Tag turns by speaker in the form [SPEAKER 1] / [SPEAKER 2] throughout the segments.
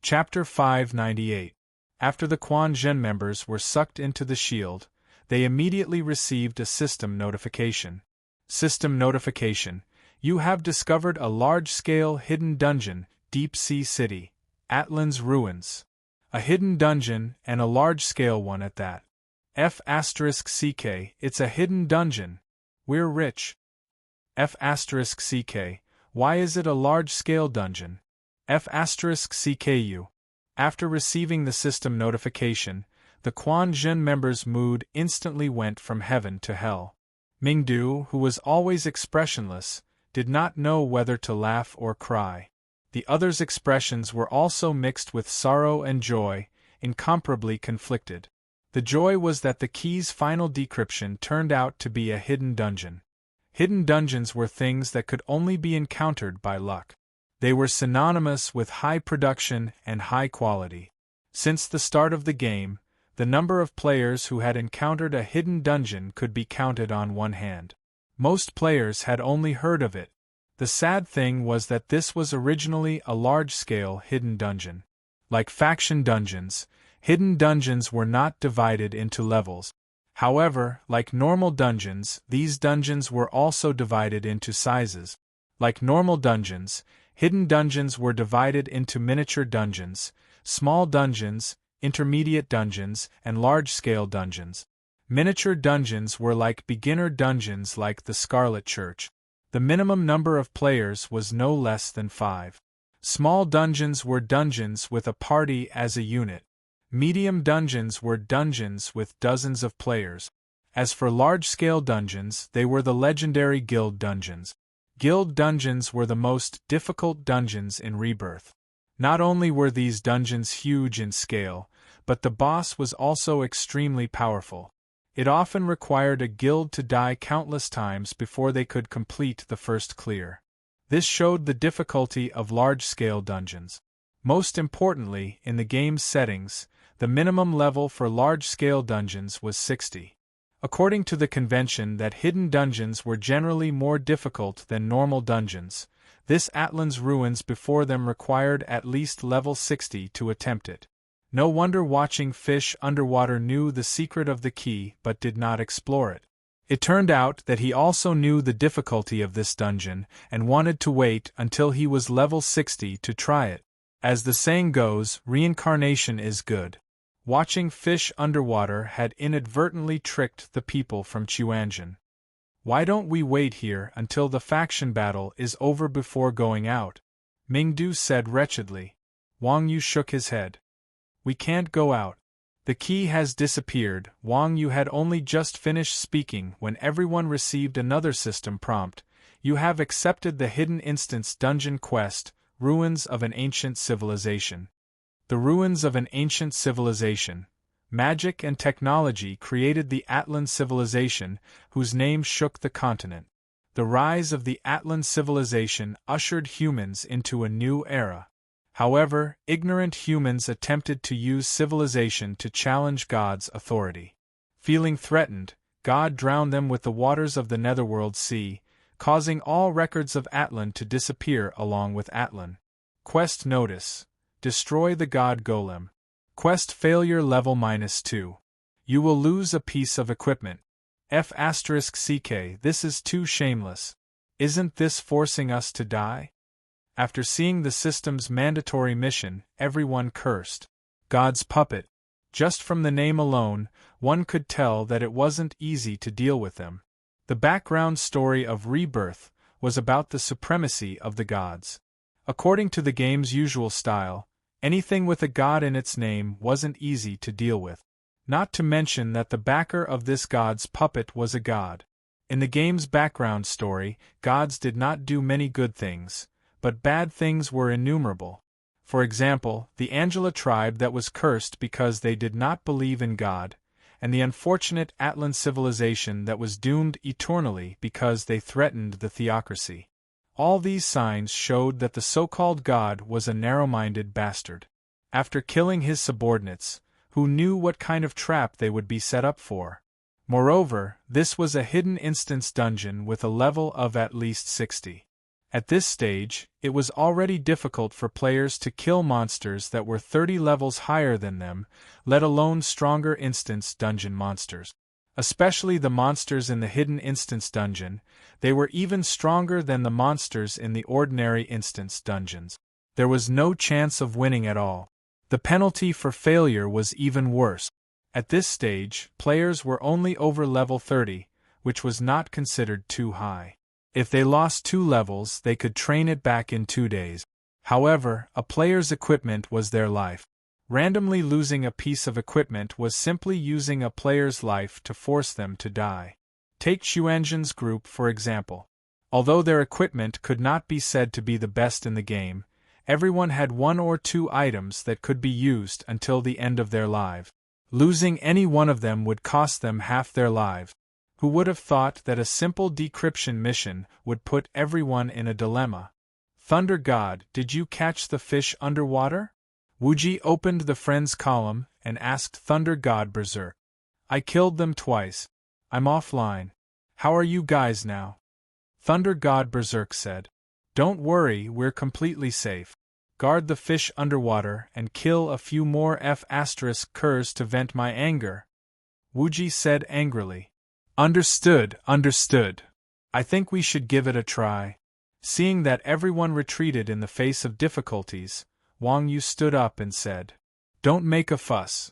[SPEAKER 1] Chapter 598. After the Quan Zhen members were sucked into the shield, they immediately received a system notification. System notification: you have discovered a large-scale hidden dungeon, Deep Sea City, Atlan's Ruins. A hidden dungeon, and a large-scale one at that. F***CK, it's a hidden dungeon. We're rich. F***CK, why is it a large-scale dungeon? F***CKU. After receiving the system notification, the Quan Zhen members' mood instantly went from heaven to hell. Mingdu, who was always expressionless, did not know whether to laugh or cry. The others' expressions were also mixed with sorrow and joy, incomparably conflicted. The joy was that the key's final decryption turned out to be a hidden dungeon. Hidden dungeons were things that could only be encountered by luck. They were synonymous with high production and high quality. Since the start of the game, the number of players who had encountered a hidden dungeon could be counted on one hand. Most players had only heard of it. The sad thing was that this was originally a large-scale hidden dungeon. Like faction dungeons, hidden dungeons were not divided into levels. However, like normal dungeons, these dungeons were also divided into sizes. Like normal dungeons, hidden dungeons were divided into miniature dungeons, small dungeons, intermediate dungeons, and large-scale dungeons. Miniature dungeons were like beginner dungeons like the Scarlet Church. The minimum number of players was no less than 5. Small dungeons were dungeons with a party as a unit. Medium dungeons were dungeons with dozens of players. As for large-scale dungeons, they were the legendary guild dungeons. Guild dungeons were the most difficult dungeons in Rebirth. Not only were these dungeons huge in scale, but the boss was also extremely powerful. It often required a guild to die countless times before they could complete the first clear. This showed the difficulty of large-scale dungeons. Most importantly, in the game's settings, the minimum level for large-scale dungeons was 60. According to the convention that hidden dungeons were generally more difficult than normal dungeons, this Atlan's Ruins before them required at least level 60 to attempt it. No wonder Watching Fish Underwater knew the secret of the key but did not explore it. It turned out that he also knew the difficulty of this dungeon and wanted to wait until he was level 60 to try it. As the saying goes, reincarnation is good. Watching Fish Underwater had inadvertently tricked the people from Chuanjin. Why don't we wait here until the faction battle is over before going out? Mingdu said wretchedly. Wang Yu shook his head. We can't go out. The key has disappeared. Wang Yu had only just finished speaking when everyone received another system prompt. You have accepted the Hidden Instance Dungeon Quest, Ruins of an Ancient Civilization. The ruins of an ancient civilization. Magic and technology created the Atlan civilization, whose name shook the continent. The rise of the Atlan civilization ushered humans into a new era. However, ignorant humans attempted to use civilization to challenge God's authority. Feeling threatened, God drowned them with the waters of the Netherworld Sea, causing all records of Atlan to disappear along with Atlan. Quest notice: destroy the God Golem. Quest failure level -2. You will lose a piece of equipment. F***CK, this is too shameless. Isn't this forcing us to die? After seeing the system's mandatory mission, everyone cursed. God's puppet. Just from the name alone, one could tell that it wasn't easy to deal with them. The background story of Rebirth was about the supremacy of the gods. According to the game's usual style, anything with a god in its name wasn't easy to deal with. Not to mention that the backer of this god's puppet was a god. In the game's background story, gods did not do many good things, but bad things were innumerable. For example, the Angela tribe that was cursed because they did not believe in God, and the unfortunate Atlan civilization that was doomed eternally because they threatened the theocracy. All these signs showed that the so-called God was a narrow-minded bastard. After killing his subordinates, who knew what kind of trap they would be set up for? Moreover, this was a hidden instance dungeon with a level of at least 60. At this stage, it was already difficult for players to kill monsters that were 30 levels higher than them, let alone stronger instance dungeon monsters. Especially the monsters in the hidden instance dungeon, they were even stronger than the monsters in the ordinary instance dungeons. There was no chance of winning at all. The penalty for failure was even worse. At this stage, players were only over level 30, which was not considered too high. If they lost 2 levels, they could train it back in 2 days. However, a player's equipment was their life. Randomly losing a piece of equipment was simply using a player's life to force them to die. Take Xuanzhen's group for example. Although their equipment could not be said to be the best in the game, everyone had 1 or 2 items that could be used until the end of their lives. Losing any one of them would cost them half their lives. Who would have thought that a simple decryption mission would put everyone in a dilemma? Thunder God, did you catch the fish underwater? Wuji opened the friends column and asked Thunder God Berserk. I killed them twice. I'm offline. How are you guys now? Thunder God Berserk said. Don't worry, we're completely safe. Guard the fish underwater and kill a few more F***curs to vent my anger. Wuji said angrily. Understood. I think we should give it a try. Seeing that everyone retreated in the face of difficulties, Wang Yu stood up and said, Don't make a fuss.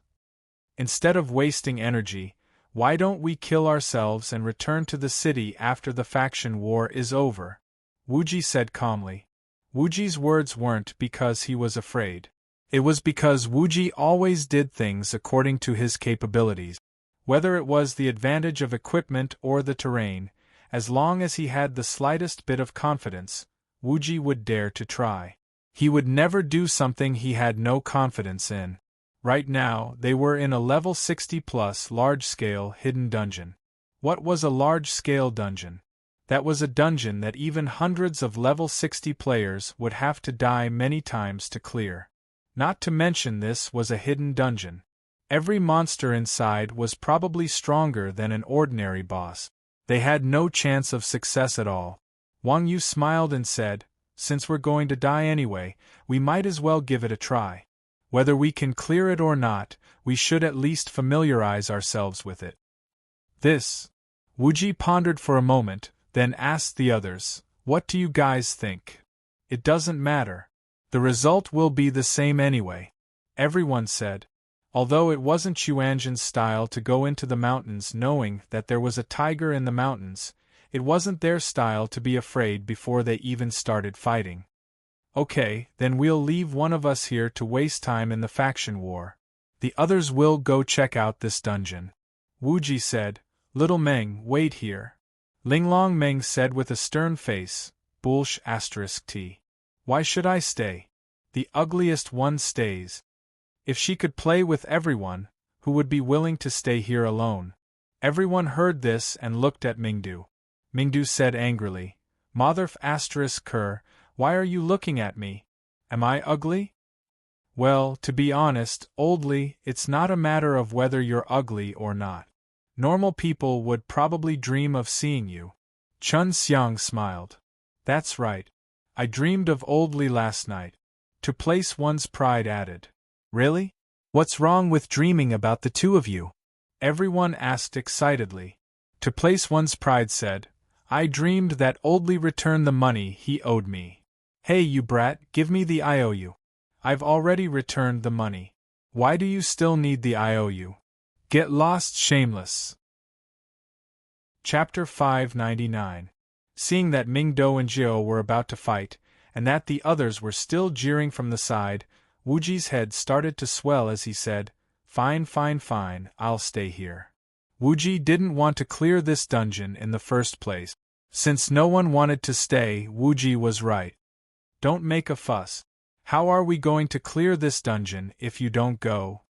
[SPEAKER 1] Instead of wasting energy, why don't we kill ourselves and return to the city after the faction war is over? Wuji said calmly. Wuji's words weren't because he was afraid. It was because Wuji always did things according to his capabilities. Whether it was the advantage of equipment or the terrain, as long as he had the slightest bit of confidence, Wuji would dare to try. He would never do something he had no confidence in. Right now, they were in a level 60+ large-scale hidden dungeon. What was a large-scale dungeon? That was a dungeon that even hundreds of level 60 players would have to die many times to clear. Not to mention this was a hidden dungeon. Every monster inside was probably stronger than an ordinary boss. They had no chance of success at all. Wang Yu smiled and said, Since we're going to die anyway, we might as well give it a try. Whether we can clear it or not, we should at least familiarize ourselves with it. This. Wuji pondered for a moment, then asked the others, What do you guys think? It doesn't matter. The result will be the same anyway. Everyone said. Although it wasn't Xuanzhen's style to go into the mountains knowing that there was a tiger in the mountains, it wasn't their style to be afraid before they even started fighting. Okay, then we'll leave one of us here to waste time in the faction war. The others will go check out this dungeon. Wuji said, Little Meng, wait here. Linglong Meng said with a stern face, Bullsh *t. Why should I stay? The ugliest one stays. If she could play with everyone, who would be willing to stay here alone? Everyone heard this and looked at Mingdu. Mingdu said angrily, Motherf *cur, why are you looking at me? Am I ugly? Well, to be honest, oldly, it's not a matter of whether you're ugly or not. Normal people would probably dream of seeing you. Chun Xiang smiled. That's right. I dreamed of oldly last night. To place one's pride added. Really? What's wrong with dreaming about the two of you? Everyone asked excitedly. To place one's pride said, I dreamed that oldly returned the money he owed me. Hey you brat, give me the IOU. I've already returned the money. Why do you still need the IOU? Get lost, shameless. Chapter 599. Seeing that Mingdo and Jiao were about to fight, and that the others were still jeering from the side, Wuji's head started to swell as he said, Fine, I'll stay here. Wuji didn't want to clear this dungeon in the first place. Since no one wanted to stay, Wuji was right. Don't make a fuss. How are we going to clear this dungeon if you don't go?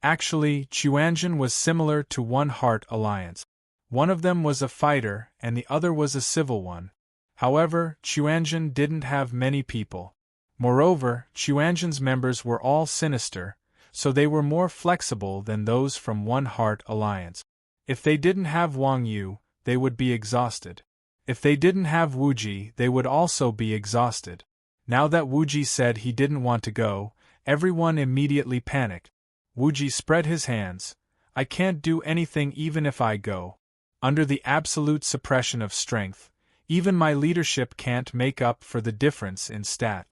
[SPEAKER 1] Actually, Xuanzhen was similar to One Heart Alliance. One of them was a fighter and the other was a civil one. However, Xuanzhen didn't have many people. Moreover, Xuanzhen's members were all sinister, so they were more flexible than those from One Heart Alliance. If they didn't have Wang Yu, they would be exhausted. If they didn't have Wuji, they would also be exhausted. Now that Wuji said he didn't want to go, everyone immediately panicked. Wuji spread his hands. I can't do anything even if I go. Under the absolute suppression of strength, even my leadership can't make up for the difference in stat.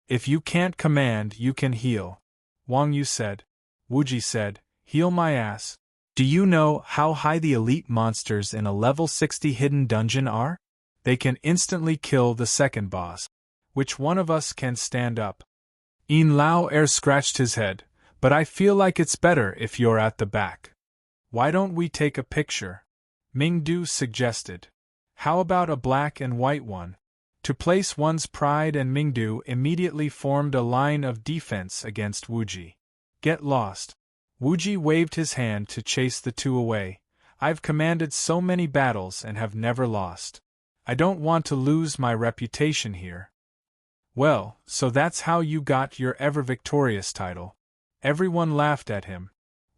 [SPEAKER 1] If you can't command, you can heal. Wang Yu said. Wuji said, heal my ass. Do you know how high the elite monsters in a level 60 hidden dungeon are? They can instantly kill the second boss. Which one of us can stand up? Yin Lao scratched his head, but I feel like it's better if you're at the back. Why don't we take a picture? Mingdu suggested. How about a black and white one? To place one's pride, and Mingdu immediately formed a line of defense against Wuji. Get lost. Wuji waved his hand to chase the two away. I've commanded so many battles and have never lost. I don't want to lose my reputation here. Well, so that's how you got your ever-victorious title. Everyone laughed at him.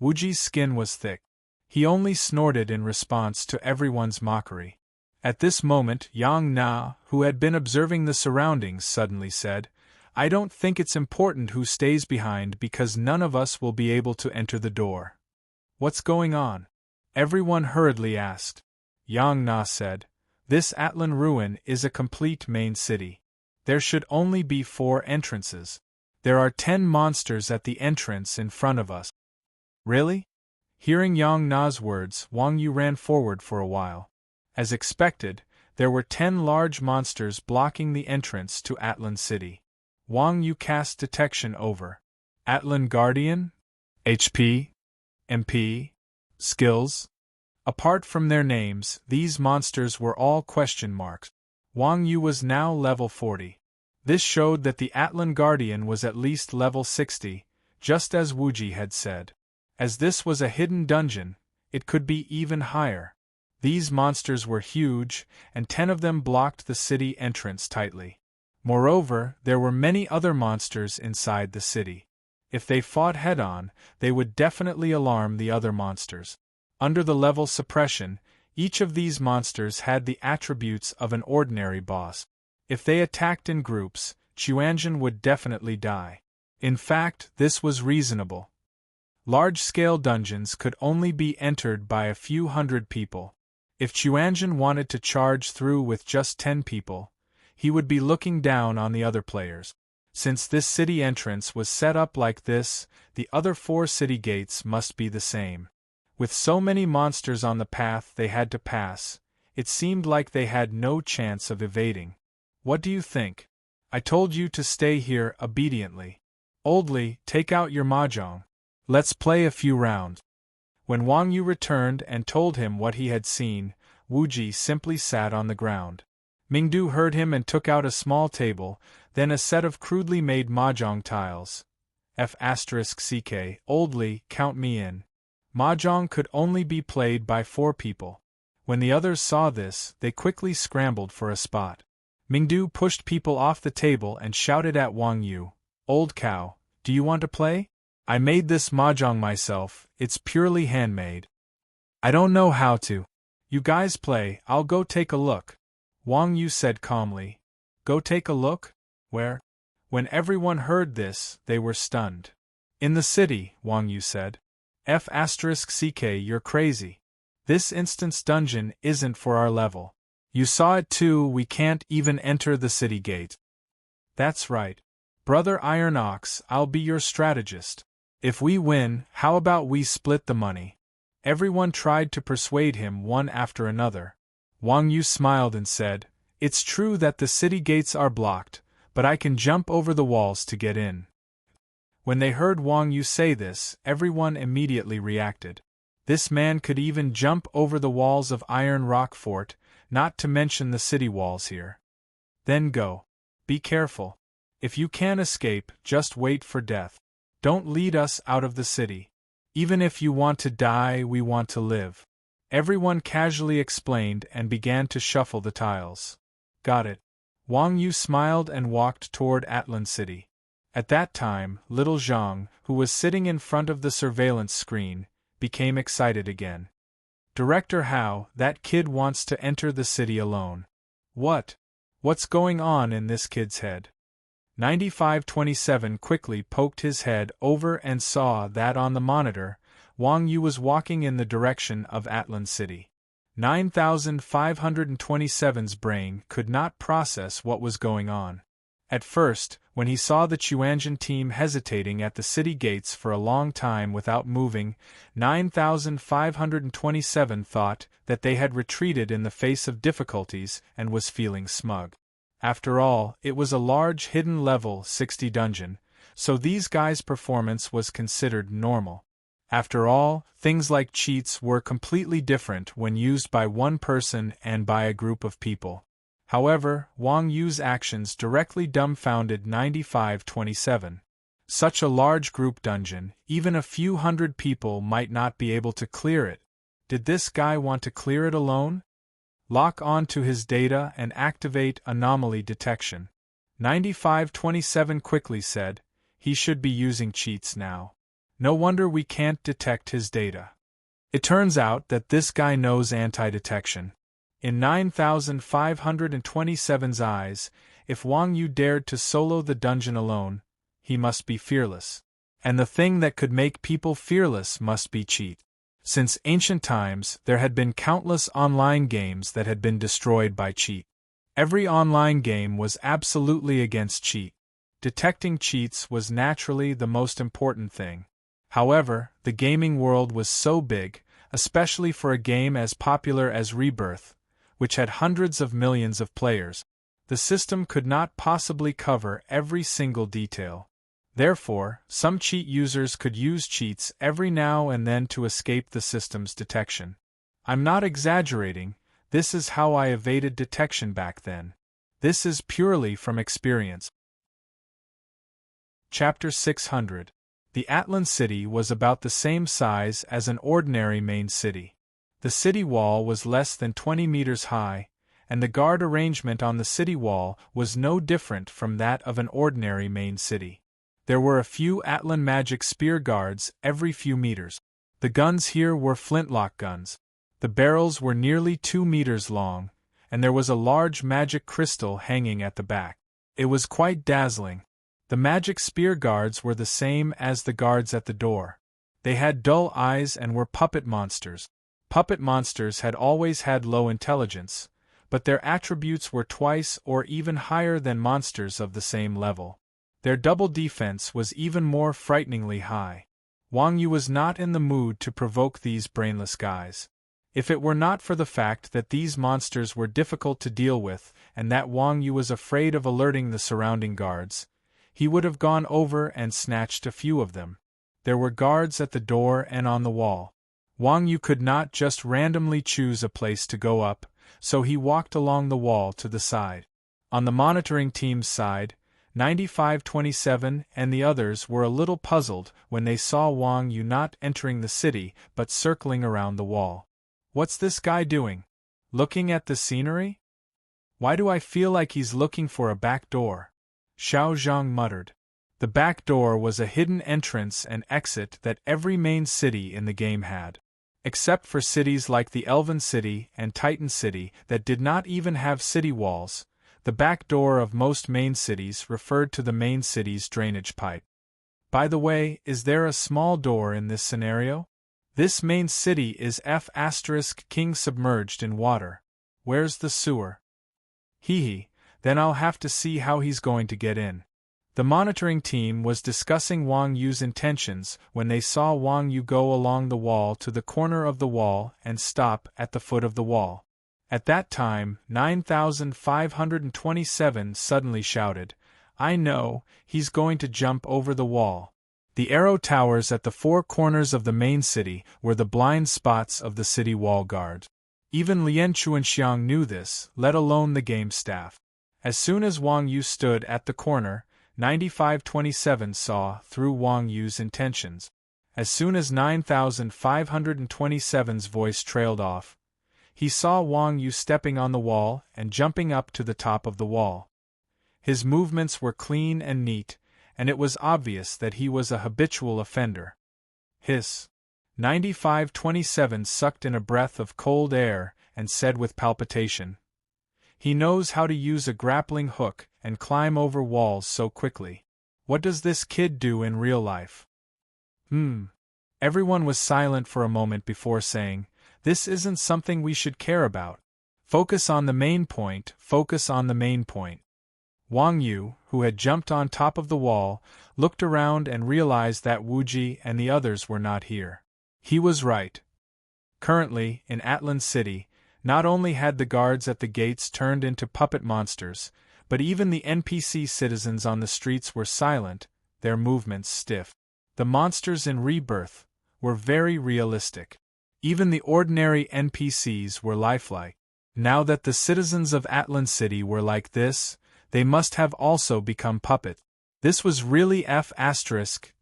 [SPEAKER 1] Wuji's skin was thick. He only snorted in response to everyone's mockery. At this moment, Yang Na, who had been observing the surroundings, suddenly said, I don't think it's important who stays behind because none of us will be able to enter the door. What's going on? Everyone hurriedly asked. Yang Na said, this Atlan ruin is a complete main city. There should only be 4 entrances. There are 10 monsters at the entrance in front of us. Really? Hearing Yang Na's words, Wang Yu ran forward for a while. As expected, there were 10 large monsters blocking the entrance to Atlan City. Wang Yu cast detection over. Atlan Guardian? HP? MP? Skills? Apart from their names, these monsters were all question marks. Wang Yu was now level 40. This showed that the Atlan Guardian was at least level 60, just as Wuji had said. As this was a hidden dungeon, it could be even higher. These monsters were huge, and 10 of them blocked the city entrance tightly. Moreover, there were many other monsters inside the city. If they fought head-on, they would definitely alarm the other monsters. Under the level suppression, each of these monsters had the attributes of an ordinary boss. If they attacked in groups, Chuanjin would definitely die. In fact, this was reasonable. Large-scale dungeons could only be entered by a few hundred people. If Chuanjin wanted to charge through with just 10 people, he would be looking down on the other players. Since this city entrance was set up like this, the other 4 city gates must be the same. With so many monsters on the path they had to pass, it seemed like they had no chance of evading. What do you think? I told you to stay here obediently. Oldly, take out your mahjong. Let's play a few rounds. When Wang Yu returned and told him what he had seen, Wuji simply sat on the ground. Mingdu heard him and took out a small table, then a set of crudely made mahjong tiles. F***ck, oldly, count me in. Mahjong could only be played by 4 people. When the others saw this, they quickly scrambled for a spot. Mingdu pushed people off the table and shouted at Wang Yu, Old cow, do you want to play? I made this mahjong myself, it's purely handmade. I don't know how to. You guys play, I'll go take a look. Wang Yu said calmly. Go take a look? Where? When everyone heard this, they were stunned. In the city, Wang Yu said. F***ck, you're crazy. This instance dungeon isn't for our level. You saw it too, we can't even enter the city gate. That's right. Brother Iron Ox, I'll be your strategist. If we win, how about we split the money? Everyone tried to persuade him one after another. Wang Yu smiled and said, It's true that the city gates are blocked, but I can jump over the walls to get in. When they heard Wang Yu say this, everyone immediately reacted. This man could even jump over the walls of Iron Rock Fort, not to mention the city walls here. Then go. Be careful. If you can't escape, just wait for death. Don't lead us out of the city. Even if you want to die, we want to live. Everyone casually explained and began to shuffle the tiles. Got it. Wang Yu smiled and walked toward Atlan City. At that time, little Zhang, who was sitting in front of the surveillance screen, became excited again. Director How, that kid wants to enter the city alone. What's going on in this kid's head? 9527 quickly poked his head over and saw that on the monitor, Wang Yu was walking in the direction of Atlan City. 9527's brain could not process what was going on. At first, when he saw the Chuanjian team hesitating at the city gates for a long time without moving, 9527 thought that they had retreated in the face of difficulties and was feeling smug. After all, it was a large hidden level 60 dungeon, so these guys' performance was considered normal. After all, things like cheats were completely different when used by one person and by a group of people. However, Wang Yu's actions directly dumbfounded 9527. Such a large group dungeon, even a few hundred people might not be able to clear it. Did this guy want to clear it alone? Lock on to his data and activate anomaly detection. 9527 quickly said, he should be using cheats now. No wonder we can't detect his data. It turns out that this guy knows anti-detection. In 9527's eyes, if Wang Yu dared to solo the dungeon alone, he must be fearless. And the thing that could make people fearless must be cheat. Since ancient times, there had been countless online games that had been destroyed by cheat. Every online game was absolutely against cheat. Detecting cheats was naturally the most important thing. However, the gaming world was so big, especially for a game as popular as Rebirth, which had hundreds of millions of players. The system could not possibly cover every single detail. Therefore, some cheat users could use cheats every now and then to escape the system's detection. I'm not exaggerating, this is how I evaded detection back then. This is purely from experience. Chapter 600. The Atlan city was about the same size as an ordinary main city. The city wall was less than 20 meters high, and the guard arrangement on the city wall was no different from that of an ordinary main city. There were a few Atlan magic spear guards every few meters. The guns here were flintlock guns. The barrels were nearly 2 meters long, and there was a large magic crystal hanging at the back. It was quite dazzling. The magic spear guards were the same as the guards at the door. They had dull eyes and were puppet monsters. Puppet monsters had always had low intelligence, but their attributes were twice or even higher than monsters of the same level. Their double defense was even more frighteningly high. Wang Yu was not in the mood to provoke these brainless guys. If it were not for the fact that these monsters were difficult to deal with and that Wang Yu was afraid of alerting the surrounding guards, he would have gone over and snatched a few of them. There were guards at the door and on the wall. Wang Yu could not just randomly choose a place to go up, so he walked along the wall to the side. On the monitoring team's side, 9527 and the others were a little puzzled when they saw Wang Yu not entering the city but circling around the wall. What's this guy doing? Looking at the scenery? Why do I feel like he's looking for a back door? Xiao Zhang muttered. The back door was a hidden entrance and exit that every main city in the game had. Except for cities like the Elven City and Titan City that did not even have city walls, the back door of most main cities referred to the main city's drainage pipe. By the way, is there a small door in this scenario? This main city is F*King submerged in water. Where's the sewer? Hee, then I'll have to see how he's going to get in. The monitoring team was discussing Wang Yu's intentions when they saw Wang Yu go along the wall to the corner of the wall and stop at the foot of the wall. At that time, 9527 suddenly shouted, "I know, he's going to jump over the wall." The arrow towers at the four corners of the main city were the blind spots of the city wall guard. Even Lian Chuanxiang knew this, let alone the game staff. As soon as Wang Yu stood at the corner, 9527 saw through Wang Yu's intentions. As soon as 9527's voice trailed off, he saw Wang Yu stepping on the wall and jumping up to the top of the wall. His movements were clean and neat, and it was obvious that he was a habitual offender. Hiss! 9527 sucked in a breath of cold air and said with palpitation, "He knows how to use a grappling hook and climb over walls so quickly. What does this kid do in real life?" Everyone was silent for a moment before saying, "This isn't something we should care about. Focus on the main point, focus on the main point." Wang Yu, who had jumped on top of the wall, looked around and realized that Wu Ji and the others were not here. He was right. Currently, in Atlan City, not only had the guards at the gates turned into puppet monsters, but even the NPC citizens on the streets were silent, their movements stiff. The monsters in Rebirth were very realistic. Even the ordinary NPCs were lifelike. Now that the citizens of Atlan City were like this, they must have also become puppets. This was really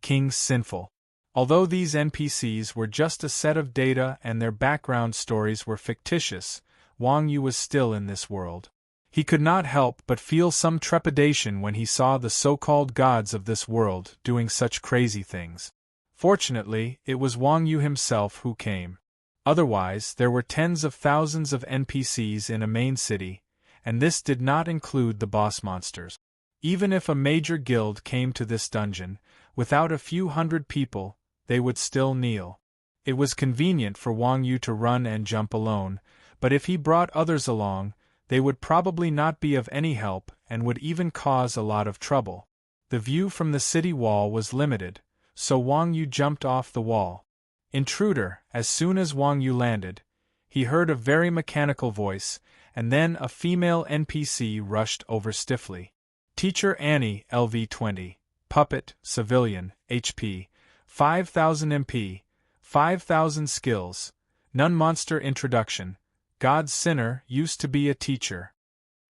[SPEAKER 1] King's sinful. Although these NPCs were just a set of data and their background stories were fictitious, Wang Yu was still in this world. He could not help but feel some trepidation when he saw the so-called gods of this world doing such crazy things. Fortunately, it was Wang Yu himself who came. Otherwise, there were tens of thousands of NPCs in a main city, and this did not include the boss monsters. Even if a major guild came to this dungeon, without a few hundred people, they would still kneel. It was convenient for Wang Yu to run and jump alone, but if he brought others along, they would probably not be of any help and would even cause a lot of trouble. The view from the city wall was limited, so Wang Yu jumped off the wall. Intruder, as soon as Wang Yu landed, he heard a very mechanical voice, and then a female NPC rushed over stiffly. Teacher Annie, LV20, Puppet, Civilian, HP, 5000 MP, 5000 skills, Nun Monster Introduction, God's Sinner used to be a teacher.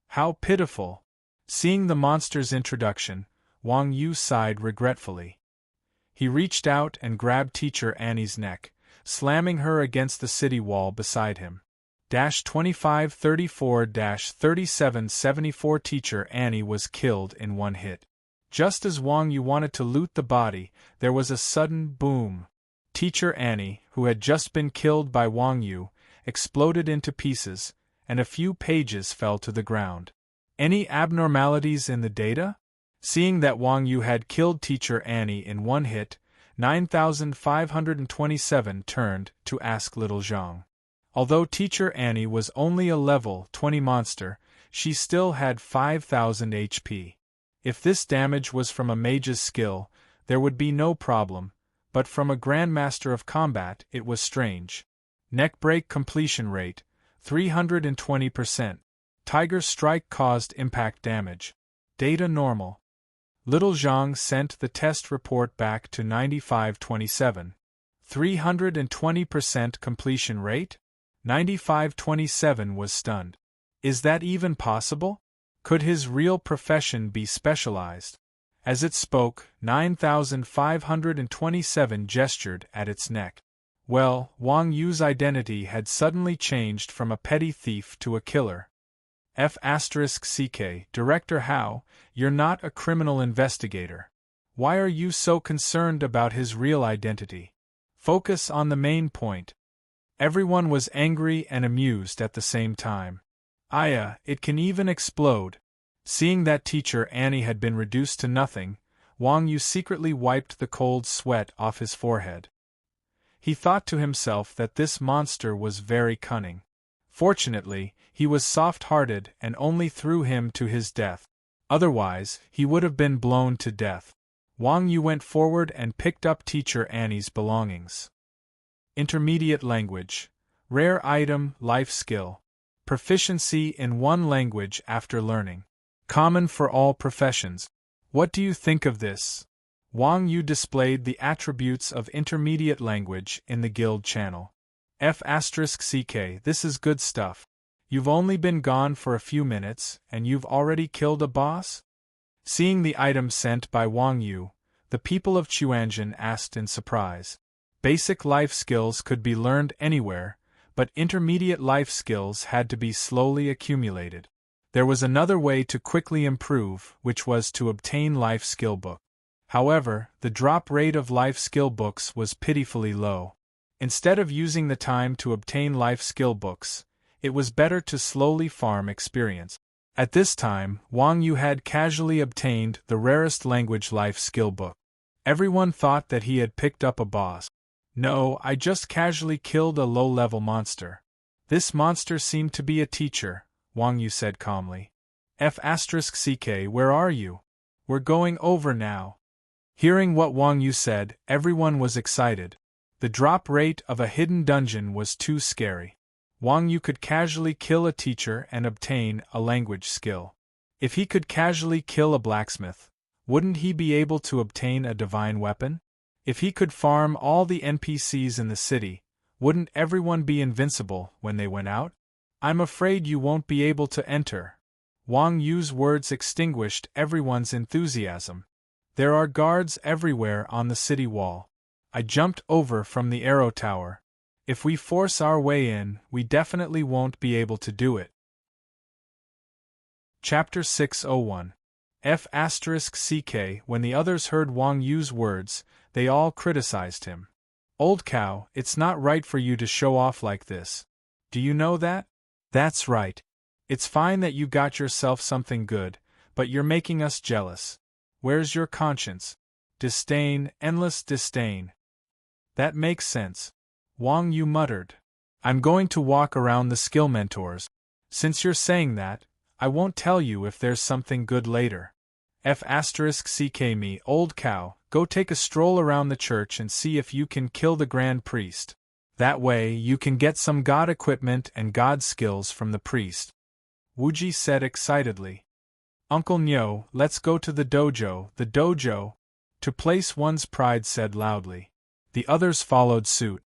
[SPEAKER 1] How pitiful! Seeing the monster's introduction, Wang Yu sighed regretfully. He reached out and grabbed Teacher Annie's neck, slamming her against the city wall beside him. 2534-3774 Teacher Annie was killed in one hit. Just as Wang Yu wanted to loot the body, there was a sudden boom. Teacher Annie, who had just been killed by Wang Yu, exploded into pieces, and a few pages fell to the ground. Any abnormalities in the data? Seeing that Wang Yu had killed Teacher Annie in one hit, 9527 turned to ask Little Zhang. Although Teacher Annie was only a level 20 monster, she still had 5000 HP. If this damage was from a mage's skill, there would be no problem, but from a Grandmaster of Combat it was strange. Neck break completion rate, 320%. Tiger Strike caused impact damage. Data normal. Little Zhang sent the test report back to 9527. 320% completion rate? 9527 was stunned. Is that even possible? Could his real profession be specialized? As it spoke, 9527 gestured at its neck. Well, Wang Yu's identity had suddenly changed from a petty thief to a killer. F***CK, Director Hao, you're not a criminal investigator. Why are you so concerned about his real identity? Focus on the main point. Everyone was angry and amused at the same time. It can even explode. Seeing that Teacher Annie had been reduced to nothing, Wang Yu secretly wiped the cold sweat off his forehead. He thought to himself that this monster was very cunning. Fortunately, he was soft-hearted and only threw him to his death. Otherwise, he would have been blown to death. Wang Yu went forward and picked up Teacher Annie's belongings. Intermediate language. Rare item, life skill. Proficiency in one language after learning. Common for all professions. What do you think of this? Wang Yu displayed the attributes of intermediate language in the guild channel. F***CK, this is good stuff. You've only been gone for a few minutes, and you've already killed a boss? Seeing the item sent by Wang Yu, the people of Chuanjin asked in surprise. Basic life skills could be learned anywhere, but intermediate life skills had to be slowly accumulated. There was another way to quickly improve, which was to obtain life skill book. However, the drop rate of life skill books was pitifully low. Instead of using the time to obtain life skill books, it was better to slowly farm experience. At this time, Wang Yu had casually obtained the rarest language life skill book. Everyone thought that he had picked up a boss. No, I just casually killed a low-level monster. This monster seemed to be a teacher, Wang Yu said calmly. F***ck, where are you? We're going over now. Hearing what Wang Yu said, everyone was excited. The drop rate of a hidden dungeon was too scary. Wang Yu could casually kill a teacher and obtain a language skill. If he could casually kill a blacksmith, wouldn't he be able to obtain a divine weapon? If he could farm all the NPCs in the city, wouldn't everyone be invincible when they went out? I'm afraid you won't be able to enter. Wang Yu's words extinguished everyone's enthusiasm. There are guards everywhere on the city wall. I jumped over from the arrow tower. If we force our way in, we definitely won't be able to do it. Chapter 601 F***ck. When the others heard Wang Yu's words, they all criticized him. Old cow, it's not right for you to show off like this. Do you know that? That's right. It's fine that you got yourself something good, but you're making us jealous. Where's your conscience? Disdain, endless disdain. That makes sense. Wang Yu muttered. I'm going to walk around the skill mentors. Since you're saying that, I won't tell you if there's something good later. F***ck me, old cow, go take a stroll around the church and see if you can kill the Grand Priest. That way you can get some god equipment and god skills from the priest. Wuji said excitedly. Uncle Nyo, let's go to the dojo. The dojo. To place one's pride said loudly. The others followed suit.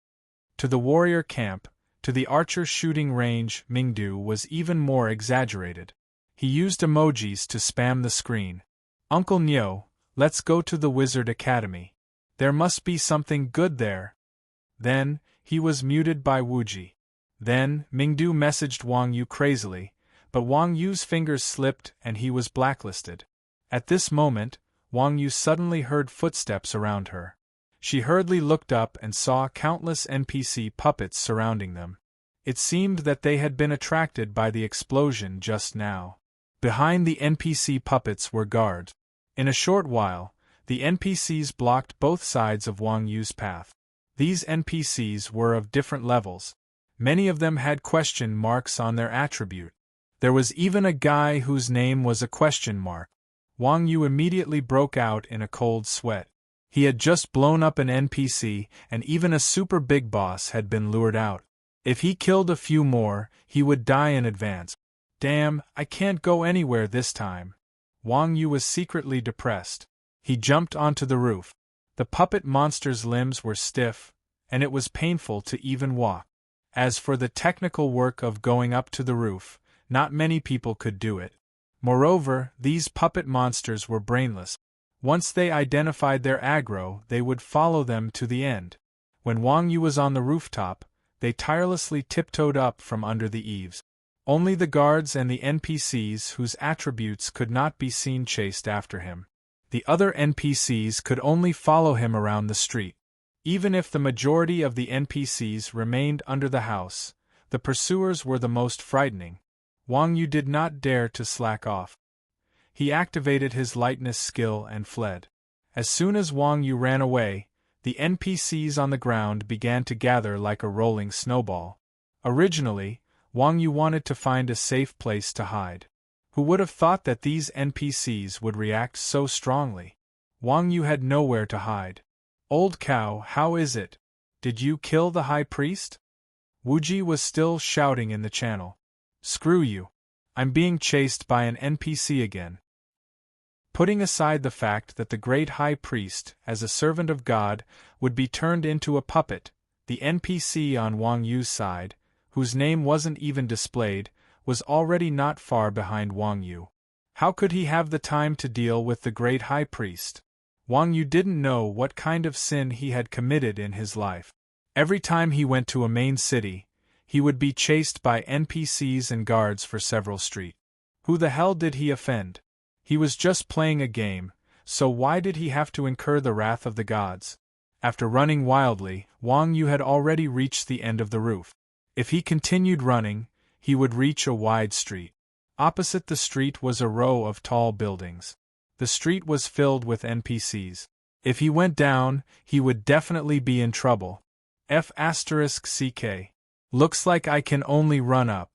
[SPEAKER 1] To the warrior camp, to the archer shooting range. Mingdu was even more exaggerated. He used emojis to spam the screen. Uncle Nyo, let's go to the Wizard Academy. There must be something good there. Then, he was muted by Wuji. Then, Mingdu messaged Wang Yu crazily, but Wang Yu's fingers slipped and he was blacklisted. At this moment, Wang Yu suddenly heard footsteps around her. She hurriedly looked up and saw countless NPC puppets surrounding them. It seemed that they had been attracted by the explosion just now. Behind the NPC puppets were guards. In a short while, the NPCs blocked both sides of Wang Yu's path. These NPCs were of different levels. Many of them had question marks on their attribute. There was even a guy whose name was a question mark. Wang Yu immediately broke out in a cold sweat. He had just blown up an NPC, and even a super big boss had been lured out. If he killed a few more, he would die in advance. Damn, I can't go anywhere this time. Wang Yu was secretly depressed. He jumped onto the roof. The puppet monster's limbs were stiff, and it was painful to even walk. As for the technical work of going up to the roof, not many people could do it. Moreover, these puppet monsters were brainless. Once they identified their aggro, they would follow them to the end. When Wang Yu was on the rooftop, they tirelessly tiptoed up from under the eaves. Only the guards and the NPCs whose attributes could not be seen chased after him. The other NPCs could only follow him around the street. Even if the majority of the NPCs remained under the house, the pursuers were the most frightening. Wang Yu did not dare to slack off. He activated his lightness skill and fled. As soon as Wang Yu ran away, the NPCs on the ground began to gather like a rolling snowball. Originally, Wang Yu wanted to find a safe place to hide. Who would have thought that these NPCs would react so strongly? Wang Yu had nowhere to hide. Old cow, how is it? Did you kill the high priest? Wuji was still shouting in the channel. Screw you. I'm being chased by an NPC again. Putting aside the fact that the great high priest, as a servant of God, would be turned into a puppet, the NPC on Wang Yu's side, whose name wasn't even displayed, was already not far behind Wang Yu. How could he have the time to deal with the great high priest? Wang Yu didn't know what kind of sin he had committed in his life. Every time he went to a main city, he would be chased by NPCs and guards for several streets. Who the hell did he offend? He was just playing a game, so why did he have to incur the wrath of the gods? After running wildly, Wang Yu had already reached the end of the roof. If he continued running, he would reach a wide street. Opposite the street was a row of tall buildings. The street was filled with NPCs. If he went down, he would definitely be in trouble. F***ck. Looks like I can only run up.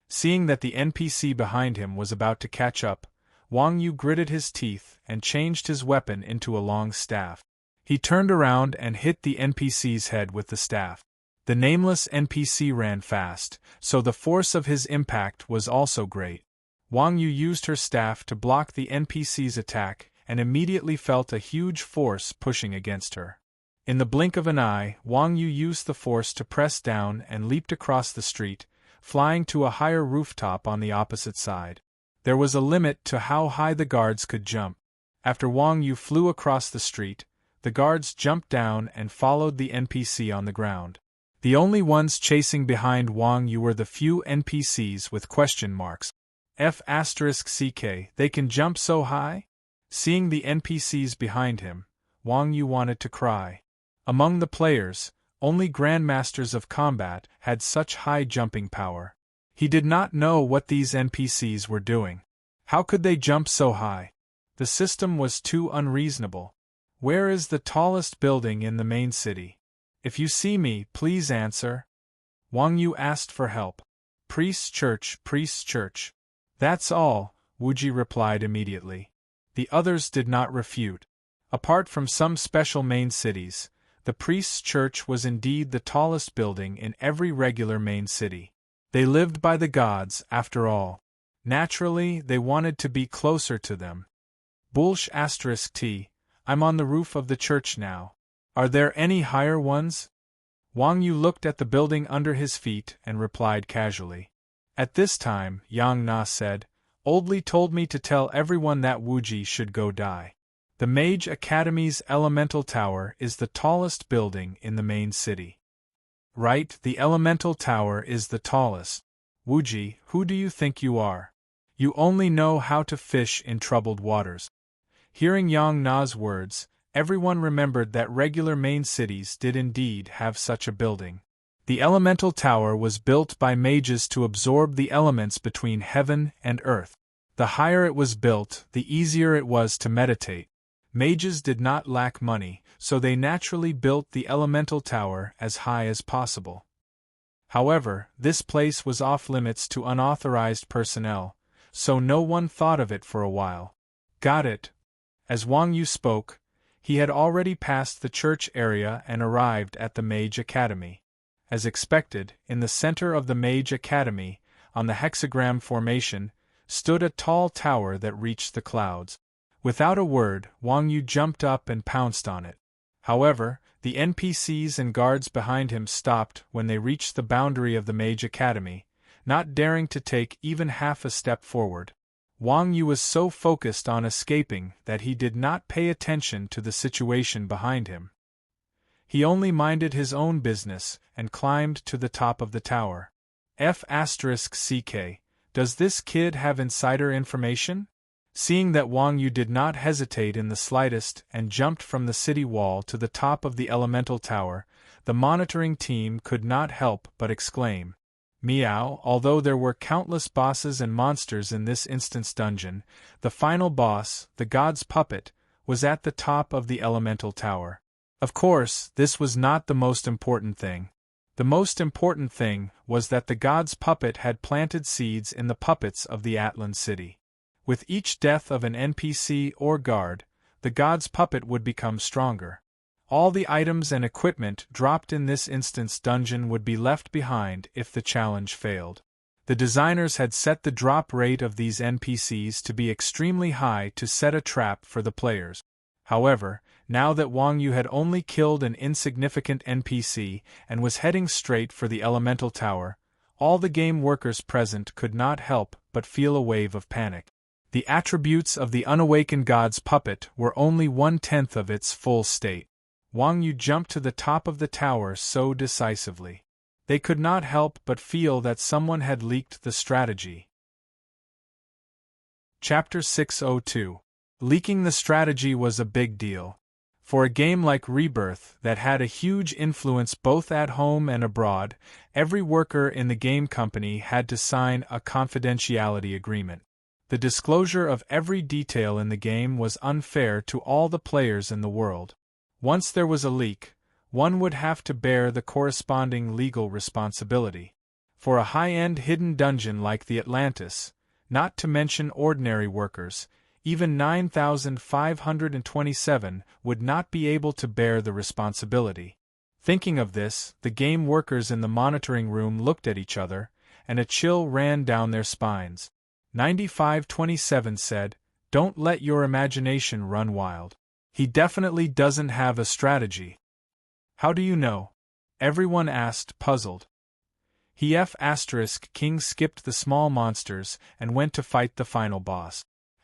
[SPEAKER 1] Seeing that the NPC behind him was about to catch up, Wang Yu gritted his teeth and changed his weapon into a long staff. He turned around and hit the NPC's head with the staff. The nameless NPC ran fast, so the force of his impact was also great. Wang Yu used her staff to block the NPC's attack and immediately felt a huge force pushing against her. In the blink of an eye, Wang Yu used the force to press down and leaped across the street, flying to a higher rooftop on the opposite side. There was a limit to how high the guards could jump. After Wang Yu flew across the street, the guards jumped down and followed the NPC on the ground. The only ones chasing behind Wang Yu were the few NPCs with question marks. F***ck, they can jump so high? Seeing the NPCs behind him, Wang Yu wanted to cry. Among the players, only grandmasters of combat had such high jumping power. He did not know what these NPCs were doing. How could they jump so high? The system was too unreasonable. Where is the tallest building in the main city? If you see me, please answer. Wang Yu asked for help. Priest's church, priest's church. That's all, Wuji replied immediately. The others did not refute. Apart from some special main cities, the priest's church was indeed the tallest building in every regular main city. They lived by the gods, after all. Naturally, they wanted to be closer to them. Bulsh *t, I'm on the roof of the church now. Are there any higher ones? Wang Yu looked at the building under his feet and replied casually. At this time, Yang Na said, Oldly told me to tell everyone that Wuji should go die. The Mage Academy's elemental tower is the tallest building in the main city. Right, the elemental tower is the tallest. Wuji, who do you think you are? You only know how to fish in troubled waters. Hearing Yang Na's words, everyone remembered that regular main cities did indeed have such a building. The elemental tower was built by mages to absorb the elements between heaven and earth. The higher it was built, the easier it was to meditate. Mages did not lack money, so they naturally built the elemental tower as high as possible. However, this place was off-limits to unauthorized personnel, so no one thought of it for a while. Got it. As Wang Yu spoke, he had already passed the church area and arrived at the Mage Academy. As expected, in the center of the Mage Academy, on the hexagram formation, stood a tall tower that reached the clouds. Without a word, Wang Yu jumped up and pounced on it. However, the NPCs and guards behind him stopped when they reached the boundary of the Mage Academy, not daring to take even half a step forward. Wang Yu was so focused on escaping that he did not pay attention to the situation behind him. He only minded his own business and climbed to the top of the tower. F***ck, does this kid have insider information? Seeing that Wang Yu did not hesitate in the slightest and jumped from the city wall to the top of the elemental tower, the monitoring team could not help but exclaim, Meow. Although there were countless bosses and monsters in this instant's dungeon, the final boss, the god's puppet, was at the top of the elemental tower. Of course, this was not the most important thing. The most important thing was that the god's puppet had planted seeds in the puppets of the Atlan city. With each death of an NPC or guard, the god's puppet would become stronger. All the items and equipment dropped in this instant's dungeon would be left behind if the challenge failed. The designers had set the drop rate of these NPCs to be extremely high to set a trap for the players. However, now that Wang Yu had only killed an insignificant NPC and was heading straight for the elemental tower, all the game workers present could not help but feel a wave of panic. The attributes of the unawakened god's puppet were only 1/10 of its full state. Wang Yu jumped to the top of the tower so decisively. They could not help but feel that someone had leaked the strategy. Chapter 602. Leaking the strategy was a big deal. For a game like Rebirth that had a huge influence both at home and abroad, every worker in the game company had to sign a confidentiality agreement. The disclosure of every detail in the game was unfair to all the players in the world. Once there was a leak, one would have to bear the corresponding legal responsibility. For a high-end hidden dungeon like the Atlantis, not to mention ordinary workers, even 9,527 would not be able to bear the responsibility. Thinking of this, the game workers in the monitoring room looked at each other, and a chill ran down their spines. 9527 said, "Don't let your imagination run wild. He definitely doesn't have a strategy." "How do you know?" everyone asked, puzzled. He King skipped the small monsters and went to fight the final boss.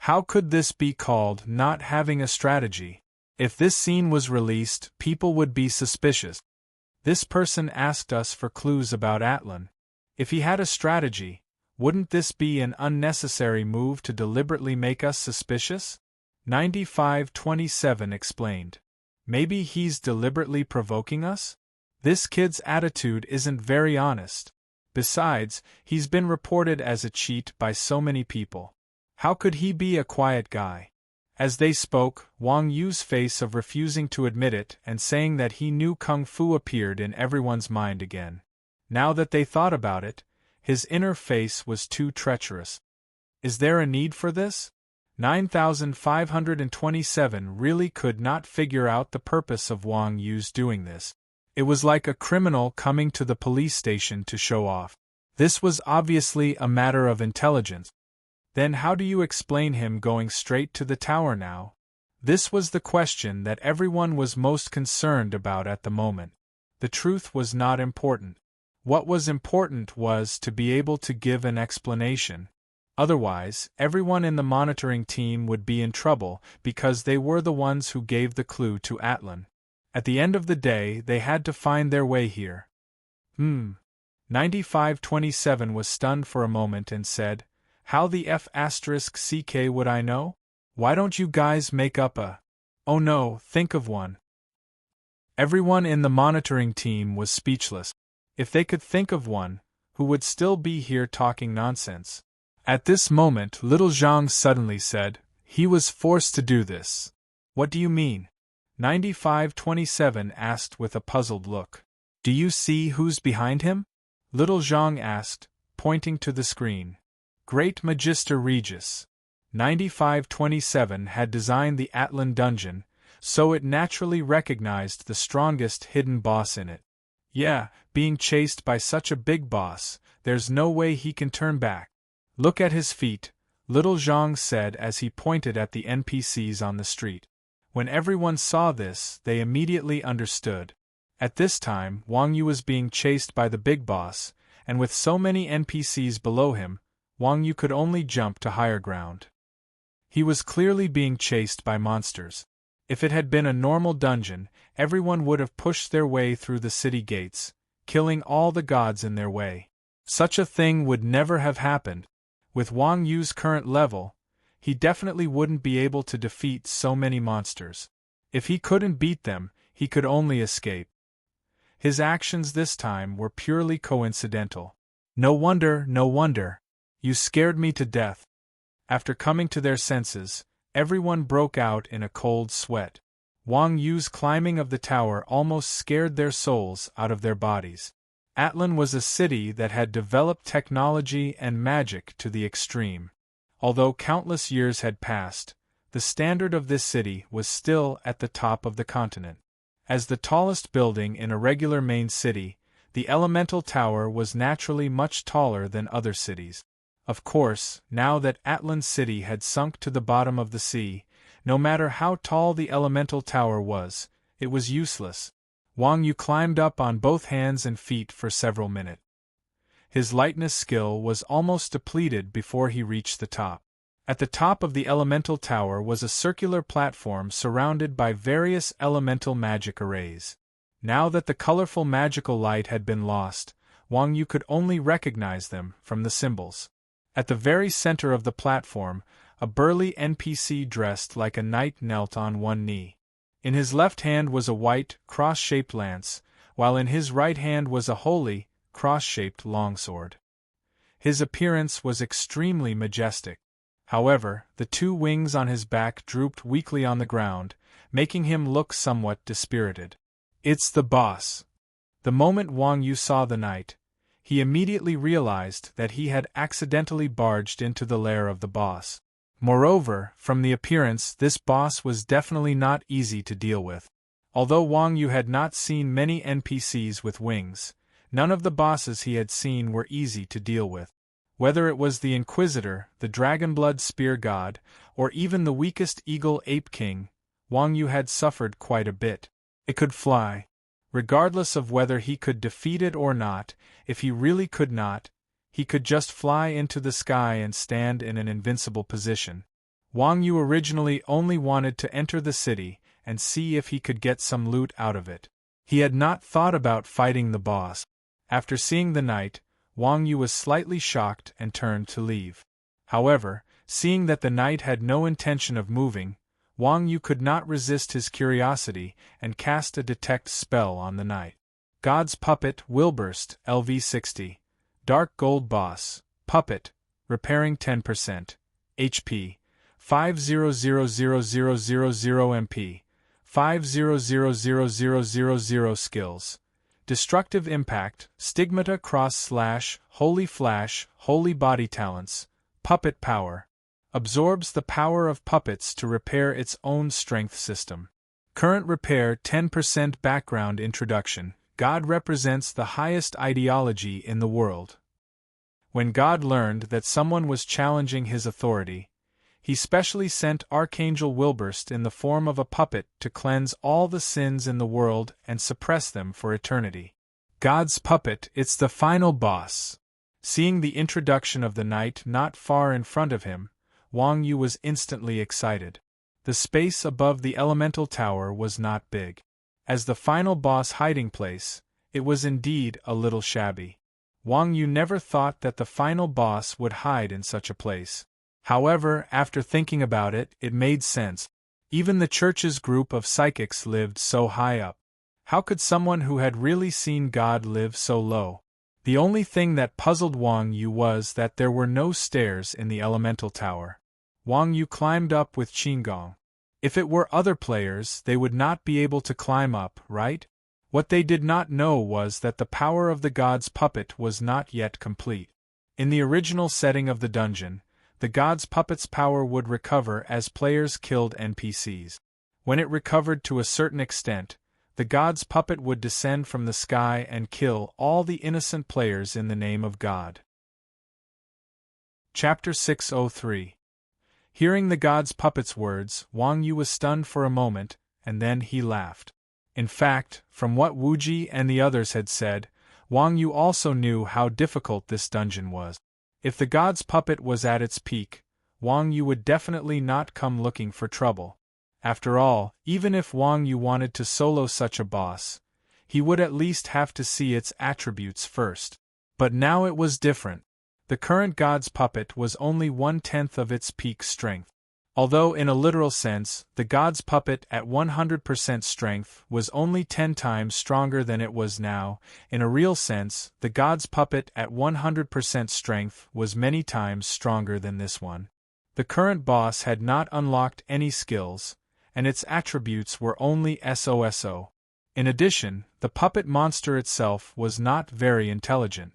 [SPEAKER 1] How could this be called not having a strategy? If this scene was released, people would be suspicious. This person asked us for clues about Atlan. If he had a strategy, wouldn't this be an unnecessary move to deliberately make us suspicious? 9527 explained. Maybe he's deliberately provoking us? This kid's attitude isn't very honest. Besides, he's been reported as a cheat by so many people. How could he be a quiet guy? As they spoke, Wang Yu's face of refusing to admit it and saying that he knew Kung Fu appeared in everyone's mind again. Now that they thought about it, his inner face was too treacherous. Is there a need for this? 9,527 really could not figure out the purpose of Wang Yu's doing this. It was like a criminal coming to the police station to show off. This was obviously a matter of intelligence. Then how do you explain him going straight to the tower now? This was the question that everyone was most concerned about at the moment. The truth was not important. What was important was to be able to give an explanation. Otherwise, everyone in the monitoring team would be in trouble because they were the ones who gave the clue to Atlan. At the end of the day, they had to find their way here. 9527 was stunned for a moment and said, "How the **CK would I know? Why don't you guys make up a... Oh no, think of one." Everyone in the monitoring team was speechless. If they could think of one, who would still be here talking nonsense? At this moment, little Zhang suddenly said, "He was forced to do this." "What do you mean?" 9527 asked with a puzzled look. "Do you see who's behind him?" Little Zhang asked, pointing to the screen. "Great Magister Regis." 9527 had designed the Atlan dungeon, so it naturally recognized the strongest hidden boss in it. Yeah, being chased by such a big boss, there's no way he can turn back. "Look at his feet," little Zhang said as he pointed at the NPCs on the street. When everyone saw this, they immediately understood. At this time, Wang Yu was being chased by the big boss, and with so many NPCs below him, Wang Yu could only jump to higher ground. He was clearly being chased by monsters. If it had been a normal dungeon, everyone would have pushed their way through the city gates, killing all the gods in their way. Such a thing would never have happened. With Wang Yu's current level, he definitely wouldn't be able to defeat so many monsters. If he couldn't beat them, he could only escape. His actions this time were purely coincidental. No wonder. You scared me to death." After coming to their senses, everyone broke out in a cold sweat. Wang Yu's climbing of the tower almost scared their souls out of their bodies. Atlan was a city that had developed technology and magic to the extreme. Although countless years had passed, the standard of this city was still at the top of the continent. As the tallest building in a regular main city, the elemental tower was naturally much taller than other cities. Of course, now that Atlan City had sunk to the bottom of the sea, no matter how tall the elemental tower was, it was useless. Wang Yu climbed up on both hands and feet for several minutes. His lightness skill was almost depleted before he reached the top. At the top of the elemental tower was a circular platform surrounded by various elemental magic arrays. Now that the colorful magical light had been lost, Wang Yu could only recognize them from the symbols. At the very center of the platform, a burly NPC dressed like a knight knelt on one knee. In his left hand was a white, cross-shaped lance, while in his right hand was a holy, cross-shaped longsword. His appearance was extremely majestic. However, the two wings on his back drooped weakly on the ground, making him look somewhat dispirited. "It's the boss." The moment Wang Yu saw the knight, he immediately realized that he had accidentally barged into the lair of the boss. Moreover, from the appearance, this boss was definitely not easy to deal with. Although Wang Yu had not seen many NPCs with wings, none of the bosses he had seen were easy to deal with. Whether it was the Inquisitor, the Dragonblood Spear God, or even the weakest Eagle Ape King, Wang Yu had suffered quite a bit. It could fly. Regardless of whether he could defeat it or not, if he really could not, he could just fly into the sky and stand in an invincible position. Wang Yu originally only wanted to enter the city and see if he could get some loot out of it. He had not thought about fighting the boss. After seeing the knight, Wang Yu was slightly shocked and turned to leave. However, seeing that the knight had no intention of moving, Wang Yu could not resist his curiosity and cast a detect spell on the knight. God's Puppet Wilburst LV60. Dark Gold Boss. Puppet. Repairing 10%. HP. 5000000 MP. 5000000 Skills. Destructive Impact, Stigmata / Holy Flash, Holy Body Talents, Puppet Power. Absorbs the power of puppets to repair its own strength system. Current repair 10%. Background introduction. God represents the highest ideology in the world. When God learned that someone was challenging his authority, he specially sent Archangel Wilburst in the form of a puppet to cleanse all the sins in the world and suppress them for eternity. God's puppet, it's the final boss. Seeing the introduction of the knight not far in front of him, Wang Yu was instantly excited. The space above the elemental tower was not big. As the final boss hiding place, it was indeed a little shabby. Wang Yu never thought that the final boss would hide in such a place. However, after thinking about it, it made sense. Even the church's group of psychics lived so high up. How could someone who had really seen God live so low? The only thing that puzzled Wang Yu was that there were no stairs in the elemental tower. Wang Yu climbed up with Qinggong. If it were other players, they would not be able to climb up, right? What they did not know was that the power of the god's puppet was not yet complete. In the original setting of the dungeon, the god's puppet's power would recover as players killed NPCs. When it recovered to a certain extent, the god's puppet would descend from the sky and kill all the innocent players in the name of God. Chapter 603. Hearing the god's puppet's words, Wang Yu was stunned for a moment, and then he laughed. In fact, from what Wu Ji and the others had said, Wang Yu also knew how difficult this dungeon was. If the god's puppet was at its peak, Wang Yu would definitely not come looking for trouble. After all, even if Wang Yu wanted to solo such a boss, he would at least have to see its attributes first. But now it was different. The current god's puppet was only 1/10 of its peak strength. Although in a literal sense, the god's puppet at 100% strength was only 10 times stronger than it was now, in a real sense, the god's puppet at 100% strength was many times stronger than this one. The current boss had not unlocked any skills, and its attributes were only SOSO. In addition, the puppet monster itself was not very intelligent.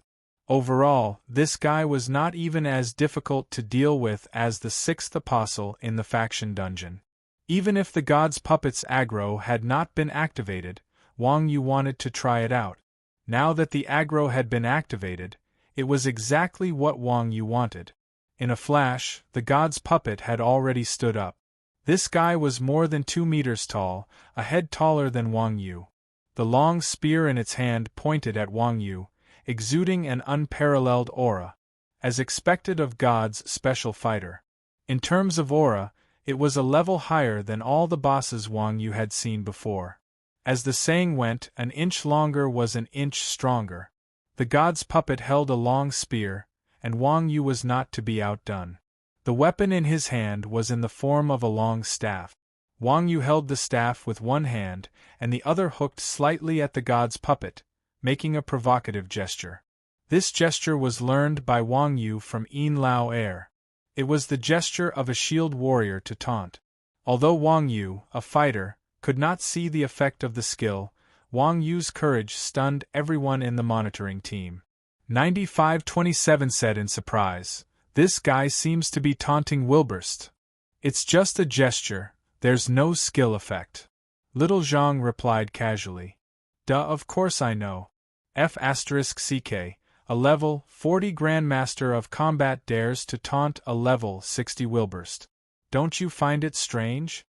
[SPEAKER 1] Overall, this guy was not even as difficult to deal with as the sixth apostle in the faction dungeon. Even if the god's puppet's aggro had not been activated, Wang Yu wanted to try it out. Now that the aggro had been activated, it was exactly what Wang Yu wanted. In a flash, the god's puppet had already stood up. This guy was more than 2 meters tall, a head taller than Wang Yu. The long spear in its hand pointed at Wang Yu, exuding an unparalleled aura, as expected of God's special fighter. In terms of aura, it was a level higher than all the bosses Wang Yu had seen before. As the saying went, an inch longer was an inch stronger. The god's puppet held a long spear, and Wang Yu was not to be outdone. The weapon in his hand was in the form of a long staff. Wang Yu held the staff with one hand, and the other hooked slightly at the god's puppet, making a provocative gesture. This gesture was learned by Wang Yu from Yin Lao Air. It was the gesture of a shield warrior to taunt. Although Wang Yu, a fighter, could not see the effect of the skill, Wang Yu's courage stunned everyone in the monitoring team. 9527 said in surprise, "This guy seems to be taunting Wilburst. It's just a gesture, there's no skill effect." Little Zhang replied casually. "Duh, of course I know. F***CK, a level 40 Grandmaster of Combat dares to taunt a level 60 Wilburst. Don't you find it strange?"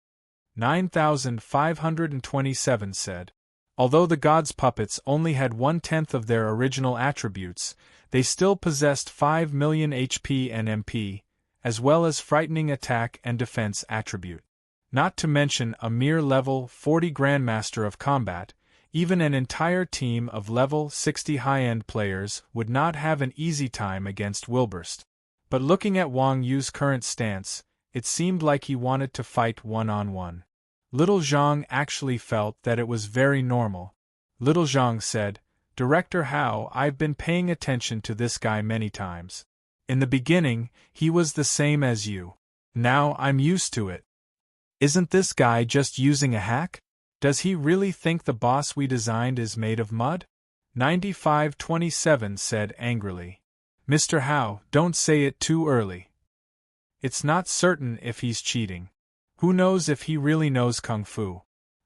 [SPEAKER 1] 9527 said. Although the gods' puppets only had 1/10 of their original attributes, they still possessed 5 million HP and MP, as well as frightening attack and defense attribute. Not to mention a mere level 40 Grandmaster of Combat, even an entire team of level 60 high-end players would not have an easy time against Wilburst. But looking at Wang Yu's current stance, it seemed like he wanted to fight one-on-one. Little Zhang actually felt that it was very normal. Little Zhang said, "Director Hao, I've been paying attention to this guy many times. In the beginning, he was the same as you. Now I'm used to it. Isn't this guy just using a hack? Does he really think the boss we designed is made of mud?" 9527 said angrily. "Mr. Hao, don't say it too early. It's not certain if he's cheating. Who knows if he really knows Kung Fu?"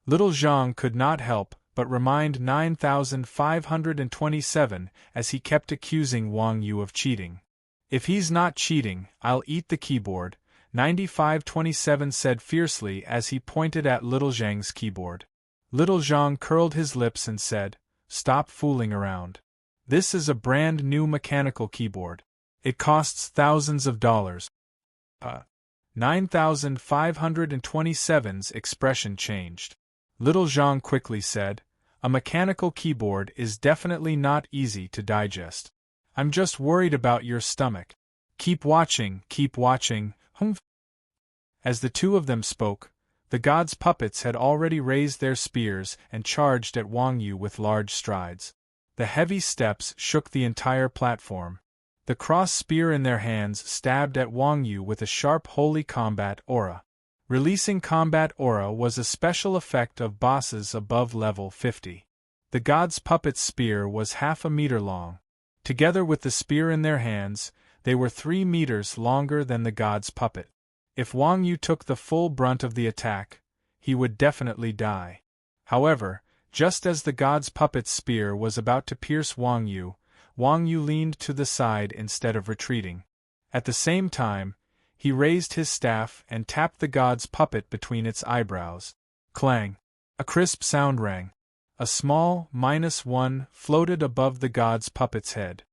[SPEAKER 1] Little Zhang could not help but remind 9527 as he kept accusing Wang Yu of cheating. "If he's not cheating, I'll eat the keyboard," 9527 said fiercely as he pointed at Little Zhang's keyboard. Little Zhang curled his lips and said, "Stop fooling around. This is a brand new mechanical keyboard. It costs thousands of dollars." 9527's expression changed. Little Zhang quickly said, "A mechanical keyboard is definitely not easy to digest. I'm just worried about your stomach. Keep watching, humph." As the two of them spoke, the gods' puppets had already raised their spears and charged at Wang Yu with large strides. The heavy steps shook the entire platform. The cross spear in their hands stabbed at Wang Yu with a sharp holy combat aura. Releasing combat aura was a special effect of bosses above level 50. The god's puppet's spear was half a meter long. Together with the spear in their hands, they were 3 meters longer than the god's puppet. If Wang Yu took the full brunt of the attack, he would definitely die. However, just as the god's puppet's spear was about to pierce Wang Yu leaned to the side instead of retreating. At the same time, he raised his staff and tapped the god's puppet between its eyebrows. Clang! A crisp sound rang. A small -1 floated above the god's puppet's head.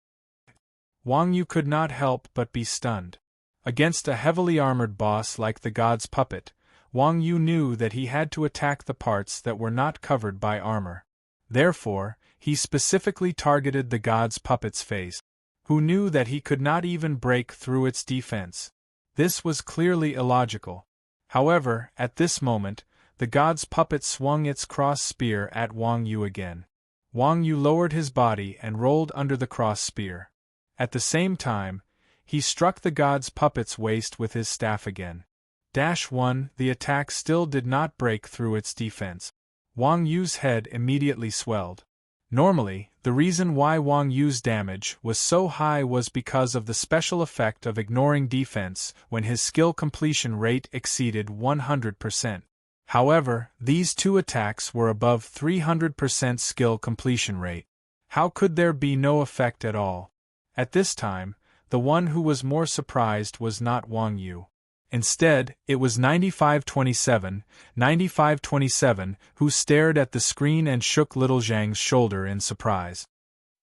[SPEAKER 1] Wang Yu could not help but be stunned. Against a heavily armored boss like the god's puppet, Wang Yu knew that he had to attack the parts that were not covered by armor. Therefore, he specifically targeted the god's puppet's face, who knew that he could not even break through its defense. This was clearly illogical. However, at this moment, the god's puppet swung its cross spear at Wang Yu again. Wang Yu lowered his body and rolled under the cross spear. At the same time, he struck the god's puppet's waist with his staff again. -1 The attack still did not break through its defense. Wang Yu's head immediately swelled. Normally, the reason why Wang Yu's damage was so high was because of the special effect of ignoring defense when his skill completion rate exceeded 100%. However, these two attacks were above 300% skill completion rate. How could there be no effect at all? At this time, the one who was more surprised was not Wang Yu. Instead, it was 9527 who stared at the screen and shook Little Zhang's shoulder in surprise.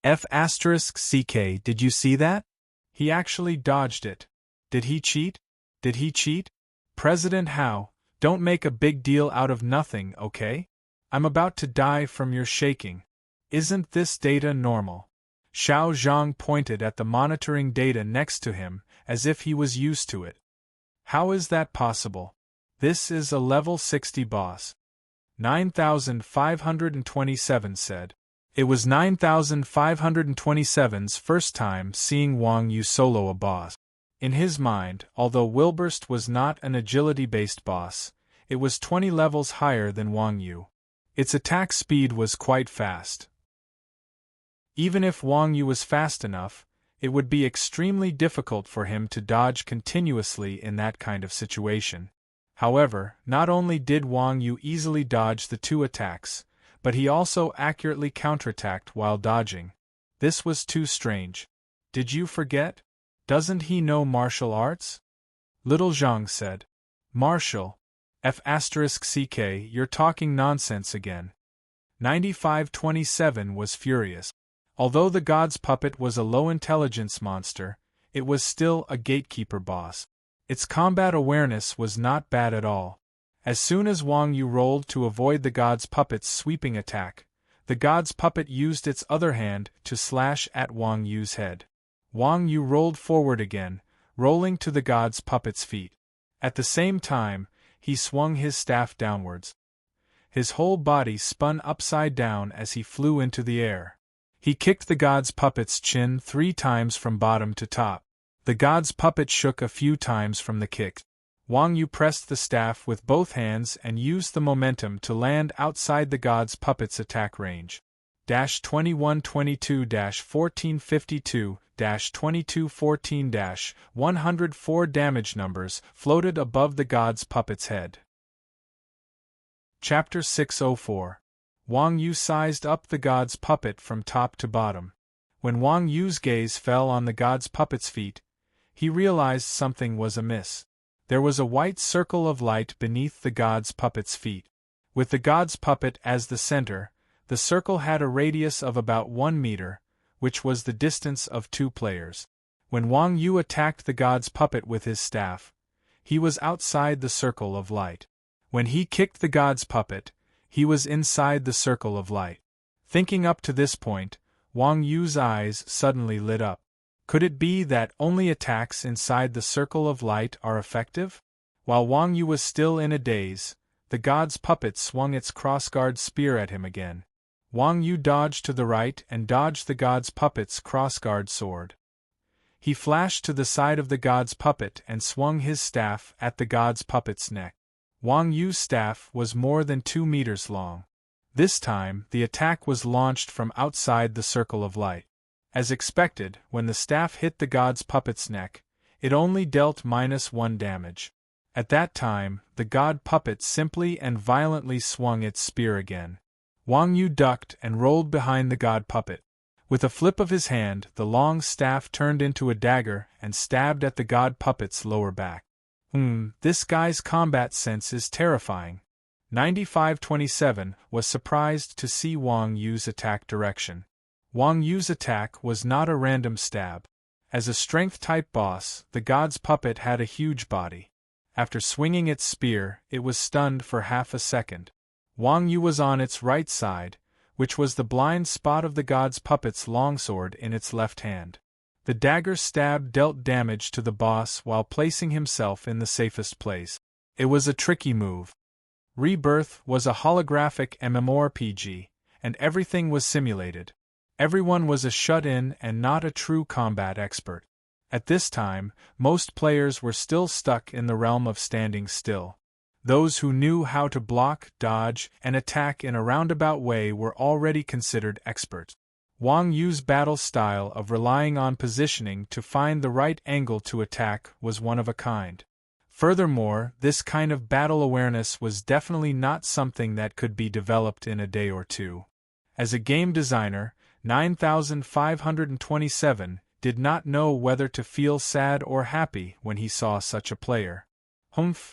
[SPEAKER 1] F***CK, did you see that? He actually dodged it. Did he cheat? President Hao, don't make a big deal out of nothing, okay? I'm about to die from your shaking. Isn't this data normal? Xiao Zhang pointed at the monitoring data next to him, as if he was used to it. How is that possible? This is a level 60 boss. 9527 said. It was 9527's first time seeing Wang Yu solo a boss. In his mind, although Wilburst was not an agility-based boss, it was 20 levels higher than Wang Yu. Its attack speed was quite fast. Even if Wang Yu was fast enough, it would be extremely difficult for him to dodge continuously in that kind of situation. However, not only did Wang Yu easily dodge the two attacks, but he also accurately counterattacked while dodging. This was too strange. Did you forget? Doesn't he know martial arts? Little Zhang said. Martial? F***ck, you're talking nonsense again. 9527 was furious. Although the god's puppet was a low-intelligence monster, it was still a gatekeeper boss. Its combat awareness was not bad at all. As soon as Wang Yu rolled to avoid the god's puppet's sweeping attack, the god's puppet used its other hand to slash at Wang Yu's head. Wang Yu rolled forward again, rolling to the god's puppet's feet. At the same time, he swung his staff downwards. His whole body spun upside down as he flew into the air. He kicked the god's puppet's chin 3 times from bottom to top. The god's puppet shook a few times from the kick. Wang Yu pressed the staff with both hands and used the momentum to land outside the god's puppet's attack range. 2122-1452-2214-104 damage numbers floated above the god's puppet's head. Chapter 604. Wang Yu sized up the god's puppet from top to bottom. When Wang Yu's gaze fell on the god's puppet's feet, he realized something was amiss. There was a white circle of light beneath the god's puppet's feet. With the god's puppet as the center, the circle had a radius of about 1 meter, which was the distance of 2 players. When Wang Yu attacked the god's puppet with his staff, he was outside the circle of light. When he kicked the god's puppet, he was inside the circle of light. Thinking up to this point, Wang Yu's eyes suddenly lit up. Could it be that only attacks inside the circle of light are effective? While Wang Yu was still in a daze, the god's puppet swung its crossguard spear at him again. Wang Yu dodged to the right and dodged the god's puppet's crossguard sword. He flashed to the side of the god's puppet and swung his staff at the god's puppet's neck. Wang Yu's staff was more than 2 meters long. This time, the attack was launched from outside the circle of light. As expected, when the staff hit the god's puppet's neck, it only dealt -1 damage. At that time, the god puppet simply and violently swung its spear again. Wang Yu ducked and rolled behind the god puppet. With a flip of his hand, the long staff turned into a dagger and stabbed at the god puppet's lower back. This guy's combat sense is terrifying. 9527 was surprised to see Wang Yu's attack direction. Wang Yu's attack was not a random stab. As a strength-type boss, the god's puppet had a huge body. After swinging its spear, it was stunned for half a second. Wang Yu was on its right side, which was the blind spot of the god's puppet's longsword in its left hand. The dagger stab dealt damage to the boss while placing himself in the safest place. It was a tricky move. Rebirth was a holographic MMORPG, and everything was simulated. Everyone was a shut-in and not a true combat expert. At this time, most players were still stuck in the realm of standing still. Those who knew how to block, dodge, and attack in a roundabout way were already considered experts. Wang Yu's battle style of relying on positioning to find the right angle to attack was one of a kind. Furthermore, this kind of battle awareness was definitely not something that could be developed in a day or two. As a game designer, 9527 did not know whether to feel sad or happy when he saw such a player.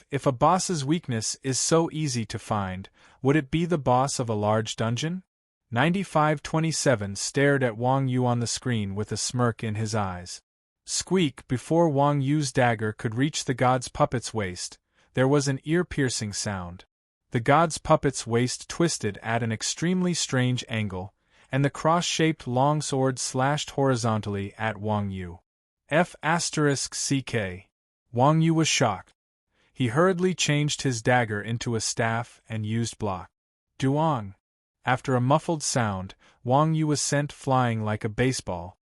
[SPEAKER 1] If a boss's weakness is so easy to find, would it be the boss of a large dungeon? 9527 stared at Wang Yu on the screen with a smirk in his eyes. Squeak! Before Wang Yu's dagger could reach the god's puppet's waist, there was an ear-piercing sound. The god's puppet's waist twisted at an extremely strange angle, and the cross-shaped longsword slashed horizontally at Wang Yu. F***ck. Wang Yu was shocked. He hurriedly changed his dagger into a staff and used block. Duong! After a muffled sound, Wang Yu was sent flying like a baseball.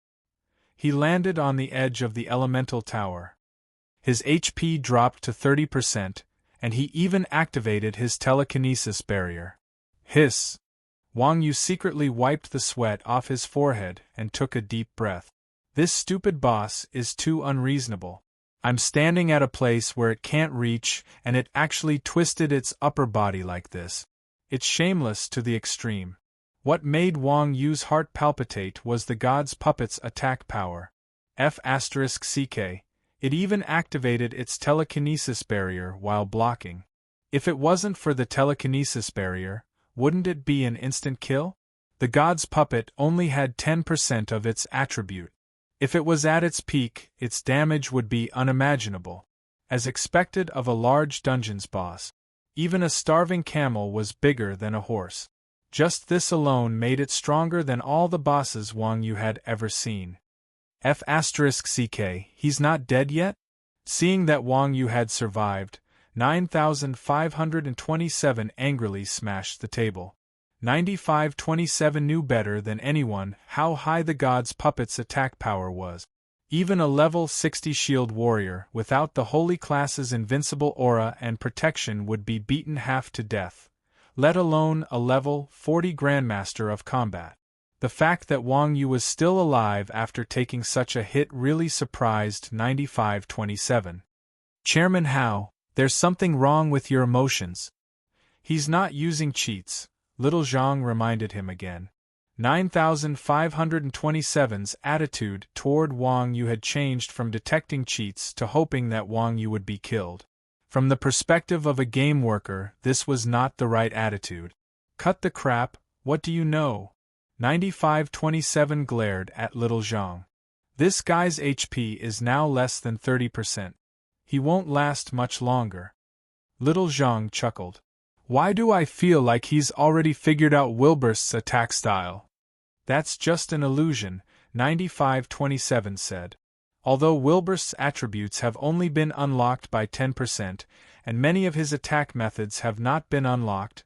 [SPEAKER 1] He landed on the edge of the elemental tower. His HP dropped to 30%, and he even activated his telekinesis barrier. Hiss! Wang Yu secretly wiped the sweat off his forehead and took a deep breath. This stupid boss is too unreasonable. I'm standing at a place where it can't reach, and it actually twisted its upper body like this. It's shameless to the extreme. What made Wang Yu's heart palpitate was the god's puppet's attack power. F***ck. It even activated its telekinesis barrier while blocking. If it wasn't for the telekinesis barrier, wouldn't it be an instant kill? The god's puppet only had 10% of its attribute. If it was at its peak, its damage would be unimaginable. As expected of a large dungeons boss, even a starving camel was bigger than a horse. Just this alone made it stronger than all the bosses Wang Yu had ever seen. F***ck, he's not dead yet? Seeing that Wang Yu had survived, 9,527 angrily smashed the table. 9527 knew better than anyone how high the god's puppet's attack power was. Even a level 60 shield warrior without the holy class's invincible aura and protection would be beaten half to death, let alone a level 40 grandmaster of combat. The fact that Wang Yu was still alive after taking such a hit really surprised 9527. Chairman Hao, there's something wrong with your emotions. He's not using cheats, Little Zhang reminded him again. 9527's attitude toward Wang Yu had changed from detecting cheats to hoping that Wang Yu would be killed. From the perspective of a game worker, this was not the right attitude. Cut the crap, what do you know? 9527 glared at Little Zhang. This guy's HP is now less than 30%. He won't last much longer. Little Zhang chuckled. Why do I feel like he's already figured out Wilburst's attack style? That's just an illusion, 9527 said. Although Wilburst's attributes have only been unlocked by 10%, and many of his attack methods have not been unlocked,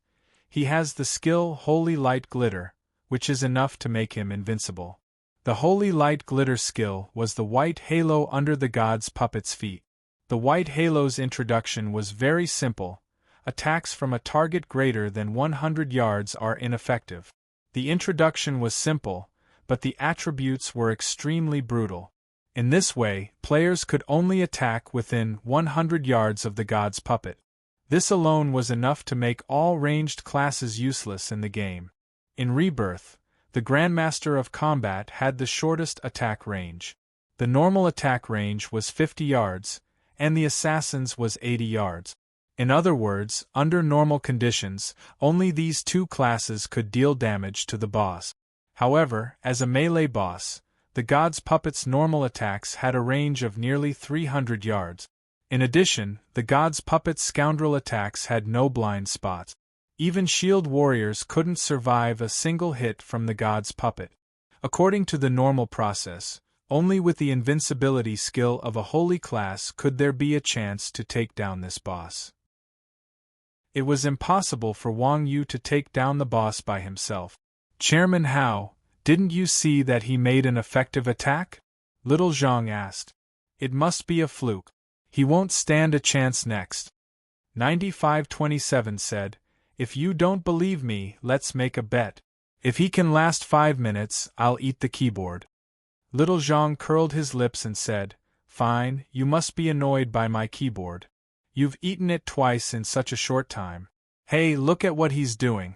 [SPEAKER 1] he has the skill Holy Light Glitter, which is enough to make him invincible. The Holy Light Glitter skill was the white halo under the god's puppet's feet. The white halo's introduction was very simple. Attacks from a target greater than 100 yards are ineffective. The introduction was simple, but the attributes were extremely brutal. In this way, players could only attack within 100 yards of the god's puppet. This alone was enough to make all ranged classes useless in the game. In Rebirth, the Grandmaster of Combat had the shortest attack range. The normal attack range was 50 yards, and the Assassin's was 80 yards. In other words, under normal conditions, only these two classes could deal damage to the boss. However, as a melee boss, the god's puppet's normal attacks had a range of nearly 300 yards. In addition, the god's puppet's scoundrel attacks had no blind spots. Even shield warriors couldn't survive a single hit from the god's puppet. According to the normal process, only with the invincibility skill of a holy class could there be a chance to take down this boss. It was impossible for Wang Yu to take down the boss by himself. Chairman Hao, didn't you see that he made an effective attack? Little Zhang asked. It must be a fluke. He won't stand a chance next. 9527 said, if you don't believe me, let's make a bet. If he can last 5 minutes, I'll eat the keyboard. Little Zhang curled his lips and said, fine, you must be annoyed by my keyboard. You've eaten it twice in such a short time. Hey, look at what he's doing.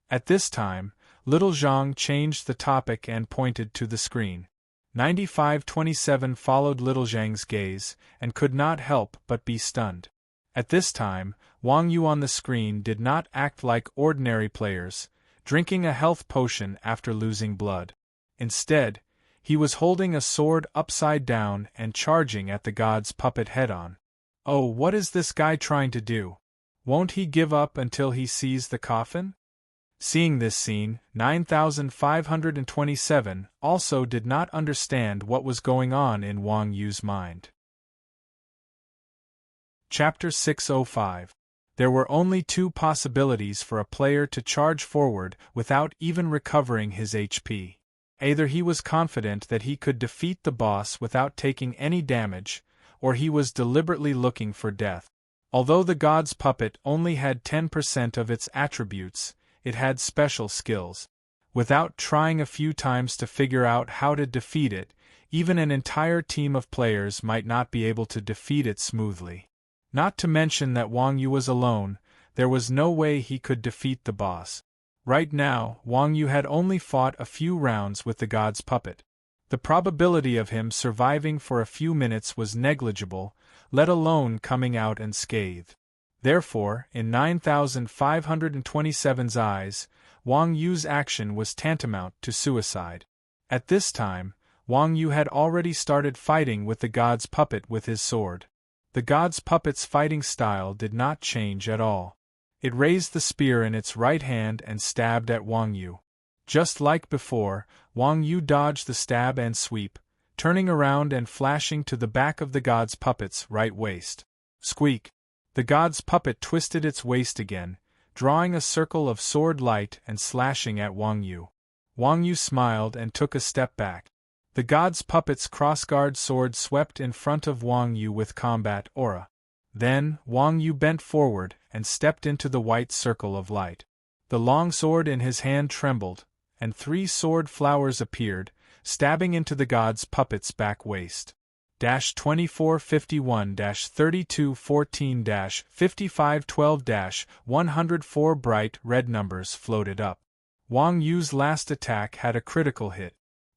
[SPEAKER 1] At this time, Little Zhang changed the topic and pointed to the screen. 9527 followed Little Zhang's gaze and could not help but be stunned. At this time, Wang Yu on the screen did not act like ordinary players, drinking a health potion after losing blood. Instead, he was holding a sword upside down and charging at the god's puppet head-on. Oh, what is this guy trying to do? Won't he give up until he sees the coffin? Seeing this scene, 9527 also did not understand what was going on in Wang Yu's mind. Chapter 605. There were only two possibilities for a player to charge forward without even recovering his HP. Either he was confident that he could defeat the boss without taking any damage, or he was deliberately looking for death. Although the god's puppet only had 10% of its attributes, it had special skills. Without trying a few times to figure out how to defeat it, even an entire team of players might not be able to defeat it smoothly. Not to mention that Wang Yu was alone, there was no way he could defeat the boss. Right now, Wang Yu had only fought a few rounds with the god's puppet. The probability of him surviving for a few minutes was negligible, let alone coming out unscathed. Therefore, in 9,527's eyes, Wang Yu's action was tantamount to suicide. At this time, Wang Yu had already started fighting with the god's puppet with his sword. The god's puppet's fighting style did not change at all. It raised the spear in its right hand and stabbed at Wang Yu. Just like before, Wang Yu dodged the stab and sweep, turning around and flashing to the back of the god's puppet's right waist. Squeak! The god's puppet twisted its waist again, drawing a circle of sword light and slashing at Wang Yu. Wang Yu smiled and took a step back. The god's puppet's crossguard sword swept in front of Wang Yu with combat aura. Then, Wang Yu bent forward and stepped into the white circle of light. The long sword in his hand trembled, and 3 sword flowers appeared, stabbing into the god's puppet's back waist. 2451-3214-5512-104 bright red numbers floated up. Wang Yu's last attack had a critical hit.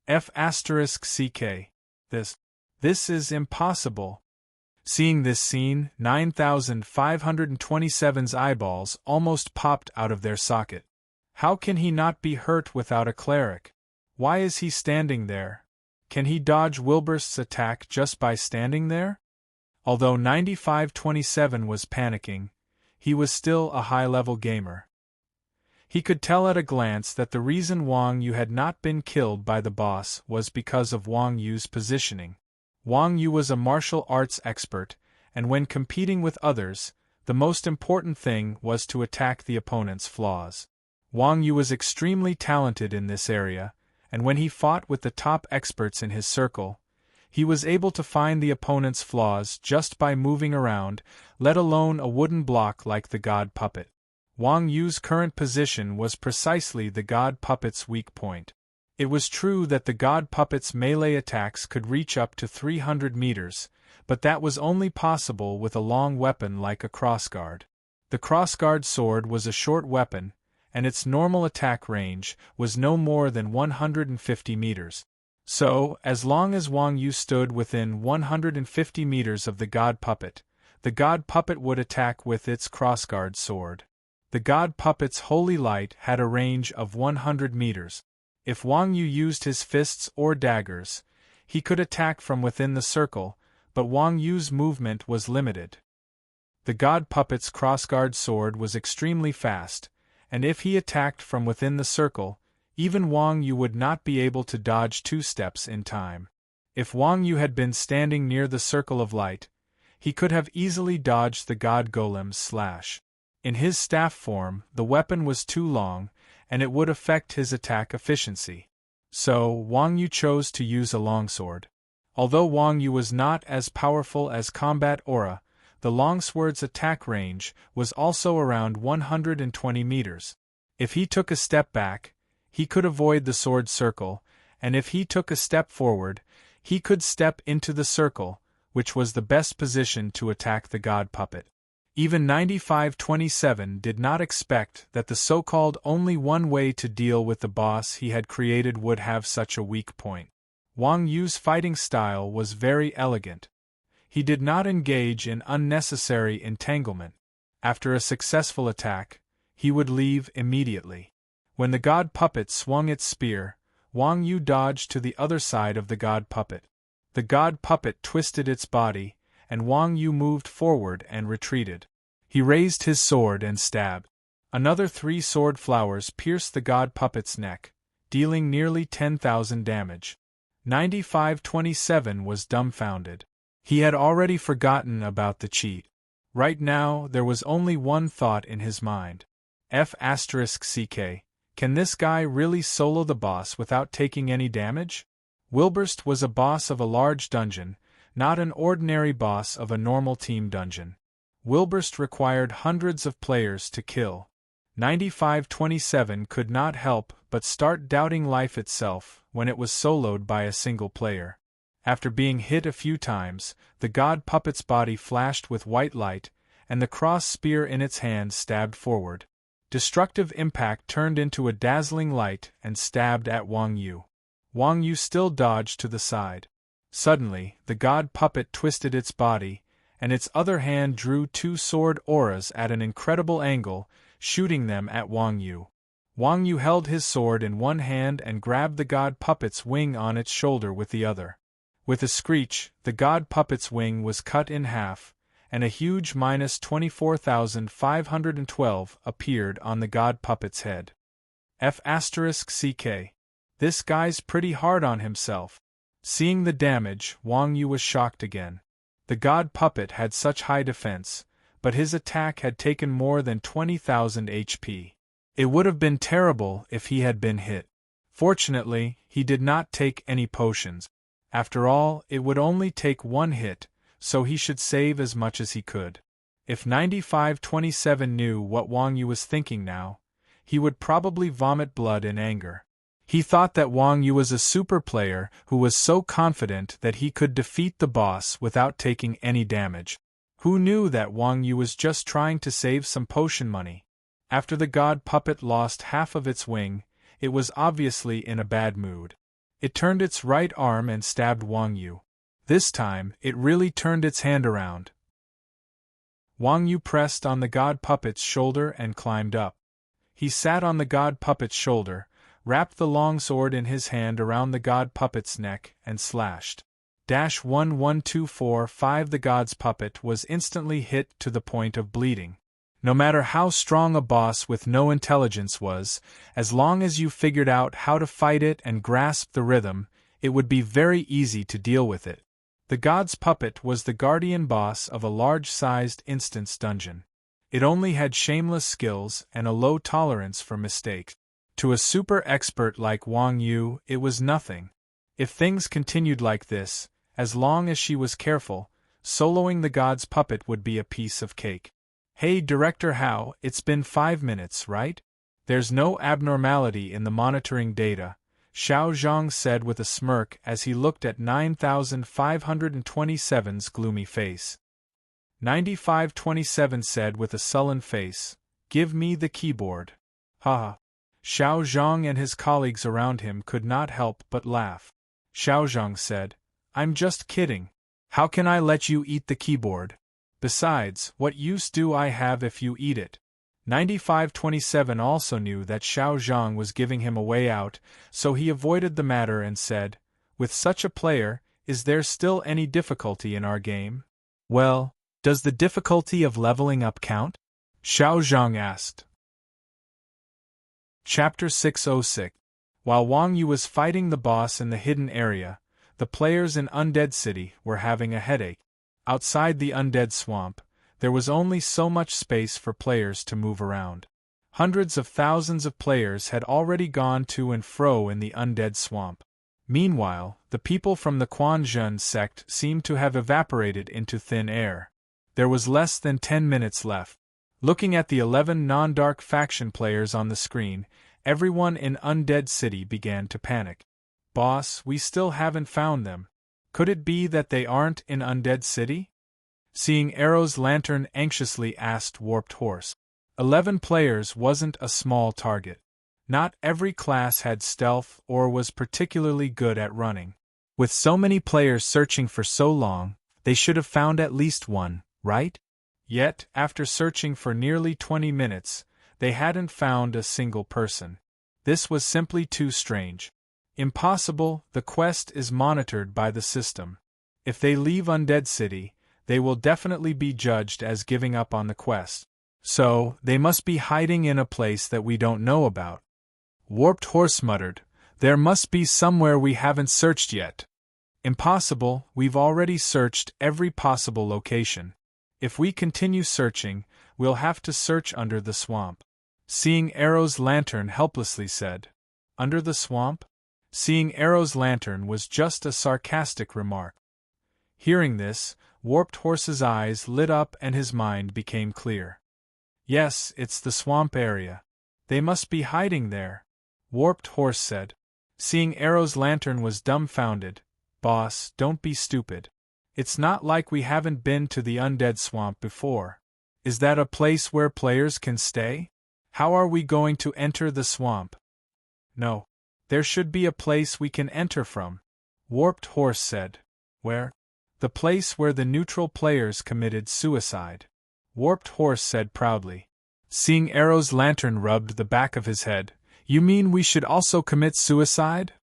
[SPEAKER 1] F***CK. This is impossible. Seeing this scene, 9,527's eyeballs almost popped out of their socket. How can he not be hurt without a cleric? Why is he standing there? Can he dodge Wilburst's attack just by standing there? Although 9527 was panicking, he was still a high-level gamer. He could tell at a glance that the reason Wang Yu had not been killed by the boss was because of Wang Yu's positioning. Wang Yu was a martial arts expert, and when competing with others, the most important thing was to attack the opponent's flaws. Wang Yu was extremely talented in this area, and when he fought with the top experts in his circle, he was able to find the opponent's flaws just by moving around, let alone a wooden block like the god puppet. Wang Yu's current position was precisely the god puppet's weak point. It was true that the god puppet's melee attacks could reach up to 300 meters, but that was only possible with a long weapon like a crossguard. The crossguard sword was a short weapon, and its normal attack range was no more than 150 meters. So, as long as Wang Yu stood within 150 meters of the god puppet would attack with its crossguard sword. The god puppet's holy light had a range of 100 meters. If Wang Yu used his fists or daggers, he could attack from within the circle, but Wang Yu's movement was limited. The god puppet's crossguard sword was extremely fast, and if he attacked from within the circle, even Wang Yu would not be able to dodge 2 steps in time. If Wang Yu had been standing near the circle of light, he could have easily dodged the god golem's slash. In his staff form, the weapon was too long, and it would affect his attack efficiency. So, Wang Yu chose to use a longsword. Although Wang Yu was not as powerful as combat aura, the longsword's attack range was also around 120 meters. If he took a step back, he could avoid the sword circle, and if he took a step forward, he could step into the circle, which was the best position to attack the god puppet. Even 9527 did not expect that the so-called only one way to deal with the boss he had created would have such a weak point. Wang Yu's fighting style was very elegant. He did not engage in unnecessary entanglement. After a successful attack, he would leave immediately. When the god puppet swung its spear, Wang Yu dodged to the other side of the god puppet. The god puppet twisted its body, and Wang Yu moved forward and retreated. He raised his sword and stabbed. Another 3 sword flowers pierced the god puppet's neck, dealing nearly 10,000 damage. 9527 was dumbfounded. He had already forgotten about the cheat. Right now, there was only one thought in his mind. F***ck, can this guy really solo the boss without taking any damage? Wilburst was a boss of a large dungeon, not an ordinary boss of a normal team dungeon. Wilburst required hundreds of players to kill. 9527 could not help but start doubting life itself when it was soloed by a single player. After being hit a few times, the god puppet's body flashed with white light, and the cross spear in its hand stabbed forward. Destructive impact turned into a dazzling light and stabbed at Wang Yu. Wang Yu still dodged to the side. Suddenly, the god puppet twisted its body, and its other hand drew two sword auras at an incredible angle, shooting them at Wang Yu. Wang Yu held his sword in one hand and grabbed the god puppet's wing on its shoulder with the other. With a screech, the god puppet's wing was cut in half, and a huge -24,512 appeared on the god puppet's head. F***ck. This guy's pretty hard on himself. Seeing the damage, Wang Yu was shocked again. The god puppet had such high defense, but his attack had taken more than 20,000 HP. It would have been terrible if he had been hit. Fortunately, he did not take any potions. After all, it would only take one hit, so he should save as much as he could. If 9527 knew what Wang Yu was thinking now, he would probably vomit blood in anger. He thought that Wang Yu was a super player who was so confident that he could defeat the boss without taking any damage. Who knew that Wang Yu was just trying to save some potion money? After the god puppet lost half of its wing, it was obviously in a bad mood. It turned its right arm and stabbed Wang Yu. This time, it really turned its hand around. Wang Yu pressed on the god puppet's shoulder and climbed up. He sat on the god puppet's shoulder, wrapped the long sword in his hand around the god puppet's neck, and slashed. -11245 The god's puppet was instantly hit to the point of bleeding. No matter how strong a boss with no intelligence was, as long as you figured out how to fight it and grasped the rhythm, it would be very easy to deal with it. The god's puppet was the guardian boss of a large-sized instance dungeon. It only had shameless skills and a low tolerance for mistakes. To a super expert like Wang Yu, it was nothing. If things continued like this, as long as she was careful, soloing the god's puppet would be a piece of cake. Hey Director Hao, it's been 5 minutes, right? There's no abnormality in the monitoring data, Xiao Zhang said with a smirk as he looked at 9527's gloomy face. 9527 said with a sullen face, "Give me the keyboard." Haha. Xiao Zhang and his colleagues around him could not help but laugh. Xiao Zhang said, "I'm just kidding. How can I let you eat the keyboard? Besides, what use do I have if you eat it?" 9527 also knew that Xiao Zhang was giving him a way out, so he avoided the matter and said, "With such a player, is there still any difficulty in our game?" "Well, does the difficulty of leveling up count?" Xiao Zhang asked. Chapter 606. While Wang Yu was fighting the boss in the hidden area, the players in Undead City were having a headache. Outside the Undead Swamp, there was only so much space for players to move around. Hundreds of thousands of players had already gone to and fro in the Undead Swamp. Meanwhile, the people from the Quan Zhen sect seemed to have evaporated into thin air. There was less than 10 minutes left. Looking at the 11 non-dark faction players on the screen, everyone in Undead City began to panic. "Boss, we still haven't found them. Could it be that they aren't in Undead City?" Seeing Arrow's lantern anxiously asked Warped Horse. 11 players wasn't a small target. Not every class had stealth or was particularly good at running. With so many players searching for so long, they should have found at least one, right? Yet, after searching for nearly 20 minutes, they hadn't found a single person. This was simply too strange. Impossible, the quest is monitored by the system. If they leave Undead City, they will definitely be judged as giving up on the quest. So, they must be hiding in a place that we don't know about. Warped Horse muttered, "There must be somewhere we haven't searched yet." "Impossible, we've already searched every possible location. If we continue searching, we'll have to search under the swamp. Seeing Arrow's lantern helplessly said. Under the swamp? Seeing Arrow's lantern was just a sarcastic remark. Hearing this, Warped Horse's eyes lit up and his mind became clear. Yes, it's the swamp area. They must be hiding there, Warped Horse said. Seeing Arrow's lantern was dumbfounded. Boss, don't be stupid. It's not like we haven't been to the undead swamp before. Is that a place where players can stay? How are we going to enter the swamp? No. There should be a place we can enter from, Warped Horse said. Where? The place where the neutral players committed suicide, Warped Horse said proudly. Seeing Arrow's lantern rubbed the back of his head. You mean we should also commit suicide?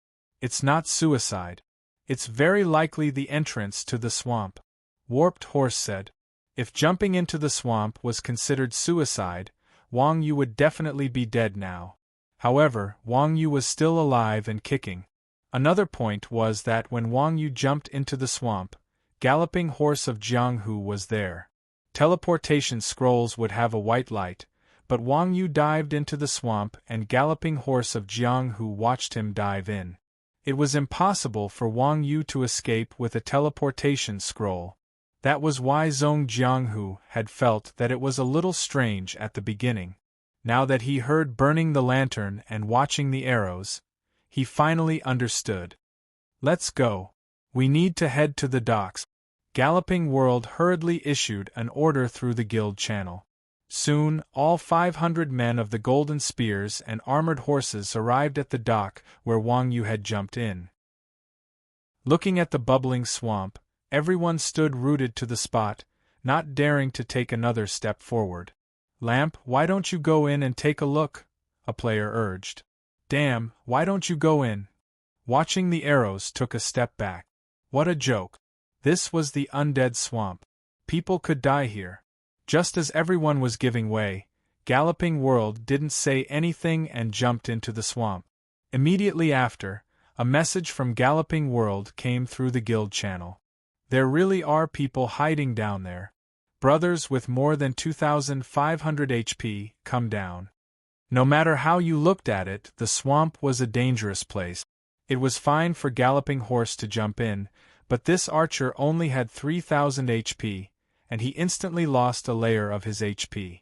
[SPEAKER 1] It's not suicide. It's very likely the entrance to the swamp, Warped Horse said. If jumping into the swamp was considered suicide, Wang Yu would definitely be dead now. However, Wang Yu was still alive and kicking. Another point was that when Wang Yu jumped into the swamp, Galloping Horse of Jianghu was there. Teleportation scrolls would have a white light, but Wang Yu dived into the swamp and Galloping Horse of Jianghu watched him dive in. It was impossible for Wang Yu to escape with a teleportation scroll. That was why Zhong Jianghu had felt that it was a little strange at the beginning. Now that he heard burning the lantern and watching the arrows, he finally understood. Let's go. We need to head to the docks. Galloping World hurriedly issued an order through the guild channel. Soon, all 500 men of the Golden Spears and armored horses arrived at the dock where Wang Yu had jumped in. Looking at the bubbling swamp, everyone stood rooted to the spot, not daring to take another step forward. Lamp, why don't you go in and take a look? A player urged. Damn, why don't you go in? Watching the arrows took a step back. What a joke. This was the undead swamp. People could die here. Just as everyone was giving way, Galloping World didn't say anything and jumped into the swamp. Immediately after, a message from Galloping World came through the guild channel. There really are people hiding down there. Brothers with more than 2,500 HP, come down. No matter how you looked at it, the swamp was a dangerous place. It was fine for Galloping Horse to jump in, but this archer only had 3,000 HP, and he instantly lost a layer of his HP.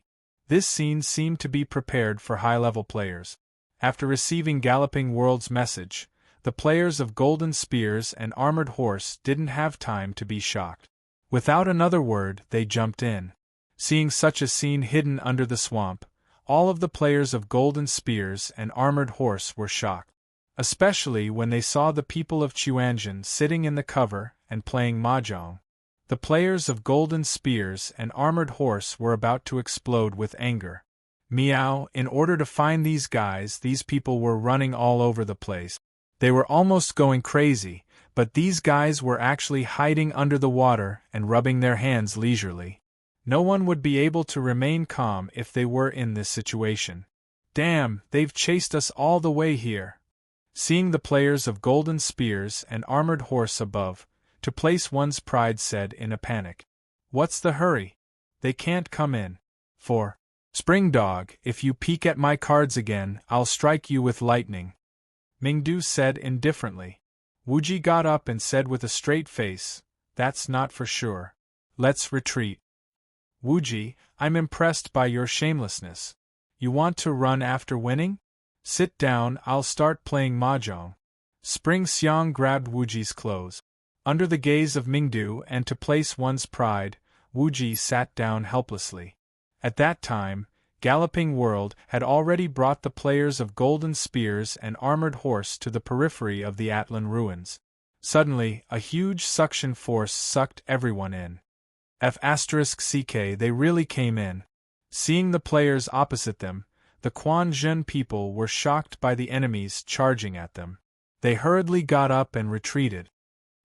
[SPEAKER 1] This scene seemed to be prepared for high-level players. After receiving Galloping World's message, the players of Golden Spears and Armored Horse didn't have time to be shocked. Without another word, they jumped in. Seeing such a scene hidden under the swamp, all of the players of Golden Spears and Armored Horse were shocked. Especially when they saw the people of Chuanjin sitting in the cover and playing mahjong. The players of Golden Spears and Armored Horse were about to explode with anger. Meow, in order to find these guys, these people were running all over the place. They were almost going crazy, but these guys were actually hiding under the water and rubbing their hands leisurely. No one would be able to remain calm if they were in this situation. Damn, they've chased us all the way here. Seeing the players of Golden Spears and Armored Horse above, To Place One's Pride said in a panic. What's the hurry? They can't come in. For Spring Dog, if you peek at my cards again, I'll strike you with lightning. Mingdu said indifferently. Wuji got up and said with a straight face, That's not for sure. Let's retreat. Wuji, I'm impressed by your shamelessness. You want to run after winning? Sit down, I'll start playing mahjong. Spring Xiang grabbed Wuji's clothes. Under the gaze of Mingdu and To Place One's Pride, Wuji sat down helplessly. At that time, Galloping World had already brought the players of Golden Spears and Armored Horse to the periphery of the Atlan ruins. Suddenly, a huge suction force sucked everyone in. F***ck, they really came in. Seeing the players opposite them, the Quanzhen people were shocked by the enemies charging at them. They hurriedly got up and retreated.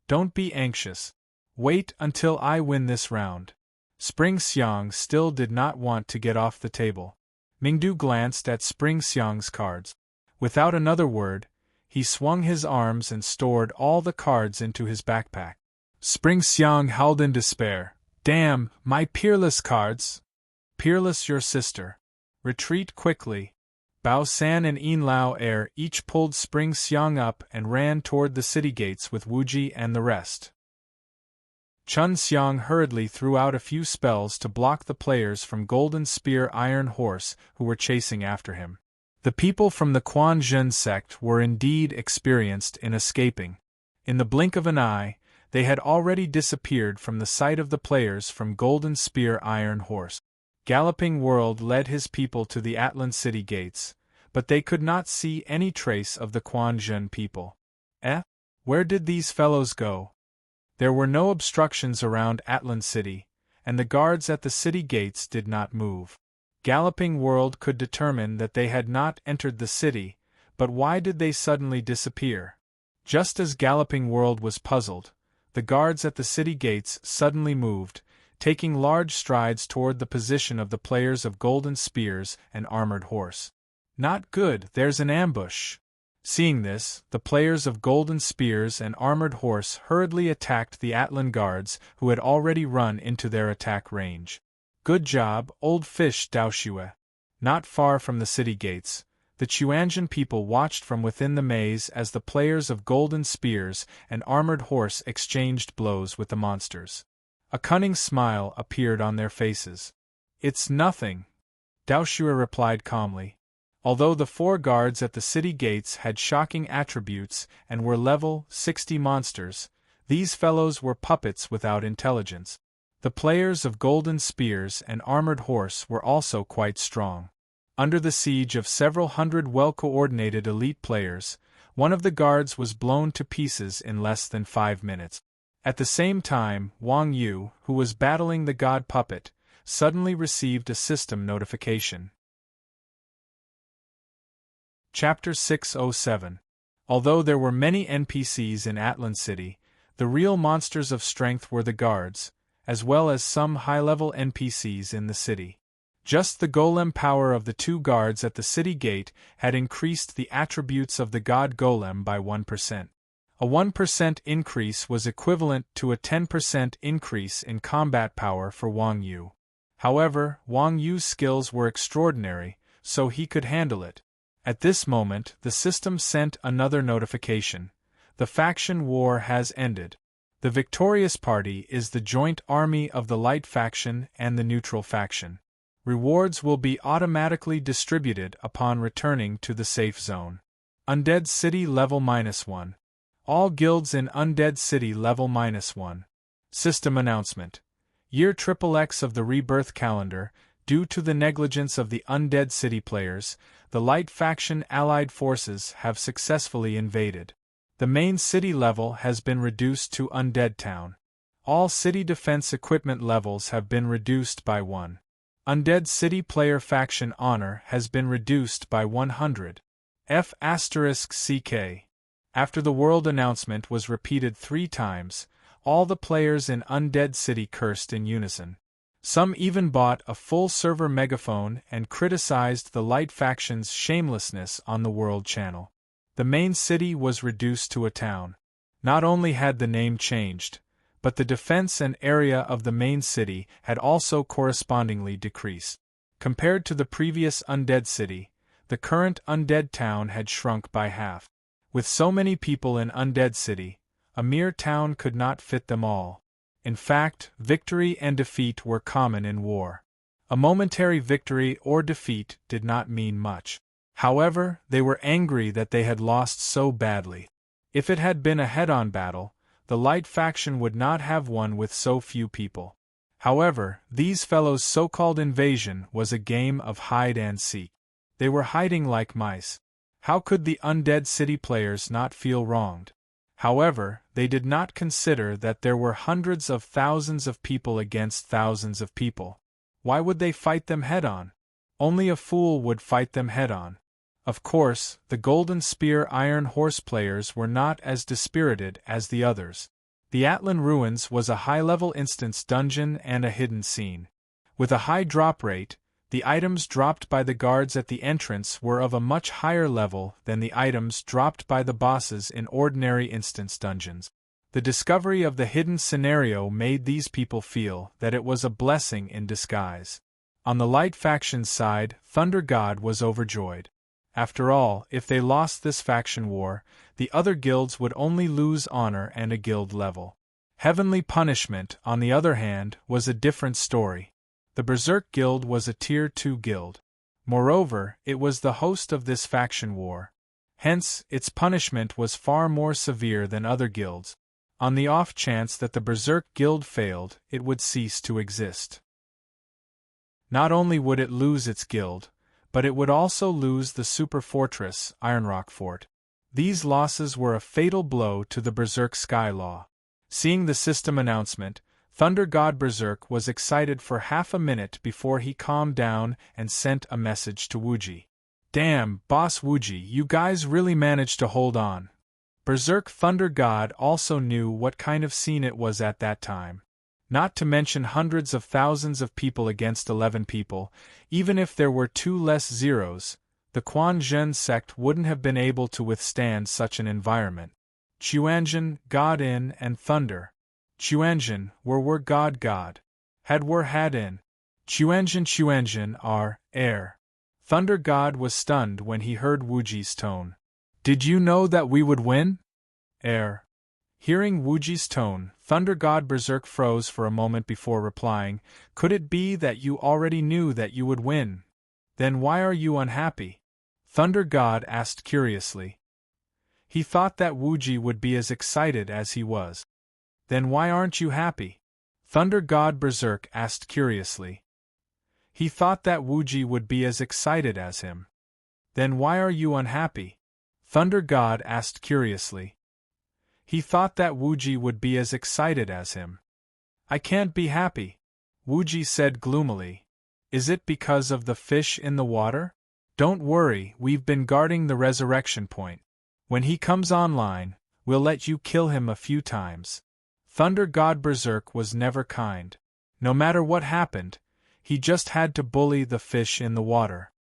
[SPEAKER 1] Don't be anxious. Wait until I win this round. Spring Xiang still did not want to get off the table. Mingdu glanced at Spring Xiang's cards. Without another word, he swung his arms and stored all the cards into his backpack. Spring Xiang howled in despair. Damn, my peerless cards! Peerless your sister. Retreat quickly. Bao San and Yin Lao Er each pulled Spring Xiang up and ran toward the city gates with Wuji and the rest. Chun Xiang hurriedly threw out a few spells to block the players from Golden Spear Iron Horse who were chasing after him. The people from the Quan Zhen sect were indeed experienced in escaping. In the blink of an eye, they had already disappeared from the sight of the players from Golden Spear Iron Horse. Galloping World led his people to the Atlan city gates, but they could not see any trace of the Quan Zhen people. Where did these fellows go? There were no obstructions around Atlan city, and the guards at the city gates did not move. Galloping World could determine that they had not entered the city, but why did they suddenly disappear? Just as Galloping World was puzzled, the guards at the city gates suddenly moved, taking large strides toward the position of the players of Golden Spears and Armored Horse. Not good, there's an ambush. Seeing this, the players of Golden Spears and Armored Horse hurriedly attacked the Atlan guards who had already run into their attack range. Good job, old fish Daoxue. Not far from the city gates, the Chuanzhen people watched from within the maze as the players of Golden Spears and Armored Horse exchanged blows with the monsters. A cunning smile appeared on their faces. It's nothing, Daoxue replied calmly. Although the 4 guards at the city gates had shocking attributes and were level 60 monsters, these fellows were puppets without intelligence. The players of Golden Spears and Armored Horse were also quite strong. Under the siege of several hundred well-coordinated elite players, one of the guards was blown to pieces in less than 5 minutes. At the same time, Wang Yu, who was battling the god puppet, suddenly received a system notification. Chapter 607. Although there were many NPCs in Atlan City, the real monsters of strength were the guards, as well as some high-level NPCs in the city. Just the golem power of the 2 guards at the city gate had increased the attributes of the god golem by 1%. A 1% increase was equivalent to a 10% increase in combat power for Wang Yu. However, Wang Yu's skills were extraordinary, so he could handle it. At this moment, the system sent another notification. The faction war has ended. The victorious party is the joint army of the light faction and the neutral faction. Rewards will be automatically distributed upon returning to the safe zone. Undead City level -1. All guilds in Undead City level -1. System announcement. Year XXX of the Rebirth calendar. Due to the negligence of the Undead City players, the Light Faction allied forces have successfully invaded. The main city level has been reduced to Undead Town. All city defense equipment levels have been reduced by 1. Undead City player faction honor has been reduced by 100. F***CK. After the world announcement was repeated 3 times, all the players in Undead City cursed in unison. Some even bought a full server megaphone and criticized the Light Faction's shamelessness on the World Channel. The main city was reduced to a town. Not only had the name changed, but the defense and area of the main city had also correspondingly decreased. Compared to the previous Undead City, the current Undead Town had shrunk by half. With so many people in Undead City, a mere town could not fit them all. In fact, victory and defeat were common in war. A momentary victory or defeat did not mean much. However, they were angry that they had lost so badly. If it had been a head-on battle, the Light Faction would not have won with so few people. However, these fellows' so-called invasion was a game of hide-and-seek. They were hiding like mice. How could the Undead City players not feel wronged? However, they did not consider that there were hundreds of thousands of people against thousands of people. Why would they fight them head-on? Only a fool would fight them head-on. Of course, the Golden Spear Iron Horse players were not as dispirited as the others. The Atlan Ruins was a high-level instance dungeon and a hidden scene. With a high drop rate, the items dropped by the guards at the entrance were of a much higher level than the items dropped by the bosses in ordinary instance dungeons. The discovery of the hidden scenario made these people feel that it was a blessing in disguise. On the Light faction's side, Thunder God was overjoyed. After all, if they lost this faction war, the other guilds would only lose honor and a guild level. Heavenly Punishment, on the other hand, was a different story. The Berserk Guild was a Tier 2 guild. Moreover, it was the host of this faction war. Hence, its punishment was far more severe than other guilds. On the off chance that the Berserk Guild failed, it would cease to exist. Not only would it lose its guild, but it would also lose the super fortress, Ironrock Fort. These losses were a fatal blow to the Berserk Sky Law. Seeing the system announcement, Thunder God Berserk was excited for half a minute before he calmed down and sent a message to Wuji. "Damn, Boss Wuji, you guys really managed to hold on." Berserk Thunder God also knew what kind of scene it was at that time. Not to mention hundreds of thousands of people against 11 people, even if there were 2 less zeros, the Quan Zhen sect wouldn't have been able to withstand such an environment. Chuanjin, God in, and Thunder. Chuanjin, were God. Had in. Chuanjin are, air. Thunder God was stunned when he heard Wuji's tone. "Did you know that we would win?" Air. Hearing Wuji's tone, Thunder God Berserk froze for a moment before replying, "Could it be that you already knew that you would win? Then why are you unhappy?" Thunder God asked curiously. He thought that Wuji would be as excited as he was. "Then why aren't you happy?" Thunder God Berserk asked curiously. He thought that Wuji would be as excited as him. "Then why are you unhappy?" Thunder God asked curiously. He thought that Wuji would be as excited as him. "I can't be happy," Wuji said gloomily. "Is it because of the fish in the water?" "Don't worry, we've been guarding the resurrection point. When he comes online, we'll let you kill him a few times." Thunder God Berserk was never kind. No matter what happened, he just had to bully the fish in the water.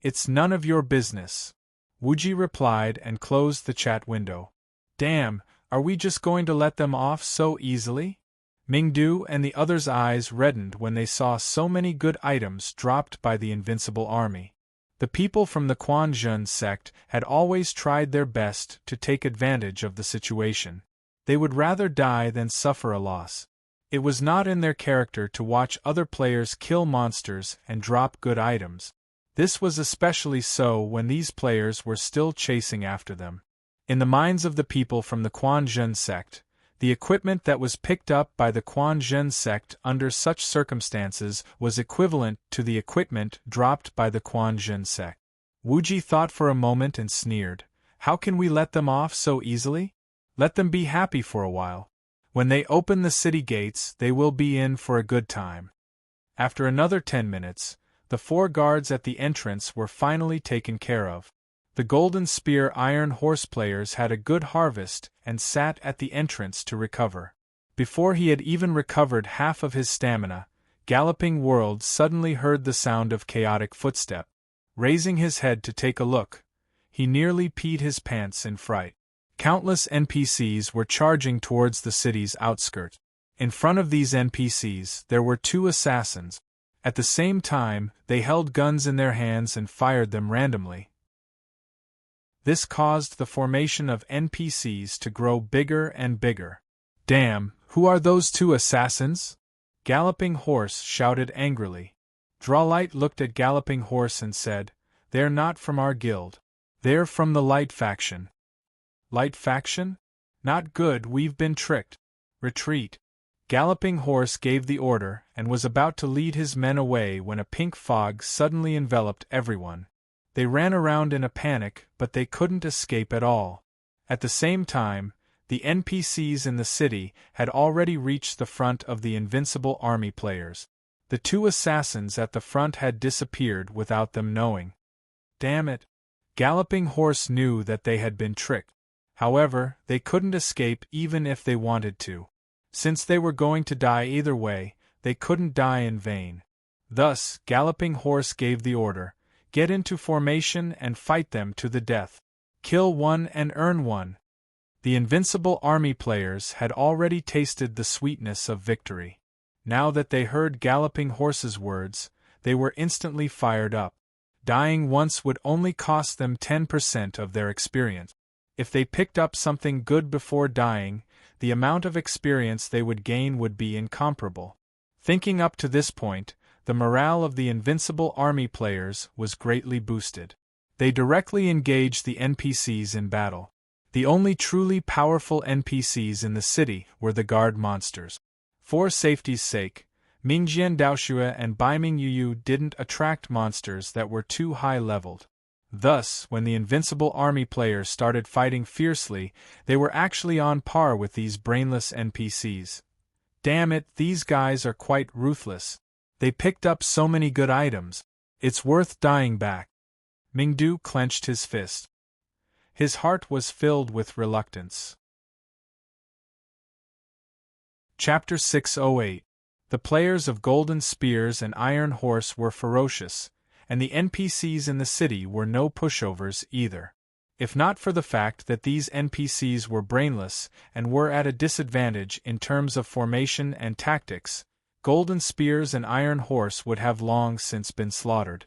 [SPEAKER 1] "It's none of your business," Wuji replied and closed the chat window. "Damn, are we just going to let them off so easily?" Mingdu and the others' eyes reddened when they saw so many good items dropped by the invincible army. The people from the Quan Zhen sect had always tried their best to take advantage of the situation. They would rather die than suffer a loss. It was not in their character to watch other players kill monsters and drop good items. This was especially so when these players were still chasing after them. In the minds of the people from the Quan Zhen sect, the equipment that was picked up by the Quan Zhen sect under such circumstances was equivalent to the equipment dropped by the Quan Zhen sect. Wuji thought for a moment and sneered. "How can we let them off so easily? Let them be happy for a while. When they open the city gates, they will be in for a good time." After another 10 minutes, the 4 guards at the entrance were finally taken care of. The Golden Spear Iron Horse players had a good harvest and sat at the entrance to recover. Before he had even recovered half of his stamina, Galloping World suddenly heard the sound of chaotic footstep. Raising his head to take a look, he nearly peed his pants in fright. Countless NPCs were charging towards the city's outskirts. In front of these NPCs, there were 2 assassins. At the same time, they held guns in their hands and fired them randomly. This caused the formation of NPCs to grow bigger and bigger. "Damn, who are those 2 assassins?" Galloping Horse shouted angrily. Drawlight looked at Galloping Horse and said, "They're not from our guild. They're from the Light faction." "Light faction? Not good, we've been tricked. Retreat." Galloping Horse gave the order and was about to lead his men away when a pink fog suddenly enveloped everyone. They ran around in a panic, but they couldn't escape at all. At the same time, the NPCs in the city had already reached the front of the invincible army players. The 2 assassins at the front had disappeared without them knowing. Damn it! Galloping Horse knew that they had been tricked. However, they couldn't escape even if they wanted to. Since they were going to die either way, they couldn't die in vain. Thus, Galloping Horse gave the order, "Get into formation and fight them to the death. Kill one and earn one." The invincible army players had already tasted the sweetness of victory. Now that they heard galloping horses' words, they were instantly fired up. Dying once would only cost them 10% of their experience. If they picked up something good before dying, the amount of experience they would gain would be incomparable. Thinking up to this point, the morale of the invincible army players was greatly boosted. They directly engaged the NPCs in battle. The only truly powerful NPCs in the city were the guard monsters. For safety's sake, Mingjian Daoxue and Baiming Yuyu didn't attract monsters that were too high-leveled. Thus, when the invincible army players started fighting fiercely, they were actually on par with these brainless NPCs. Damn it, these guys are quite ruthless. They picked up so many good items. It's worth dying back. Mingdu clenched his fist. His heart was filled with reluctance. Chapter 608. The players of Golden Spears and Iron Horse were ferocious, and the NPCs in the city were no pushovers either. If not for the fact that these NPCs were brainless and were at a disadvantage in terms of formation and tactics, Golden Spears and Iron Horse would have long since been slaughtered.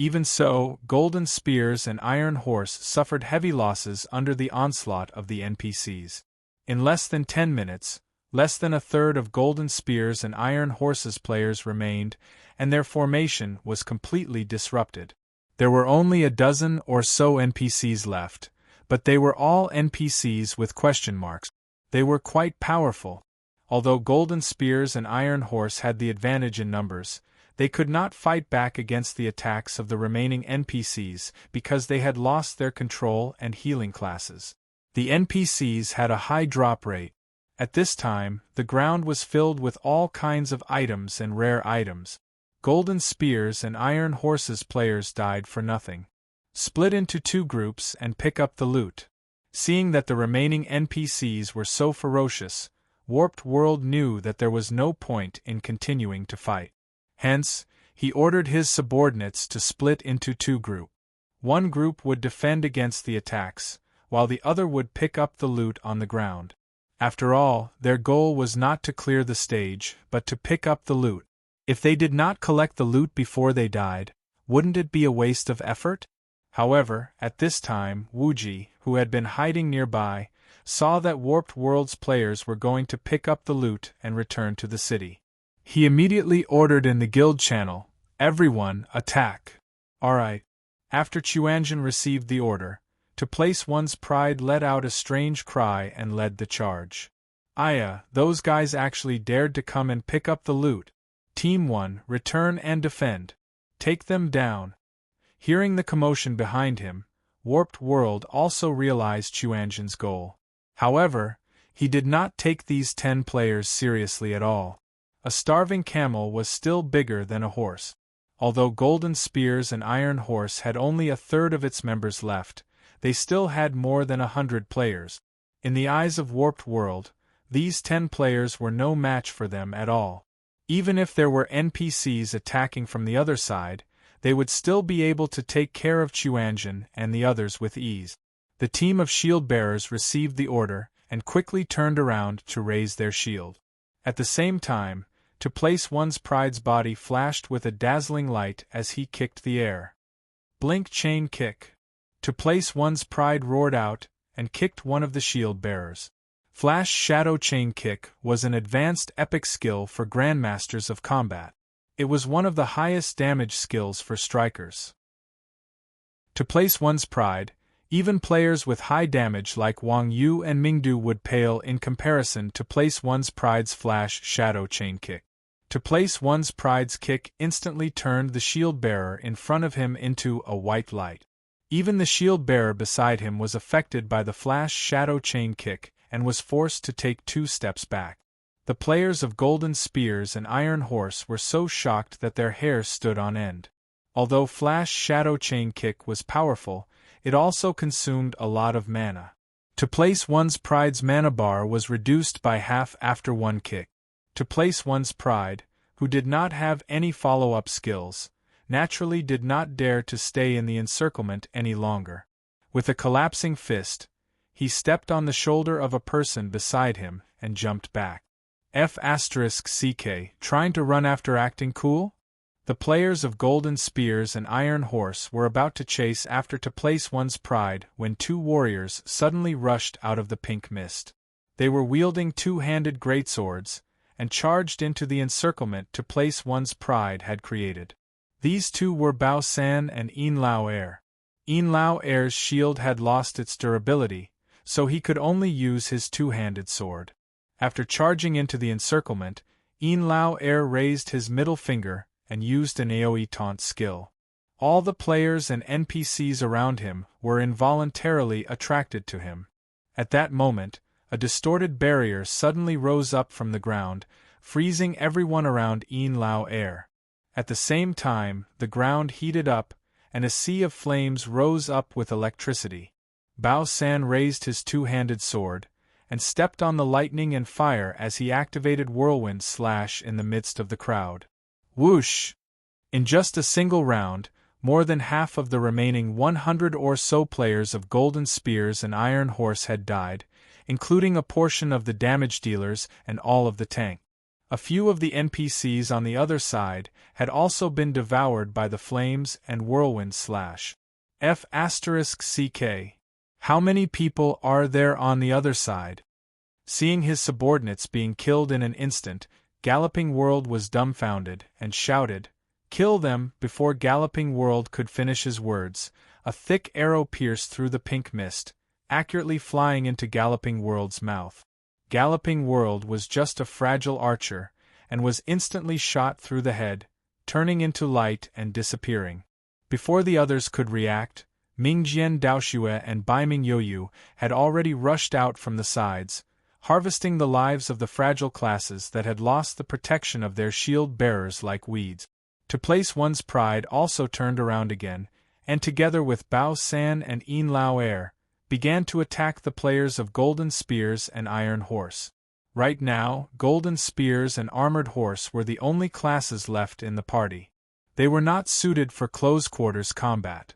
[SPEAKER 1] Even so, Golden Spears and Iron Horse suffered heavy losses under the onslaught of the NPCs. In less than 10 minutes, less than a third of Golden Spears and Iron Horse's players remained, and their formation was completely disrupted. There were only a dozen or so NPCs left, but they were all NPCs with question marks. They were quite powerful. Although Golden Spears and Iron Horse had the advantage in numbers, they could not fight back against the attacks of the remaining NPCs because they had lost their control and healing classes. The NPCs had a high drop rate. At this time, the ground was filled with all kinds of items and rare items. Golden Spears and Iron Horse's players died for nothing. Split into two groups and pick up the loot. Seeing that the remaining NPCs were so ferocious, Warped World knew that there was no point in continuing to fight. Hence, he ordered his subordinates to split into two groups. One group would defend against the attacks, while the other would pick up the loot on the ground. After all, their goal was not to clear the stage, but to pick up the loot. If they did not collect the loot before they died, wouldn't it be a waste of effort? However, at this time, Wuji, who had been hiding nearby, saw that Warped World's players were going to pick up the loot and return to the city. He immediately ordered in the guild channel, "Everyone, attack!" Alright. After Chuanjin received the order, To Place One's Pride let out a strange cry and led the charge. Aya, those guys actually dared to come and pick up the loot. Team 1, return and defend. Take them down. Hearing the commotion behind him, Warped World also realized Chuanjin's goal. However, he did not take these 10 players seriously at all. A starving camel was still bigger than a horse. Although Golden Spears and Iron Horse had only a third of its members left, they still had more than 100 players. In the eyes of Warped World, these 10 players were no match for them at all. Even if there were NPCs attacking from the other side, they would still be able to take care of Chuanjin and the others with ease. The team of shield bearers received the order and quickly turned around to raise their shield. At the same time, To Place One's Pride's body flashed with a dazzling light as he kicked the air. Blink Chain Kick. To Place One's Pride roared out and kicked one of the shield bearers. Flash Shadow Chain Kick was an advanced epic skill for Grandmasters of Combat. It was one of the highest damage skills for strikers. To Place One's Pride, even players with high damage like Wang Yu and Mingdu would pale in comparison to Place One's Pride's Flash Shadow Chain Kick. To Place One's Pride's kick instantly turned the shield bearer in front of him into a white light. Even the shield bearer beside him was affected by the Flash Shadow Chain Kick and was forced to take 2 steps back. The players of Golden Spears and Iron Horse were so shocked that their hair stood on end. Although Flash Shadow Chain Kick was powerful, it also consumed a lot of mana. To Place One's Pride's mana bar was reduced by half after one kick. To Place One's Pride, who did not have any follow-up skills, naturally did not dare to stay in the encirclement any longer. With a collapsing fist, he stepped on the shoulder of a person beside him and jumped back. F***ck, trying to run after acting cool? The players of Golden Spears and Iron Horse were about to chase after to place one's pride when two warriors suddenly rushed out of the pink mist. They were wielding two-handed greatswords, and charged into the encirclement to place one's pride had created. These two were Bao San and Yin Lao Er. Yin Lao Er's shield had lost its durability, so he could only use his two-handed sword. After charging into the encirclement, Yin Lao Er raised his middle finger and used an AoE taunt skill. All the players and NPCs around him were involuntarily attracted to him. At that moment, a distorted barrier suddenly rose up from the ground, freezing everyone around Yin Lao Er. At the same time, the ground heated up, and a sea of flames rose up with electricity. Bao San raised his two-handed sword, and stepped on the lightning and fire as he activated Whirlwind Slash in the midst of the crowd. Whoosh! In just a single round, more than half of the remaining 100 or so players of Golden Spears and Iron Horse had died, including a portion of the damage dealers and all of the tank. A few of the NPCs on the other side had also been devoured by the flames and Whirlwind Slash. F***ck. How many people are there on the other side? Seeing his subordinates being killed in an instant, Galloping World was dumbfounded and shouted, "Kill them!" Before Galloping World could finish his words, a thick arrow pierced through the pink mist, accurately flying into Galloping World's mouth. Galloping World was just a fragile archer, and was instantly shot through the head, turning into light and disappearing. Before the others could react, Mingjian Daoxue and Baiming Yoyu had already rushed out from the sides, harvesting the lives of the fragile classes that had lost the protection of their shield-bearers like weeds. To place one's pride also turned around again, and together with Bao San and Yin Lao Er, began to attack the players of Golden Spears and Iron Horse. Right now, Golden Spears and Armored Horse were the only classes left in the party. They were not suited for close-quarters combat.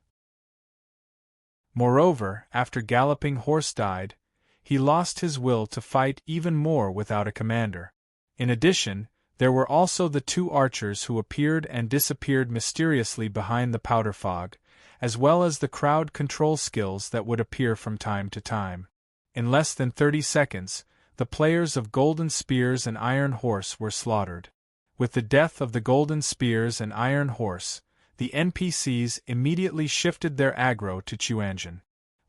[SPEAKER 1] Moreover, after Galloping Horse died, he lost his will to fight even more without a commander. In addition, there were also the two archers who appeared and disappeared mysteriously behind the powder fog, as well as the crowd control skills that would appear from time to time. In less than 30 seconds, the players of Golden Spears and Iron Horse were slaughtered. With the death of the Golden Spears and Iron Horse, the NPCs immediately shifted their aggro to Chuanjin.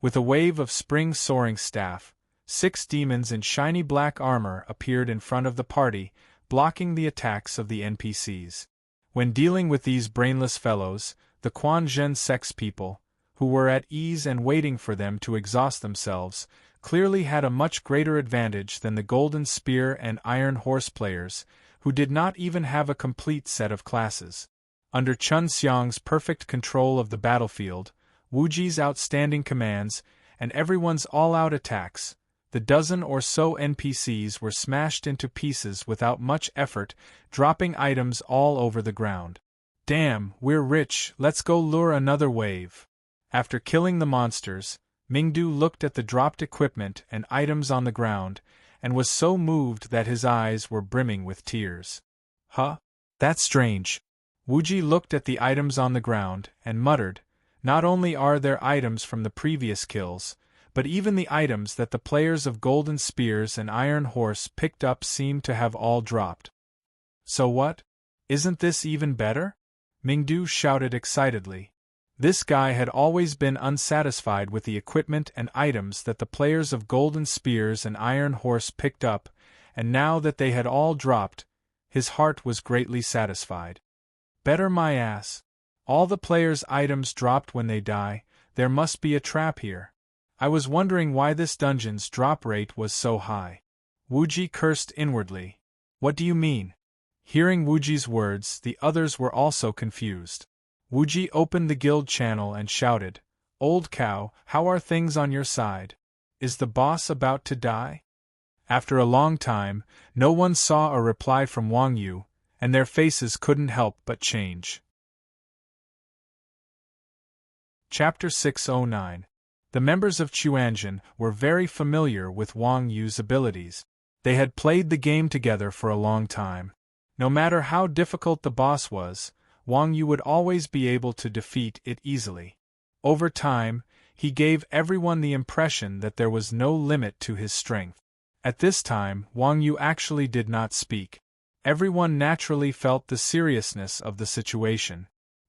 [SPEAKER 1] With a wave of Spring Soaring Staff, 6 demons in shiny black armor appeared in front of the party, blocking the attacks of the NPCs. When dealing with these brainless fellows, the Quan Zhen sex people, who were at ease and waiting for them to exhaust themselves, clearly had a much greater advantage than the Golden Spear and Iron Horse players, who did not even have a complete set of classes. Under Chun Xiang's perfect control of the battlefield, Wu Ji's outstanding commands, and everyone's all-out attacks, the dozen or so NPCs were smashed into pieces without much effort, dropping items all over the ground. Damn, we're rich, let's go lure another wave. After killing the monsters, Mingdu looked at the dropped equipment and items on the ground, and was so moved that his eyes were brimming with tears. Huh? That's strange. Wuji looked at the items on the ground, and muttered, not only are there items from the previous kills, but even the items that the players of Golden Spears and Iron Horse picked up seem to have all dropped. So what? Isn't this even better? Mingdu shouted excitedly. This guy had always been unsatisfied with the equipment and items that the players of Golden Spears and Iron Horse picked up, and now that they had all dropped, his heart was greatly satisfied. Better my ass. All the players' items dropped when they die, there must be a trap here. I was wondering why this dungeon's drop rate was so high. Wuji cursed inwardly. What do you mean? Hearing Wuji's words, the others were also confused. Wuji opened the guild channel and shouted, Old cow, how are things on your side? Is the boss about to die? After a long time, no one saw a reply from Wang Yu, and their faces couldn't help but change. Chapter 609. The members of Chuanjin were very familiar with Wang Yu's abilities. They had played the game together for a long time. No matter how difficult the boss was, Wang Yu would always be able to defeat it easily. Over time, he gave everyone the impression that there was no limit to his strength. At this time, Wang Yu actually did not speak. Everyone naturally felt the seriousness of the situation.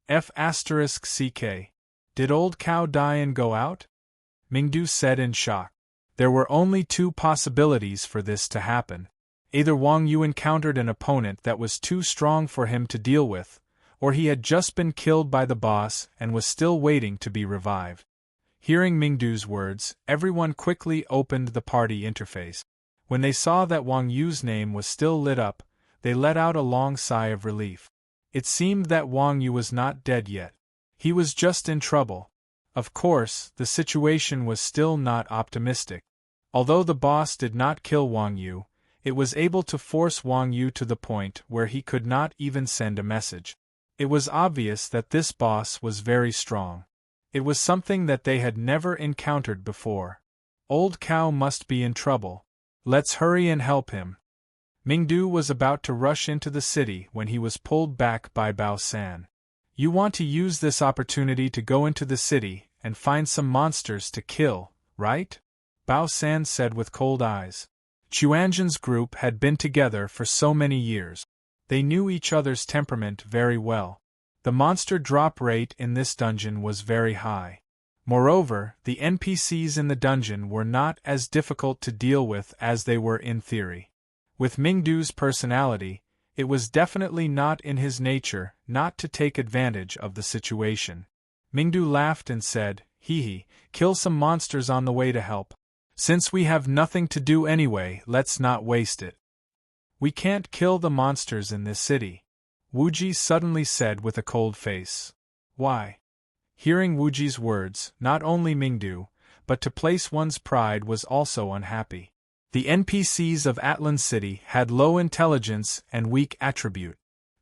[SPEAKER 1] F***ck. Did old cow die and go out? Mingdu said in shock. There were only two possibilities for this to happen. Either Wang Yu encountered an opponent that was too strong for him to deal with, or he had just been killed by the boss and was still waiting to be revived. Hearing Mingdu's words, everyone quickly opened the party interface. When they saw that Wang Yu's name was still lit up, they let out a long sigh of relief. It seemed that Wang Yu was not dead yet. He was just in trouble. Of course, the situation was still not optimistic. Although the boss did not kill Wang Yu, it was able to force Wang Yu to the point where he could not even send a message. It was obvious that this boss was very strong. It was something that they had never encountered before. Old cow must be in trouble. Let's hurry and help him. Mingdu was about to rush into the city when he was pulled back by Bao San. You want to use this opportunity to go into the city and find some monsters to kill, right? Bao San said with cold eyes. Chuanjin's group had been together for so many years. They knew each other's temperament very well. The monster drop rate in this dungeon was very high. Moreover, the NPCs in the dungeon were not as difficult to deal with as they were in theory. With Mingdu's personality, it was definitely not in his nature not to take advantage of the situation. Mingdu laughed and said, "Hee, kill some monsters on the way to help. Since we have nothing to do anyway, let's not waste it." "We can't kill the monsters in this city," Wuji suddenly said with a cold face. "Why?" Hearing Wuji's words, not only Mingdu, but to place one's pride was also unhappy. The NPCs of Atlan City had low intelligence and weak attribute.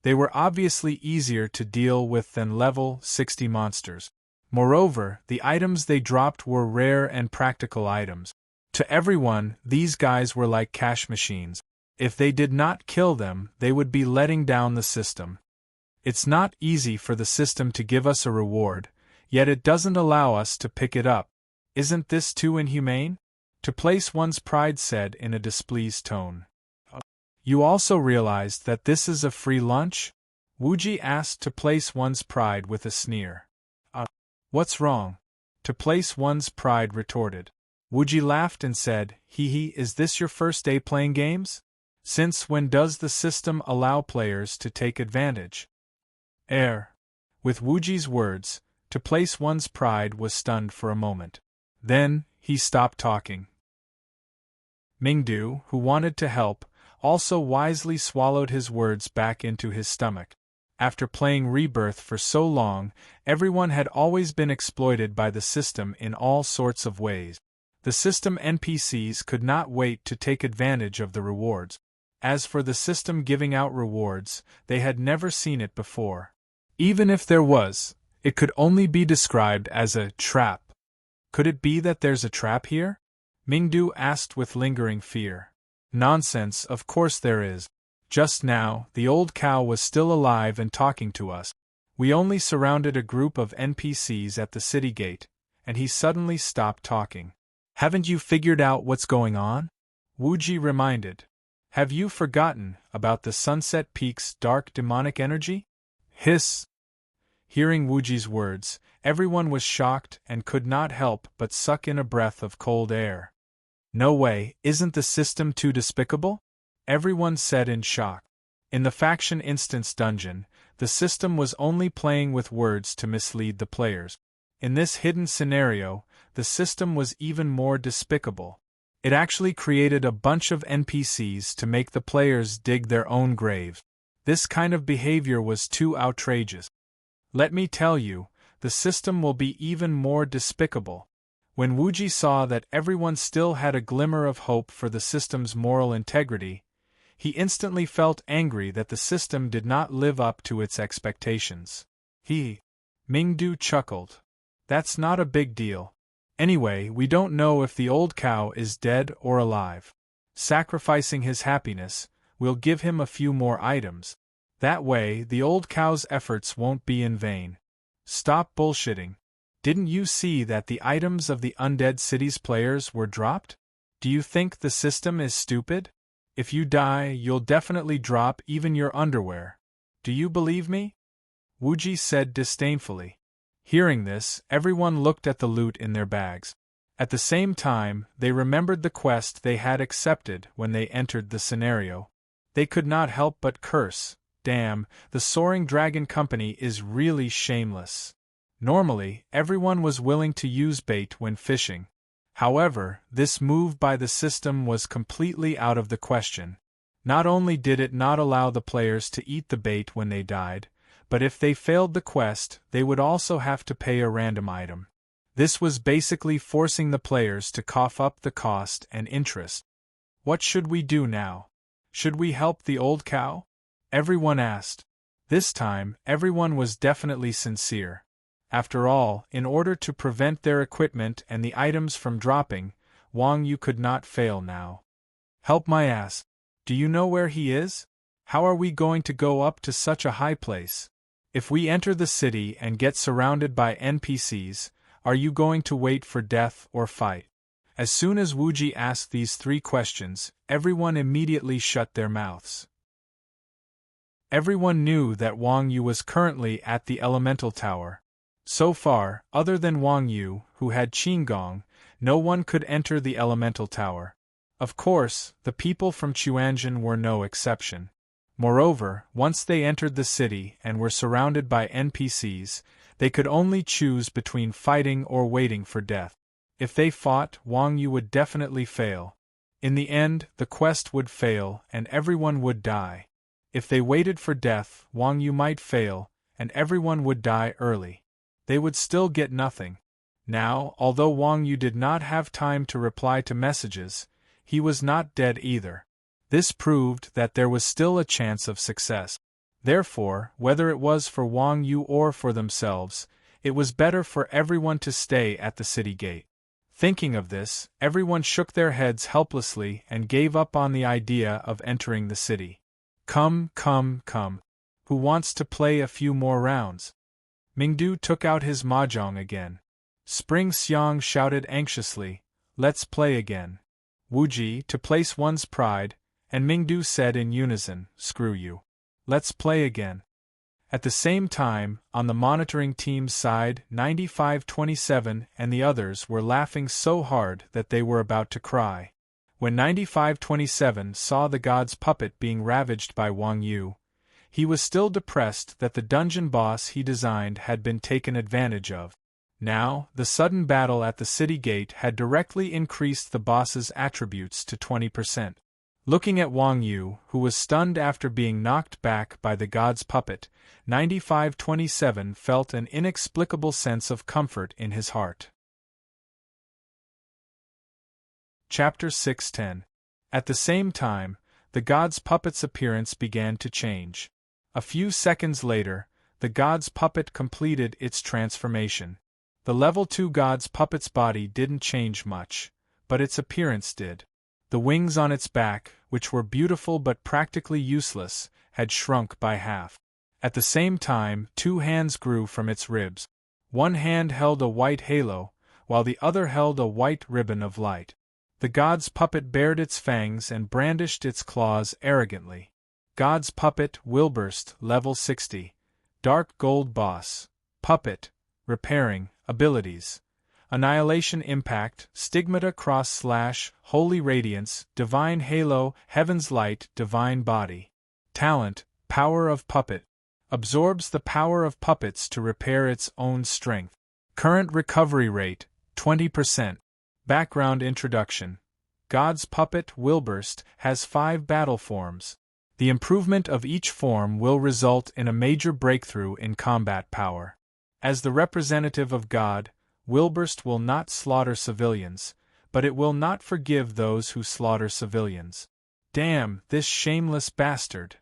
[SPEAKER 1] They were obviously easier to deal with than level 60 monsters. Moreover, the items they dropped were rare and practical items. To everyone, these guys were like cash machines. If they did not kill them, they would be letting down the system. It's not easy for the system to give us a reward, yet it doesn't allow us to pick it up. Isn't this too inhumane? To place one's pride said in a displeased tone. You also realized that this is a free lunch? Wuji asked to place one's pride with a sneer. What's wrong? To place one's pride retorted. Wuji laughed and said, Hee, is this your first day playing games? Since when does the system allow players to take advantage? With Wuji's words, to place one's pride was stunned for a moment. Then, he stopped talking. Mingdu, who wanted to help, also wisely swallowed his words back into his stomach. After playing Rebirth for so long, everyone had always been exploited by the system in all sorts of ways. The system NPCs could not wait to take advantage of the rewards. As for the system giving out rewards, they had never seen it before. Even if there was, it could only be described as a trap. Could it be that there's a trap here? Mingdu asked with lingering fear. Nonsense, of course there is. Just now, the old cow was still alive and talking to us. We only surrounded a group of NPCs at the city gate, and he suddenly stopped talking. Haven't you figured out what's going on? Wuji reminded. Have you forgotten about the Sunset Peak's dark demonic energy? Hiss! Hearing Wuji's words, everyone was shocked and could not help but suck in a breath of cold air. No way, isn't the system too despicable? Everyone said in shock. In the Faction Instance dungeon, the system was only playing with words to mislead the players. In this hidden scenario, the system was even more despicable. It actually created a bunch of NPCs to make the players dig their own graves. This kind of behavior was too outrageous. Let me tell you, the system will be even more despicable. When Wuji saw that everyone still had a glimmer of hope for the system's moral integrity, he instantly felt angry that the system did not live up to its expectations. Mingdu chuckled. That's not a big deal. Anyway, we don't know if the old cow is dead or alive. Sacrificing his happiness, we'll give him a few more items. That way, the old cow's efforts won't be in vain. Stop bullshitting. Didn't you see that the items of the Undead City's players were dropped? Do you think the system is stupid? If you die, you'll definitely drop even your underwear. Do you believe me? Wuji said disdainfully. Hearing this, everyone looked at the loot in their bags. At the same time, they remembered the quest they had accepted when they entered the scenario. They could not help but curse. Damn, the Soaring Dragon Company is really shameless. Normally, everyone was willing to use bait when fishing. However, this move by the system was completely out of the question. Not only did it not allow the players to eat the bait when they died, but if they failed the quest, they would also have to pay a random item. This was basically forcing the players to cough up the cost and interest. What should we do now? Should we help the old cow? Everyone asked. This time, everyone was definitely sincere. After all, in order to prevent their equipment and the items from dropping, Wang Yu could not fail now. Help my ass. Do you know where he is? How are we going to go up to such a high place? If we enter the city and get surrounded by NPCs, are you going to wait for death or fight? As soon as Wuji asked these three questions, everyone immediately shut their mouths. Everyone knew that Wang Yu was currently at the Elemental Tower. So far, other than Wang Yu, who had Qinggong, no one could enter the Elemental Tower. Of course, the people from Chuanjin were no exception. Moreover, once they entered the city and were surrounded by NPCs, they could only choose between fighting or waiting for death. If they fought, Wang Yu would definitely fail. In the end, the quest would fail and everyone would die. If they waited for death, Wang Yu might fail, and everyone would die early. They would still get nothing. Now, although Wang Yu did not have time to reply to messages, he was not dead either. This proved that there was still a chance of success. Therefore, whether it was for Wang Yu or for themselves, it was better for everyone to stay at the city gate. Thinking of this, everyone shook their heads helplessly and gave up on the idea of entering the city. Come. Who wants to play a few more rounds? Mingdu took out his mahjong again. Spring Xiang shouted anxiously, let's play again. Wuji, to place one's pride, and Mingdu said in unison, screw you. Let's play again. At the same time, on the monitoring team's side, 9527 and the others were laughing so hard that they were about to cry. When 9527 saw the god's puppet being ravaged by Wang Yu, he was still depressed that the dungeon boss he designed had been taken advantage of. Now, the sudden battle at the city gate had directly increased the boss's attributes to 20%. Looking at Wang Yu, who was stunned after being knocked back by the god's puppet, 9527 felt an inexplicable sense of comfort in his heart. Chapter 610. At the same time, the god's puppet's appearance began to change. A few seconds later, the god's puppet completed its transformation. The level 2 god's puppet's body didn't change much, but its appearance did. The wings on its back, which were beautiful but practically useless, had shrunk by half. At the same time, 2 hands grew from its ribs. One hand held a white halo, while the other held a white ribbon of light. The god's puppet bared its fangs and brandished its claws arrogantly. God's puppet, Wilburst, level 60. Dark gold boss. Puppet. Repairing. Abilities. Annihilation Impact, Stigmata / Holy Radiance, Divine Halo, Heaven's Light, Divine Body. Talent, Power of Puppet. Absorbs the power of puppets to repair its own strength. Current recovery rate, 20%. Background Introduction. God's puppet, Wilburst, has 5 battle forms. The improvement of each form will result in a major breakthrough in combat power. As the representative of God, Wilburst will not slaughter civilians, but it will not forgive those who slaughter civilians. Damn, this shameless bastard!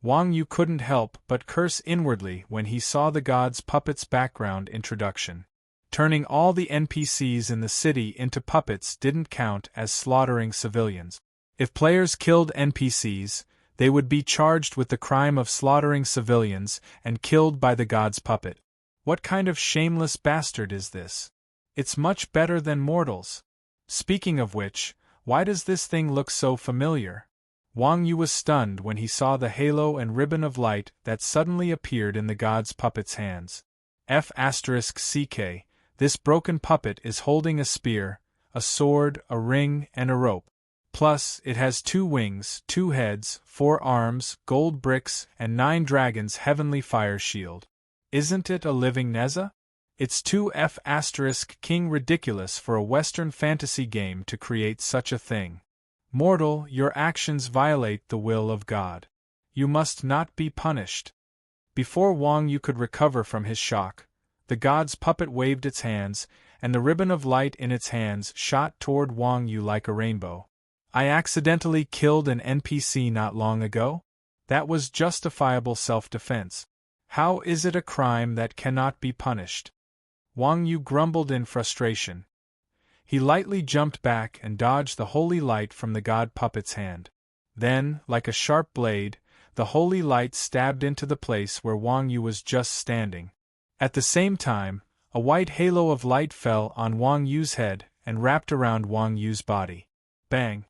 [SPEAKER 1] Wang Yu couldn't help but curse inwardly when he saw the god's puppet's background introduction. Turning all the NPCs in the city into puppets didn't count as slaughtering civilians. If players killed NPCs, they would be charged with the crime of slaughtering civilians and killed by the god's puppet. What kind of shameless bastard is this? It's much better than mortals. Speaking of which, why does this thing look so familiar? Wang Yu was stunned when he saw the halo and ribbon of light that suddenly appeared in the god's puppet's hands. F***ck, this broken puppet is holding a spear, a sword, a ring, and a rope. Plus, it has 2 wings, 2 heads, 4 arms, gold bricks, and 9 dragons' heavenly fire shield. Isn't it a living Neza? It's too F***king ridiculous for a Western fantasy game to create such a thing. Mortal, your actions violate the will of God. You must not be punished. Before Wang Yu could recover from his shock, the god's puppet waved its hands, and the ribbon of light in its hands shot toward Wang Yu like a rainbow. I accidentally killed an NPC not long ago? That was justifiable self-defense. How is it a crime that cannot be punished? Wang Yu grumbled in frustration. He lightly jumped back and dodged the holy light from the god puppet's hand. Then, like a sharp blade, the holy light stabbed into the place where Wang Yu was just standing. At the same time, a white halo of light fell on Wang Yu's head and wrapped around Wang Yu's body. Bang!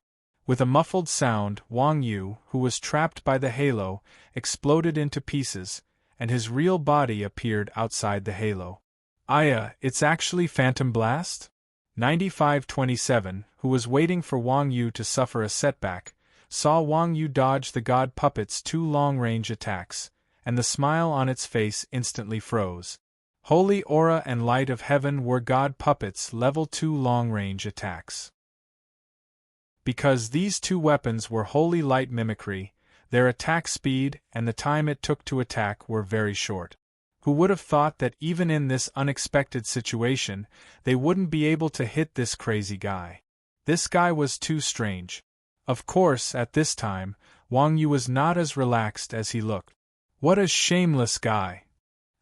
[SPEAKER 1] With a muffled sound, Wang Yu, who was trapped by the halo, exploded into pieces, and his real body appeared outside the halo. It's actually Phantom Blast? 9527, who was waiting for Wang Yu to suffer a setback, saw Wang Yu dodge the god puppet's 2 long-range attacks, and the smile on its face instantly froze. Holy aura and light of heaven were god puppet's level 2 long-range attacks. Because these 2 weapons were holy light mimicry, their attack speed and the time it took to attack were very short. Who would have thought that even in this unexpected situation, they wouldn't be able to hit this crazy guy? This guy was too strange. Of course, at this time, Wang Yu was not as relaxed as he looked. What a shameless guy!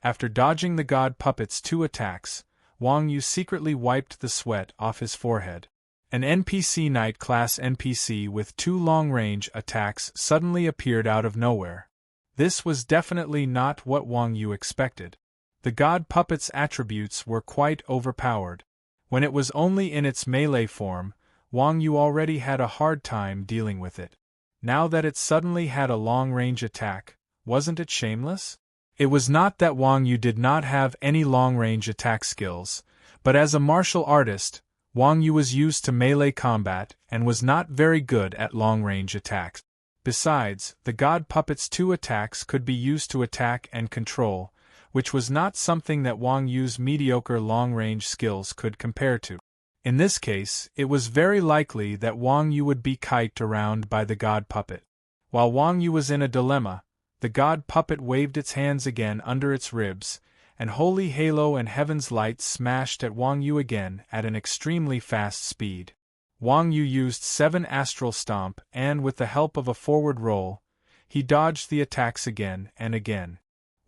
[SPEAKER 1] After dodging the god puppet's 2 attacks, Wang Yu secretly wiped the sweat off his forehead. An NPC Knight-class NPC with 2 long-range attacks suddenly appeared out of nowhere. This was definitely not what Wang Yu expected. The god puppet's attributes were quite overpowered. When it was only in its melee form, Wang Yu already had a hard time dealing with it. Now that it suddenly had a long-range attack, wasn't it shameless? It was not that Wang Yu did not have any long-range attack skills, but as a martial artist, Wang Yu was used to melee combat and was not very good at long-range attacks. Besides, the god puppet's 2 attacks could be used to attack and control, which was not something that Wang Yu's mediocre long-range skills could compare to. In this case, it was very likely that Wang Yu would be kited around by the god puppet. While Wang Yu was in a dilemma, the god puppet waved its hands again under its ribs, and holy halo and heaven's light smashed at Wang Yu again at an extremely fast speed. Wang Yu used 7 astral stomp and, with the help of a forward roll, he dodged the attacks again and again.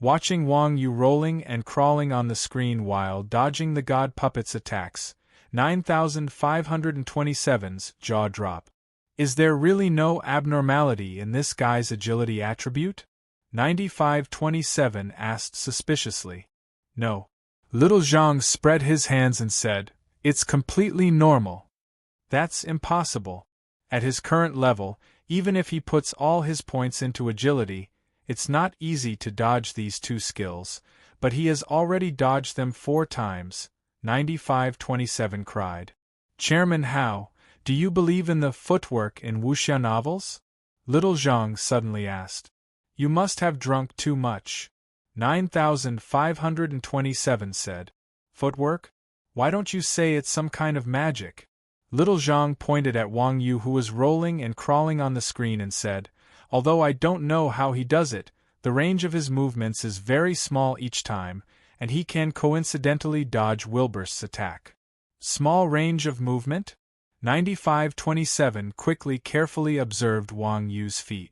[SPEAKER 1] Watching Wang Yu rolling and crawling on the screen while dodging the god puppet's attacks, 9527's jaw dropped. Is there really no abnormality in this guy's agility attribute? 9527 asked suspiciously. No. Little Zhang spread his hands and said, "It's completely normal." That's impossible. At his current level, even if he puts all his points into agility, it's not easy to dodge these 2 skills, but he has already dodged them 4 times, 9527 cried. Chairman Hao, do you believe in the footwork in wuxia novels? Little Zhang suddenly asked. You must have drunk too much. 9527 said. Footwork? Why don't you say it's some kind of magic? Little Zhang pointed at Wang Yu, who was rolling and crawling on the screen, and said, although I don't know how he does it, the range of his movements is very small each time, and he can coincidentally dodge Wilburst's attack. Small range of movement? 9527 quickly carefully observed Wang Yu's feet.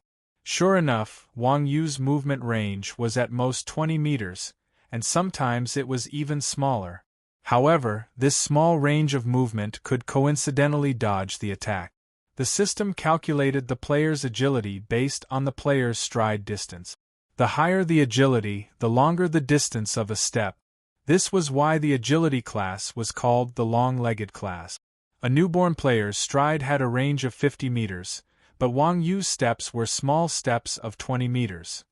[SPEAKER 1] Sure enough, Wang Yu's movement range was at most 20 meters, and sometimes it was even smaller. However, this small range of movement could coincidentally dodge the attack. The system calculated the player's agility based on the player's stride distance. The higher the agility, the longer the distance of a step. This was why the agility class was called the long-legged class. A newborn player's stride had a range of 50 meters, but Wang Yu's steps were small steps of 20 meters.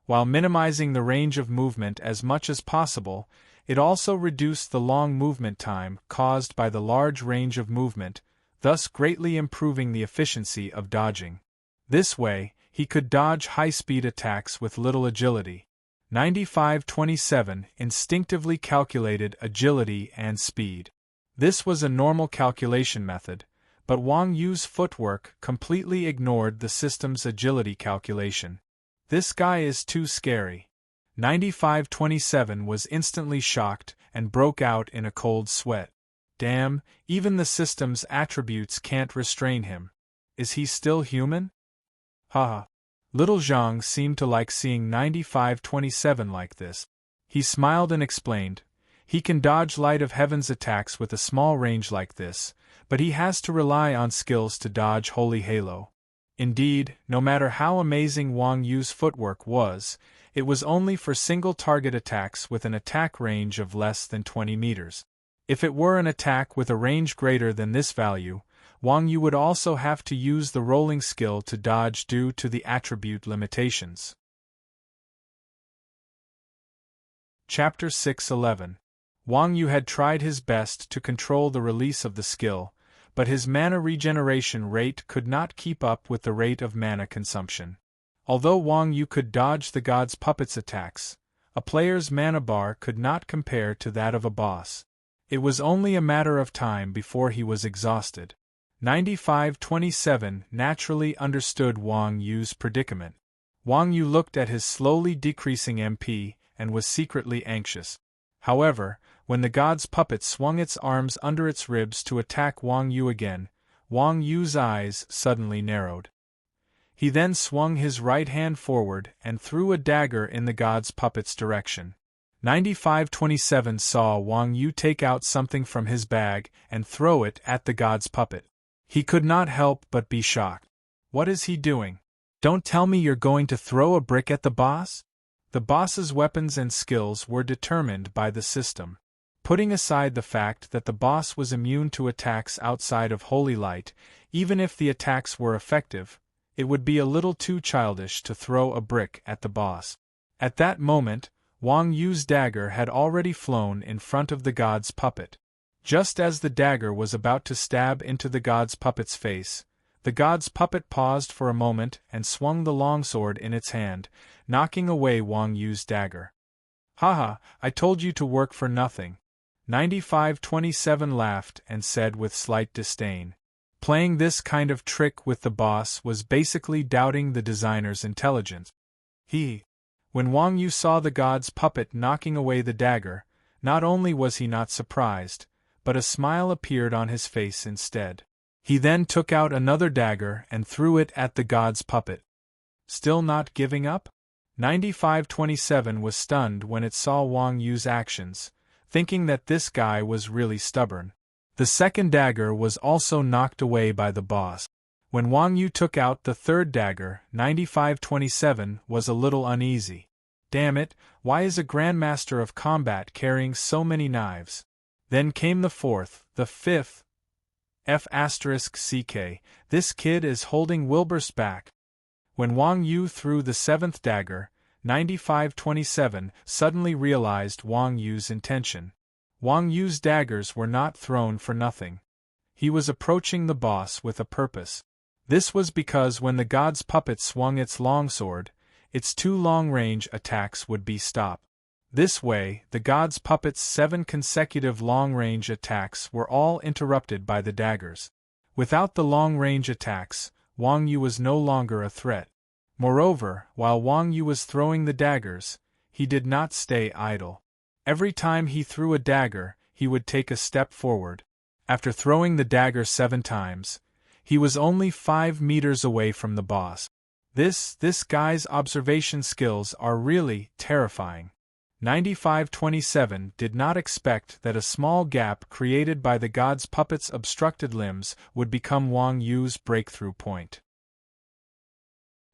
[SPEAKER 1] While minimizing the range of movement as much as possible, it also reduced the long movement time caused by the large range of movement, thus greatly improving the efficiency of dodging. This way, he could dodge high-speed attacks with little agility. 9527 instinctively calculated agility and speed. This was a normal calculation method, but Wang Yu's footwork completely ignored the system's agility calculation. This guy is too scary. 9527 was instantly shocked and broke out in a cold sweat. Damn, even the system's attributes can't restrain him. Is he still human? Haha. Little Zhang seemed to like seeing 9527 like this. He smiled and explained, he can dodge Light of Heaven's attacks with a small range like this, but he has to rely on skills to dodge Holy Halo. Indeed, no matter how amazing Wang Yu's footwork was, it was only for single-target attacks with an attack range of less than 20 meters. If it were an attack with a range greater than this value, Wang Yu would also have to use the rolling skill to dodge due to the attribute limitations. Chapter 611. Wang Yu had tried his best to control the release of the skill, but his mana regeneration rate could not keep up with the rate of mana consumption. Although Wang Yu could dodge the god's puppet's attacks, a player's mana bar could not compare to that of a boss. It was only a matter of time before he was exhausted. 9527 naturally understood Wang Yu's predicament. Wang Yu looked at his slowly decreasing MP and was secretly anxious. However, when the god's puppet swung its arms under its ribs to attack Wang Yu again, Wang Yu's eyes suddenly narrowed. He then swung his right hand forward and threw a dagger in the god's puppet's direction. 9527 saw Wang Yu take out something from his bag and throw it at the god's puppet. He could not help but be shocked. What is he doing? Don't tell me you're going to throw a brick at the boss? The boss's weapons and skills were determined by the system. Putting aside the fact that the boss was immune to attacks outside of Holy Light, even if the attacks were effective, it would be a little too childish to throw a brick at the boss. At that moment, Wang Yu's dagger had already flown in front of the god's puppet. Just as the dagger was about to stab into the god's puppet's face, the god's puppet paused for a moment and swung the longsword in its hand, knocking away Wang Yu's dagger. Haha, I told you to work for nothing. 9527 laughed and said with slight disdain. Playing this kind of trick with the boss was basically doubting the designer's intelligence. When Wang Yu saw the god's puppet knocking away the dagger, not only was he not surprised, but a smile appeared on his face instead. He then took out another dagger and threw it at the god's puppet. Still not giving up? 9527 was stunned when it saw Wang Yu's actions, thinking that this guy was really stubborn. The second dagger was also knocked away by the boss. When Wang Yu took out the third dagger, 9527 was a little uneasy. Damn it, why is a Grandmaster of Combat carrying so many knives? Then came the fourth, the fifth. F***ck, this kid is holding Wilbur's back. When Wang Yu threw the seventh dagger, 9527 suddenly realized Wang Yu's intention. Wang Yu's daggers were not thrown for nothing. He was approaching the boss with a purpose. This was because when the god's puppet swung its longsword, its two long-range attacks would be stopped. This way, the god's puppet's 7 consecutive long-range attacks were all interrupted by the daggers. Without the long-range attacks, Wang Yu was no longer a threat. Moreover, while Wang Yu was throwing the daggers, he did not stay idle. Every time he threw a dagger, he would take a step forward. After throwing the dagger 7 times, he was only 5 meters away from the boss. This guy's observation skills are really terrifying. 9527 did not expect that a small gap created by the god's puppet's obstructed limbs would become Wang Yu's breakthrough point.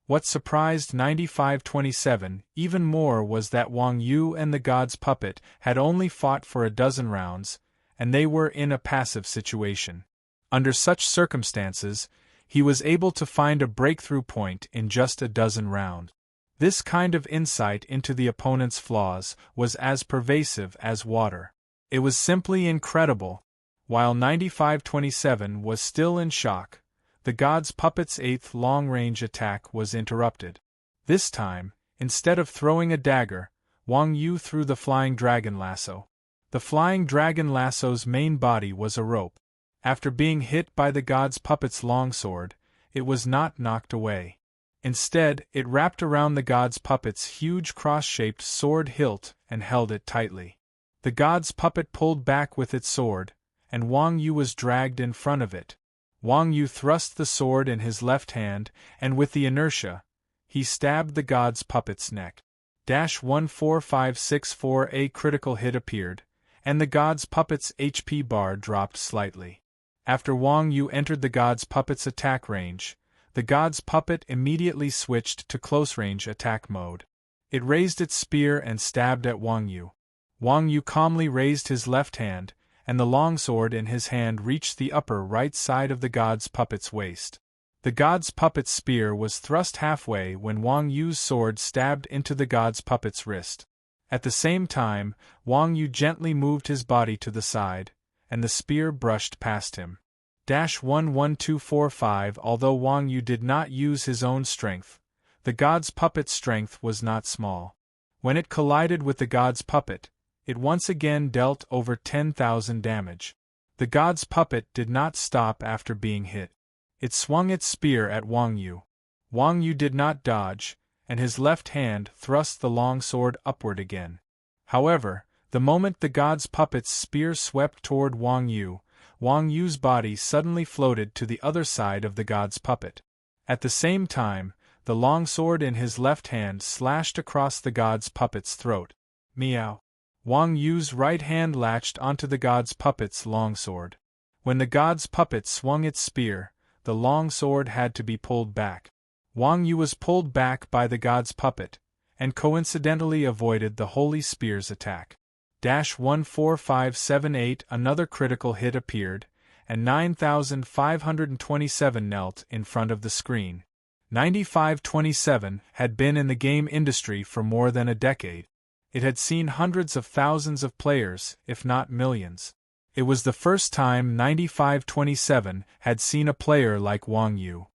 [SPEAKER 1] What surprised 9527 even more was that Wang Yu and the god's puppet had only fought for a dozen rounds, and they were in a passive situation. Under such circumstances, he was able to find a breakthrough point in just a dozen rounds. This kind of insight into the opponent's flaws was as pervasive as water. It was simply incredible. While 9527 was still in shock, the god's puppet's eighth long-range attack was interrupted. This time, instead of throwing a dagger, Wang Yu threw the flying dragon lasso. The flying dragon lasso's main body was a rope. After being hit by the god's puppet's longsword, it was not knocked away. Instead, it wrapped around the god's puppet's huge cross-shaped sword hilt and held it tightly. The god's puppet pulled back with its sword, and Wang Yu was dragged in front of it. Wang Yu thrust the sword in his left hand, and with the inertia, he stabbed the god's puppet's neck. 14564 A critical hit appeared, and the god's puppet's HP bar dropped slightly. After Wang Yu entered the god's puppet's attack range, the god's puppet immediately switched to close-range attack mode. It raised its spear and stabbed at Wang Yu. Wang Yu calmly raised his left hand, and the longsword in his hand reached the upper right side of the god's puppet's waist. The god's puppet's spear was thrust halfway when Wang Yu's sword stabbed into the god's puppet's wrist. At the same time, Wang Yu gently moved his body to the side, and the spear brushed past him. 11245 Although Wang Yu did not use his own strength, the god's puppet's strength was not small. When it collided with the god's puppet, it once again dealt over 10,000 damage. The god's puppet did not stop after being hit. It swung its spear at Wang Yu. Wang Yu did not dodge, and his left hand thrust the long sword upward again. However, the moment the god's puppet's spear swept toward Wang Yu's body suddenly floated to the other side of the god's puppet. At the same time, the long sword in his left hand slashed across the god's puppet's throat. Meow. Wang Yu's right hand latched onto the god's puppet's longsword. When the god's puppet swung its spear, the long sword had to be pulled back. Wang Yu was pulled back by the god's puppet, and coincidentally avoided the holy spear's attack. 14578 Another critical hit appeared, and 9527 knelt in front of the screen. 9527 had been in the game industry for more than a decade. It had seen hundreds of thousands of players, if not millions. It was the first time 9527 had seen a player like Wang Yu.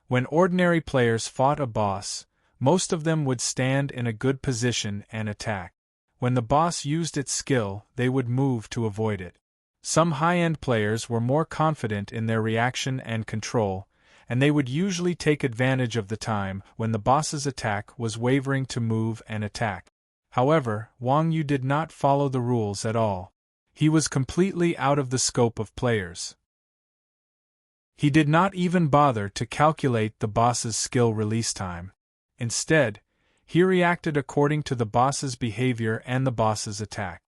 [SPEAKER 1] When ordinary players fought a boss, most of them would stand in a good position and attack. When the boss used its skill, they would move to avoid it. Some high-end players were more confident in their reaction and control, and they would usually take advantage of the time when the boss's attack was wavering to move and attack. However, Wang Yu did not follow the rules at all. He was completely out of the scope of players. He did not even bother to calculate the boss's skill release time. Instead, he reacted according to the boss's behavior and the boss's attack.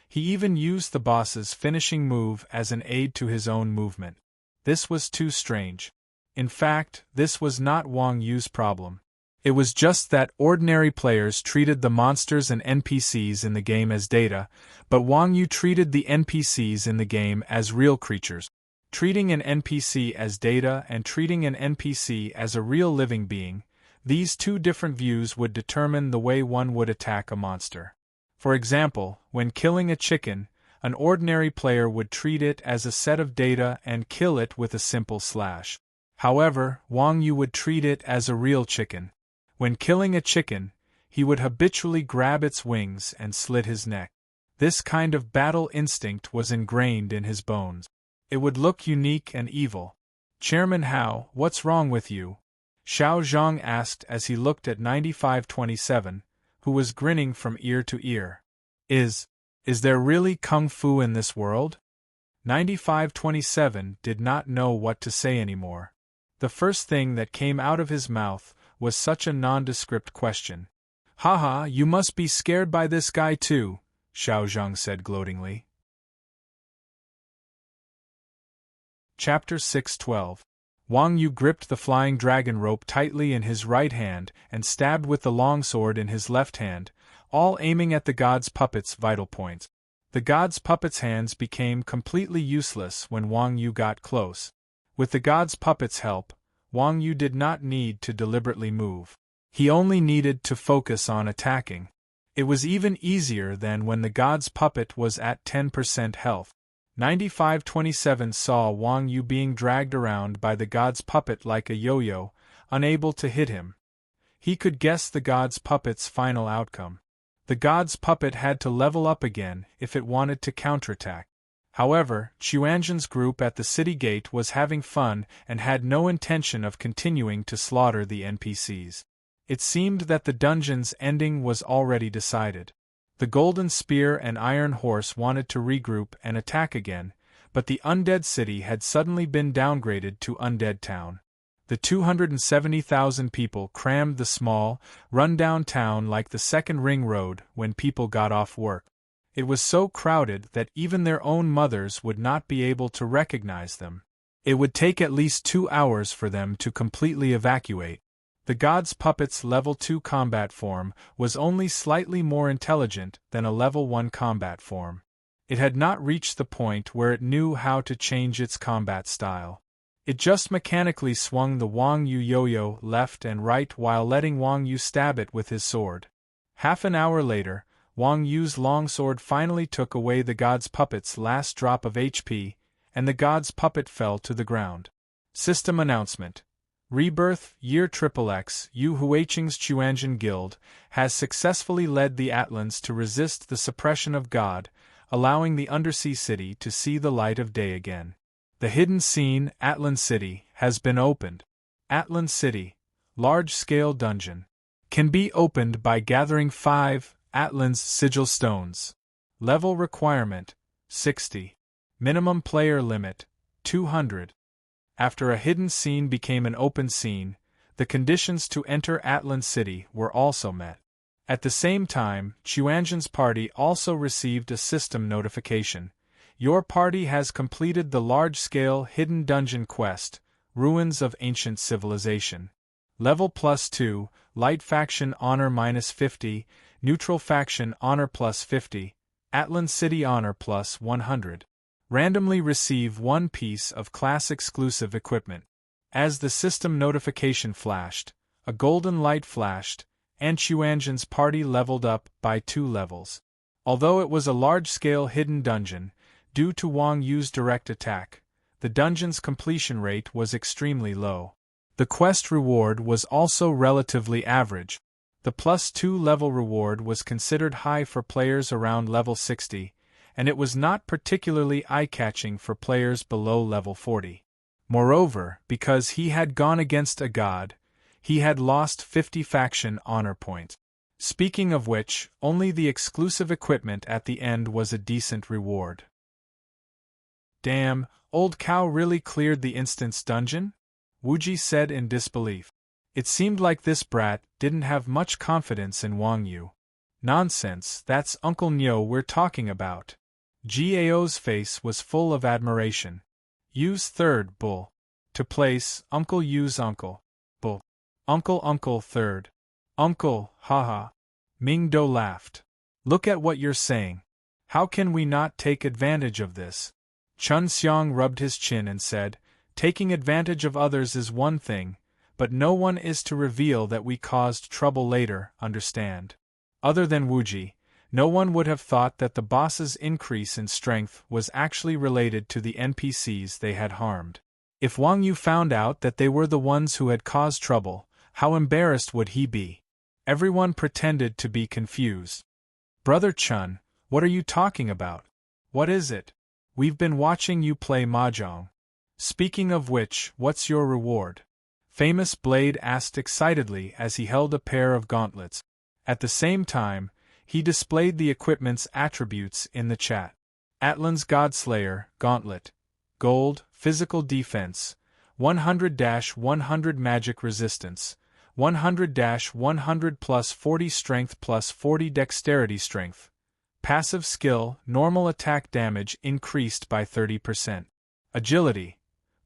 [SPEAKER 1] He even used the boss's finishing move as an aid to his own movement. This was too strange. In fact, this was not Wang Yu's problem. It was just that ordinary players treated the monsters and NPCs in the game as data, but Wang Yu treated the NPCs in the game as real creatures. Treating an NPC as data and treating an NPC as a real living being, these two different views would determine the way one would attack a monster. For example, when killing a chicken, an ordinary player would treat it as a set of data and kill it with a simple slash. However, Wang Yu would treat it as a real chicken. When killing a chicken, he would habitually grab its wings and slit his neck. This kind of battle instinct was ingrained in his bones. It would look unique and evil. "Chairman Hao, what's wrong with you?" Xiao Zhang asked as he looked at 9527, who was grinning from ear to ear. Is there really kung fu in this world? 9527 did not know what to say anymore. The first thing that came out of his mouth was such a nondescript question. Haha, you must be scared by this guy too, Xiao Zhang said gloatingly. Chapter 6:12. Wang Yu gripped the flying dragon rope tightly in his right hand and stabbed with the longsword in his left hand, all aiming at the god's puppet's vital points. The god's puppet's hands became completely useless when Wang Yu got close. With the god's puppet's help, Wang Yu did not need to deliberately move. He only needed to focus on attacking. It was even easier than when the god's puppet was at 10% health. 9527 saw Wang Yu being dragged around by the god's puppet like a yo-yo, unable to hit him. He could guess the god's puppet's final outcome. The god's puppet had to level up again if it wanted to counterattack. However, Chuanzhen's group at the city gate was having fun and had no intention of continuing to slaughter the NPCs. It seemed that the dungeon's ending was already decided. The Golden Spear and Iron Horse wanted to regroup and attack again, but the Undead City had suddenly been downgraded to Undead Town. The 270,000 people crammed the small, run-down town like the second ring road when people got off work. It was so crowded that even their own mothers would not be able to recognize them. It would take at least 2 hours for them to completely evacuate. The god's puppet's level 2 combat form was only slightly more intelligent than a level 1 combat form. It had not reached the point where it knew how to change its combat style. It just mechanically swung the Wang Yu yo-yo left and right while letting Wang Yu stab it with his sword. Half an hour later, Wang Yu's longsword finally took away the god's puppet's last drop of HP, and the god's puppet fell to the ground. System announcement. Rebirth, Year XXX, Yu Huiqing's Chuanzhen Guild has successfully led the Atlans to resist the suppression of God, allowing the undersea city to see the light of day again. The hidden scene, Atlan City, has been opened. Atlan City, large-scale dungeon, can be opened by gathering 5 Atlan's sigil stones. Level requirement, 60. Minimum player limit, 200. After a hidden scene became an open scene, the conditions to enter Atlan City were also met. At the same time, Chuanzhen's party also received a system notification. Your party has completed the large-scale hidden dungeon quest, Ruins of Ancient Civilization. Level +2, Light Faction Honor -50, Neutral Faction Honor +50, Atlan City Honor +100. Randomly receive 1 piece of class-exclusive equipment. As the system notification flashed, a golden light flashed, and Chuanzhen's party leveled up by 2 levels. Although it was a large-scale hidden dungeon, due to Wang Yu's direct attack, the dungeon's completion rate was extremely low. The quest reward was also relatively average. The +2 level reward was considered high for players around level 60, and it was not particularly eye-catching for players below level 40. Moreover, because he had gone against a god, he had lost 50 faction honor points. Speaking of which, only the exclusive equipment at the end was a decent reward. Damn, old cow really cleared the instance dungeon? Wuji said in disbelief. It seemed like this brat didn't have much confidence in Wang Yu. Nonsense, that's Uncle Nyo we're talking about. Gao's face was full of admiration. Yu's third bull. To place, Uncle Yu's uncle. Bull. Uncle third. Uncle, haha. Ming Do laughed. Look at what you're saying. How can we not take advantage of this? Chun Xiang rubbed his chin and said, taking advantage of others is one thing, but no one is to reveal that we caused trouble later, understand? Other than Wuji, no one would have thought that the boss's increase in strength was actually related to the NPCs they had harmed. If Wang Yu found out that they were the ones who had caused trouble, how embarrassed would he be? Everyone pretended to be confused. Brother Chun, what are you talking about? What is it? We've been watching you play mahjong. Speaking of which, what's your reward? Famous Blade asked excitedly as he held a pair of gauntlets. At the same time, he displayed the equipment's attributes in the chat. Atlan's Godslayer, Gauntlet. Gold, Physical Defense, 100-100 Magic Resistance, 100-100 plus 40 strength plus 40 dexterity strength. Passive skill, normal attack damage increased by 30%. Agility.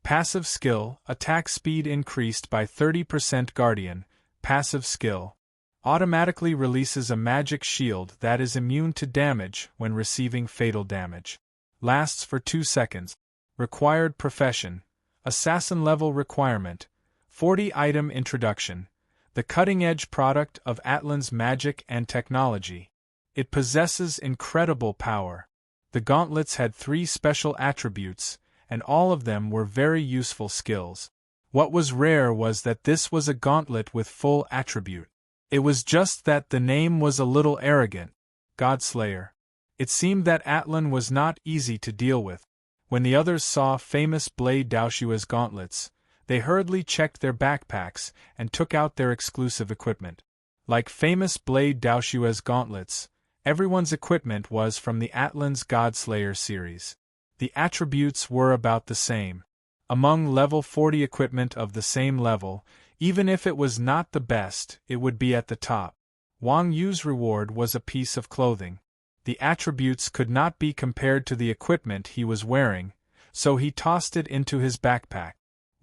[SPEAKER 1] Passive skill, attack speed increased by 30%. Guardian. Passive skill. Automatically releases a magic shield that is immune to damage when receiving fatal damage. Lasts for 2 seconds. Required profession. Assassin level requirement. 40 item introduction. The cutting-edge product of Atlan's magic and technology. It possesses incredible power. The gauntlets had 3 special attributes, and all of them were very useful skills. What was rare was that this was a gauntlet with full attribute. It was just that the name was a little arrogant. Godslayer. It seemed that Atlan was not easy to deal with. When the others saw famous Blade Daoshua's gauntlets, they hurriedly checked their backpacks and took out their exclusive equipment. Like famous Blade Daoshua's gauntlets, everyone's equipment was from the Atlan's Godslayer series. The attributes were about the same. Among level 40 equipment of the same level, even if it was not the best, it would be at the top. Wang Yu's reward was a piece of clothing. The attributes could not be compared to the equipment he was wearing, so he tossed it into his backpack.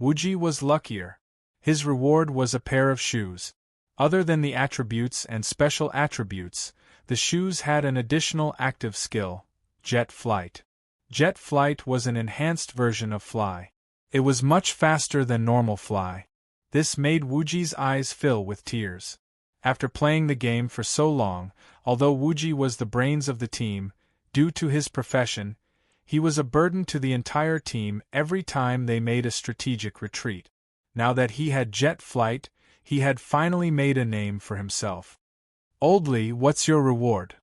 [SPEAKER 1] Wuji was luckier. His reward was a pair of shoes. Other than the attributes and special attributes, the shoes had an additional active skill, jet flight. Jet flight was an enhanced version of fly. It was much faster than normal fly. This made Wuji's eyes fill with tears. After playing the game for so long, although Wuji was the brains of the team, due to his profession, he was a burden to the entire team every time they made a strategic retreat. Now that he had jet flight, he had finally made a name for himself. Oldly, what's your reward?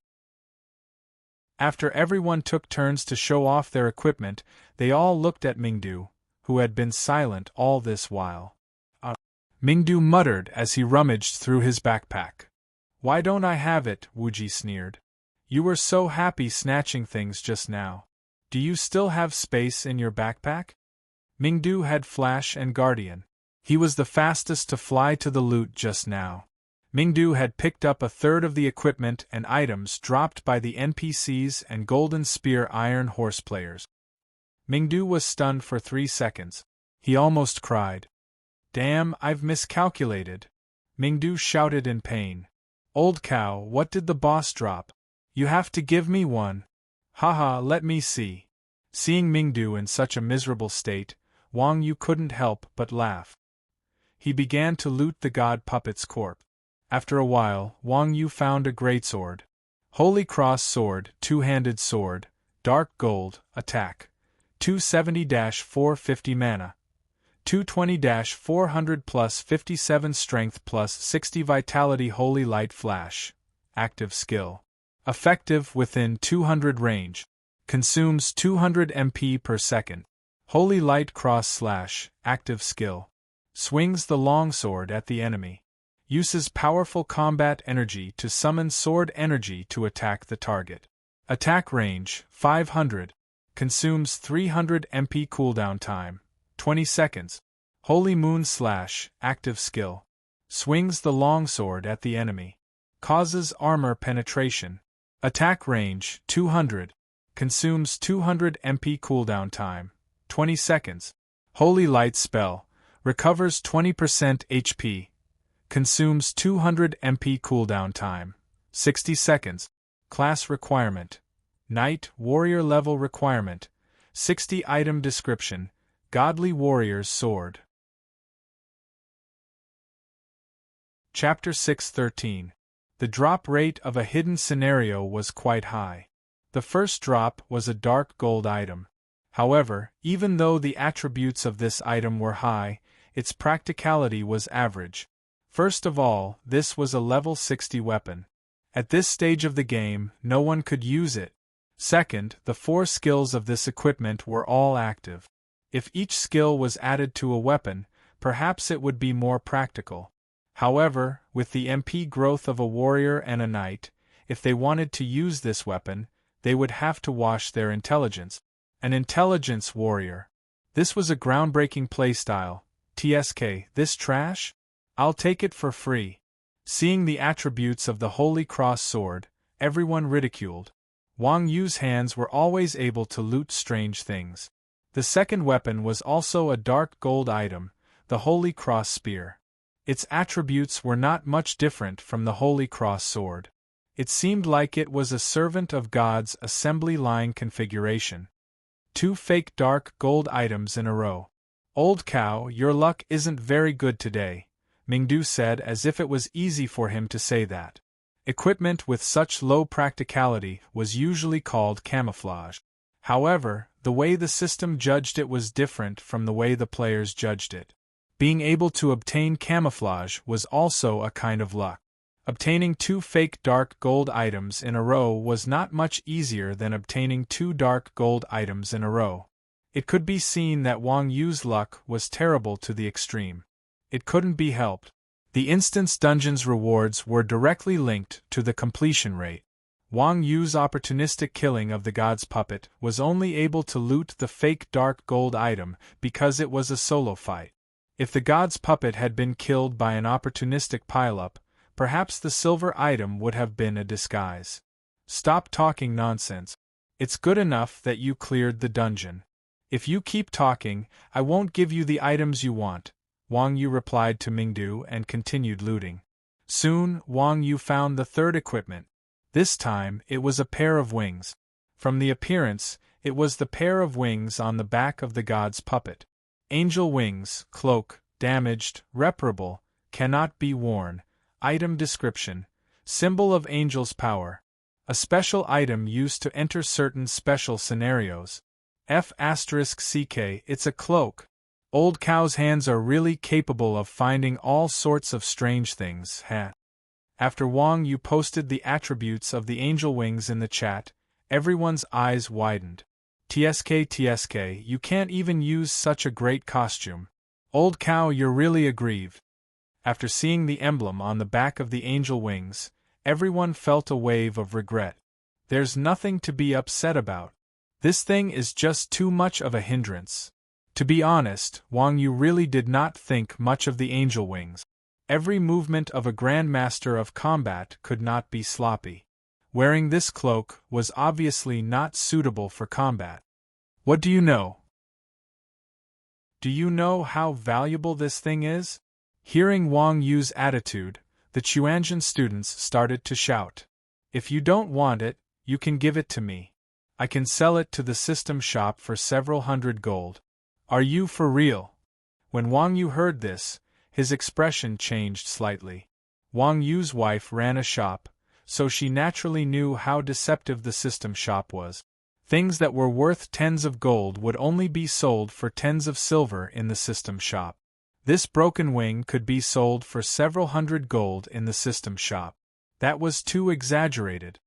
[SPEAKER 1] After everyone took turns to show off their equipment, they all looked at Mingdu, who had been silent all this while. Mingdu muttered as he rummaged through his backpack. Why don't I have it? Wuji sneered. You were so happy snatching things just now. Do you still have space in your backpack? Mingdu had Flash and Guardian. He was the fastest to fly to the loot just now. Mingdu had picked up a third of the equipment and items dropped by the NPCs and Golden Spear Iron Horse players. Mingdu was stunned for 3 seconds. He almost cried. Damn, I've miscalculated. Mingdu shouted in pain. Old cow, what did the boss drop? You have to give me one. Haha, let me see. Seeing Mingdu in such a miserable state, Wang Yu couldn't help but laugh. He began to loot the god puppet's corpse. After a while, Wang Yu found a greatsword. Holy Cross Sword, two-handed sword, dark gold, attack. 270-450 mana. 220-400 plus 57 strength plus 60 vitality. Holy Light Flash. Active skill. Effective within 200 range. Consumes 200 MP per second. Holy Light Cross Slash. Active skill. Swings the longsword at the enemy. Uses powerful combat energy to summon sword energy to attack the target. Attack range, 500. Consumes 300 MP cooldown time, 20 seconds. Holy Moon Slash, active skill. Swings the longsword at the enemy. Causes armor penetration. Attack range, 200. Consumes 200 MP cooldown time, 20 seconds. Holy Light Spell. Recovers 20% HP. Consumes 200 MP cooldown time, 60 seconds. Class requirement. Knight, Warrior level requirement. 60 item description. Godly Warrior's Sword. Chapter 6:13. The drop rate of a hidden scenario was quite high. The first drop was a dark gold item. However, even though the attributes of this item were high, its practicality was average. First of all, this was a level 60 weapon. At this stage of the game, no one could use it. Second, the 4 skills of this equipment were all active. If each skill was added to a weapon, perhaps it would be more practical. However, with the MP growth of a warrior and a knight, if they wanted to use this weapon, they would have to wash their intelligence. An intelligence warrior. This was a groundbreaking playstyle. TSK, this trash? I'll take it for free. Seeing the attributes of the Holy Cross sword, everyone ridiculed. Wang Yu's hands were always able to loot strange things. The second weapon was also a dark gold item, the Holy Cross spear. Its attributes were not much different from the Holy Cross sword. It seemed like it was a servant of God's assembly line configuration. 2 fake dark gold items in a row. Old cow, your luck isn't very good today, Mingdu said as if it was easy for him to say that. Equipment with such low practicality was usually called camouflage. However, the way the system judged it was different from the way the players judged it. Being able to obtain camouflage was also a kind of luck. Obtaining 2 fake dark gold items in a row was not much easier than obtaining 2 dark gold items in a row. It could be seen that Wang Yu's luck was terrible to the extreme. It couldn't be helped. The instance dungeon's rewards were directly linked to the completion rate. Wang Yu's opportunistic killing of the god's puppet was only able to loot the fake dark gold item because it was a solo fight. If the god's puppet had been killed by an opportunistic pileup, perhaps the silver item would have been a disguise. Stop talking nonsense. It's good enough that you cleared the dungeon. If you keep talking, I won't give you the items you want, Wang Yu replied to Mingdu and continued looting. Soon, Wang Yu found the third equipment. This time, it was a pair of wings. From the appearance, it was the pair of wings on the back of the god's puppet. Angel wings, cloak, damaged, reparable, cannot be worn. Item description: symbol of angel's power. A special item used to enter certain special scenarios. F***ck, it's a cloak. Old cow's hands are really capable of finding all sorts of strange things, huh? After Wang Yu posted the attributes of the angel wings in the chat, everyone's eyes widened. TSK, you can't even use such a great costume. Old cow, you're really aggrieved. After seeing the emblem on the back of the angel wings, everyone felt a wave of regret. There's nothing to be upset about. This thing is just too much of a hindrance. To be honest, Wang Yu really did not think much of the angel wings. Every movement of a grandmaster of combat could not be sloppy. Wearing this cloak was obviously not suitable for combat. What do you know? Do you know how valuable this thing is? Hearing Wang Yu's attitude, the Chuanjian students started to shout. If you don't want it, you can give it to me. I can sell it to the system shop for several hundred gold. Are you for real? When Wang Yu heard this, his expression changed slightly. Wang Yu's wife ran a shop, so she naturally knew how deceptive the system shop was. Things that were worth tens of gold would only be sold for tens of silver in the system shop. This broken wing could be sold for several hundred gold in the system shop. That was too exaggerated.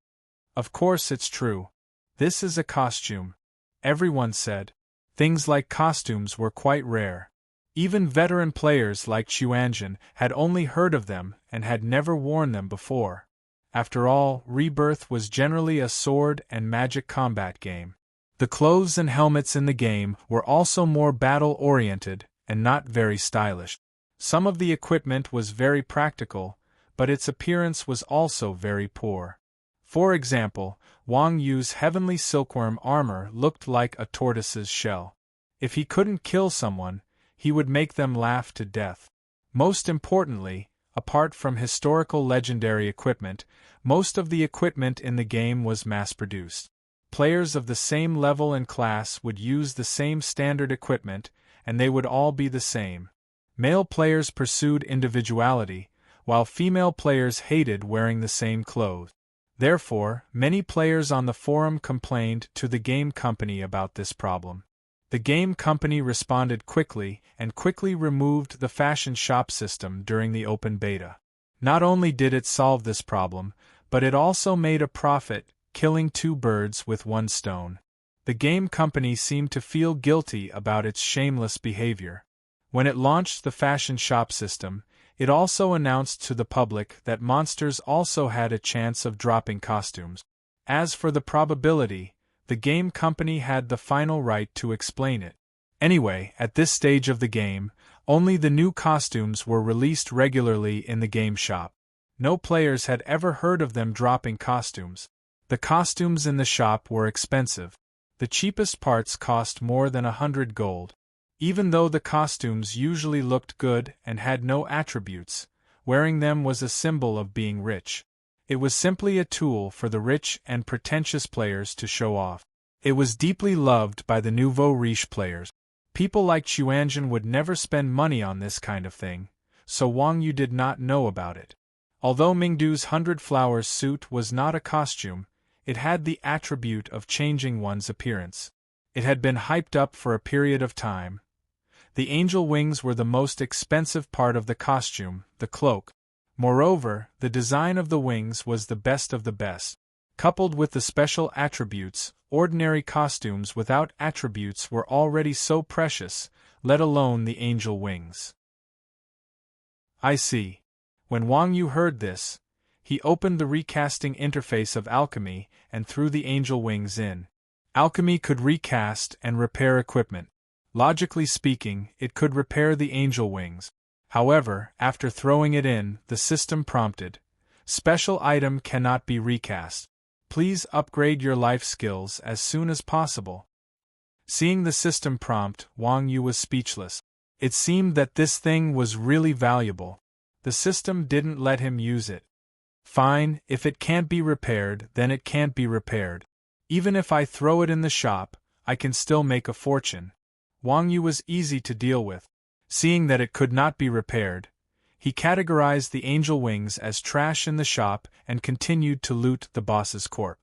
[SPEAKER 1] Of course it's true. This is a costume, everyone said. Things like costumes were quite rare. Even veteran players like Chuanjian had only heard of them and had never worn them before. After all, Rebirth was generally a sword and magic combat game. The clothes and helmets in the game were also more battle-oriented and not very stylish. Some of the equipment was very practical, but its appearance was also very poor. For example, Wang Yu's heavenly silkworm armor looked like a tortoise's shell. If he couldn't kill someone, he would make them laugh to death. Most importantly, apart from historical legendary equipment, most of the equipment in the game was mass-produced. Players of the same level and class would use the same standard equipment, and they would all be the same. Male players pursued individuality, while female players hated wearing the same clothes. Therefore, many players on the forum complained to the game company about this problem. The game company responded quickly and quickly removed the fashion shop system during the open beta. Not only did it solve this problem, but it also made a profit, killing 2 birds with 1 stone. The game company seemed to feel guilty about its shameless behavior. When it launched the fashion shop system, it also announced to the public that monsters also had a chance of dropping costumes. As for the probability, the game company had the final right to explain it. Anyway, at this stage of the game, Only the new costumes were released regularly in the game shop. No players had ever heard of them dropping costumes. The costumes in the shop were expensive. The cheapest parts cost more than 100 gold. Even though the costumes usually looked good and had no attributes, wearing them was a symbol of being rich. It was simply a tool for the rich and pretentious players to show off. It was deeply loved by the nouveau riche players. People like Chuanjin would never spend money on this kind of thing, so Wang Yu did not know about it. Although Mingdu's 100 Flowers suit was not a costume, it had the attribute of changing one's appearance. It had been hyped up for a period of time. The angel wings were the most expensive part of the costume, the cloak. Moreover, the design of the wings was the best of the best. Coupled with the special attributes, ordinary costumes without attributes were already so precious, let alone the angel wings. I see. When Wang Yu heard this, he opened the recasting interface of alchemy and threw the angel wings in. Alchemy could recast and repair equipment. Logically speaking, it could repair the angel wings. However, after throwing it in, the system prompted, "Special item cannot be recast. Please upgrade your life skills as soon as possible." Seeing the system prompt, Wang Yu was speechless. It seemed that this thing was really valuable. The system didn't let him use it. Fine, if it can't be repaired, then it can't be repaired. Even if I throw it in the shop, I can still make a fortune. Wang Yu was easy to deal with. Seeing that it could not be repaired, he categorized the angel wings as trash in the shop and continued to loot the boss's corp.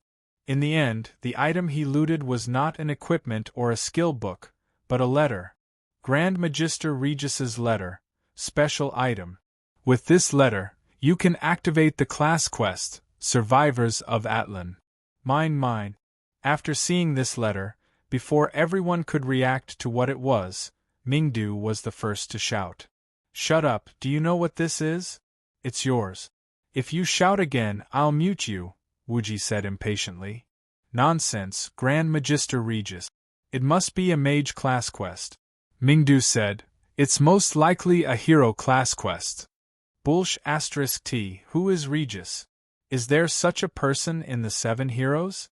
[SPEAKER 1] In the end, the item he looted was not an equipment or a skill book, but a letter. Grand Magister Regis's letter, special item. With this letter, you can activate the class quest, Survivors of Atlan. Mine. After seeing this letter, before everyone could react to what it was, Mingdu was the first to shout. "Shut up, do you know what this is? It's yours. If you shout again, I'll mute you," Wuji said impatiently. "Nonsense, Grand Magister Regis. It must be a mage class quest." Mingdu said, "It's most likely a hero class quest." Bullsh *T, who is Regis? Is there such a person in the 7 heroes?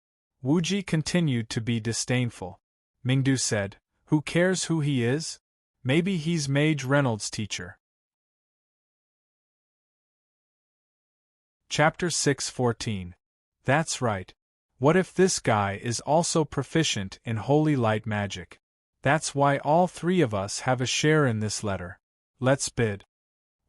[SPEAKER 1] Wuji continued to be disdainful. Mingdu said, "Who cares who he is? Maybe he's Mage Reynolds' teacher." Chapter 6:14. That's right. What if this guy is also proficient in holy light magic? That's why all 3 of us have a share in this letter. Let's bid.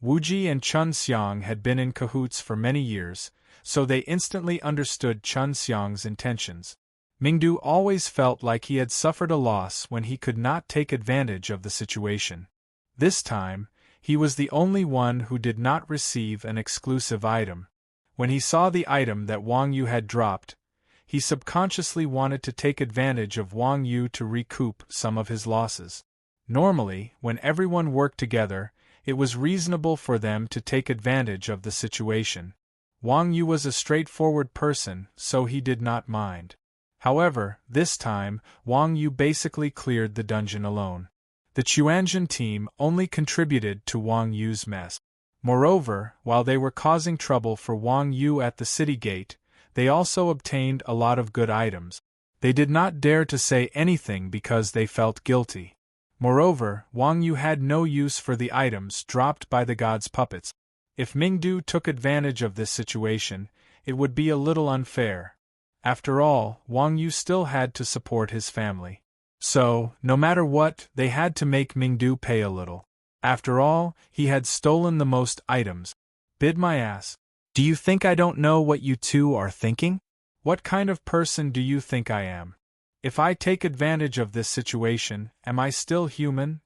[SPEAKER 1] Wuji and Chun Xiang had been in cahoots for many years, so they instantly understood Chun Xiang's intentions. Mingdu always felt like he had suffered a loss when he could not take advantage of the situation. This time, he was the only one who did not receive an exclusive item. When he saw the item that Wang Yu had dropped, he subconsciously wanted to take advantage of Wang Yu to recoup some of his losses. Normally, when everyone worked together, it was reasonable for them to take advantage of the situation. Wang Yu was a straightforward person, so he did not mind. However, this time, Wang Yu basically cleared the dungeon alone. The Chuanjin team only contributed to Wang Yu's mess. Moreover, while they were causing trouble for Wang Yu at the city gate, they also obtained a lot of good items. They did not dare to say anything because they felt guilty. Moreover, Wang Yu had no use for the items dropped by the god's puppets. If Mingdu took advantage of this situation, it would be a little unfair. After all, Wang Yu still had to support his family. So, no matter what, they had to make Mingdu pay a little. After all, he had stolen the most items. Bid my ass. Do you think I don't know what you two are thinking? What kind of person do you think I am? If I take advantage of this situation, am I still human?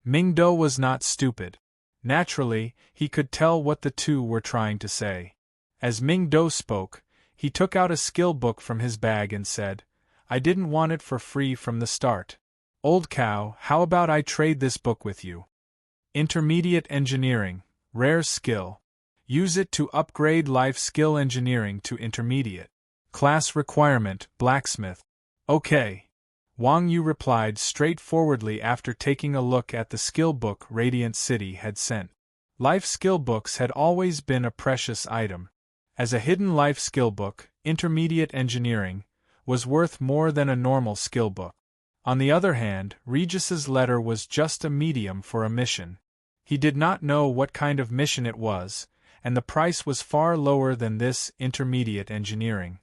[SPEAKER 1] Mingdu was not stupid. Naturally, he could tell what the two were trying to say. As Mingdu spoke, he took out a skill book from his bag and said, "I didn't want it for free from the start. Old cow, how about I trade this book with you? Intermediate Engineering, Rare Skill. Use it to upgrade life skill engineering to intermediate. Class requirement, Blacksmith. Okay." Wang Yu replied straightforwardly after taking a look at the skill book Radiant City had sent. Life skill books had always been a precious item. As a hidden life skill book, Intermediate Engineering was worth more than a normal skill book. On the other hand, Regis's letter was just a medium for a mission. He did not know what kind of mission it was, and the price was far lower than this Intermediate Engineering.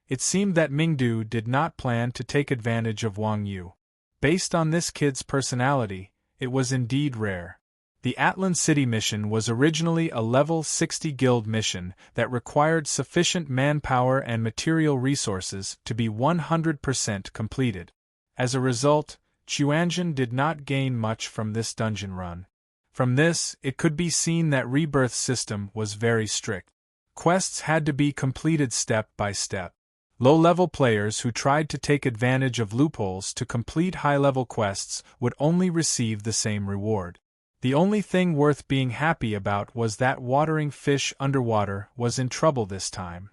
[SPEAKER 1] It seemed that Mingdu did not plan to take advantage of Wang Yu. Based on this kid's personality, it was indeed rare. The Atlan City mission was originally a level 60 guild mission that required sufficient manpower and material resources to be 100% completed. As a result, Chuanjin did not gain much from this dungeon run. From this, it could be seen that Rebirth's system was very strict. Quests had to be completed step by step. Low-level players who tried to take advantage of loopholes to complete high-level quests would only receive the same reward. The only thing worth being happy about was that watering fish underwater was in trouble this time.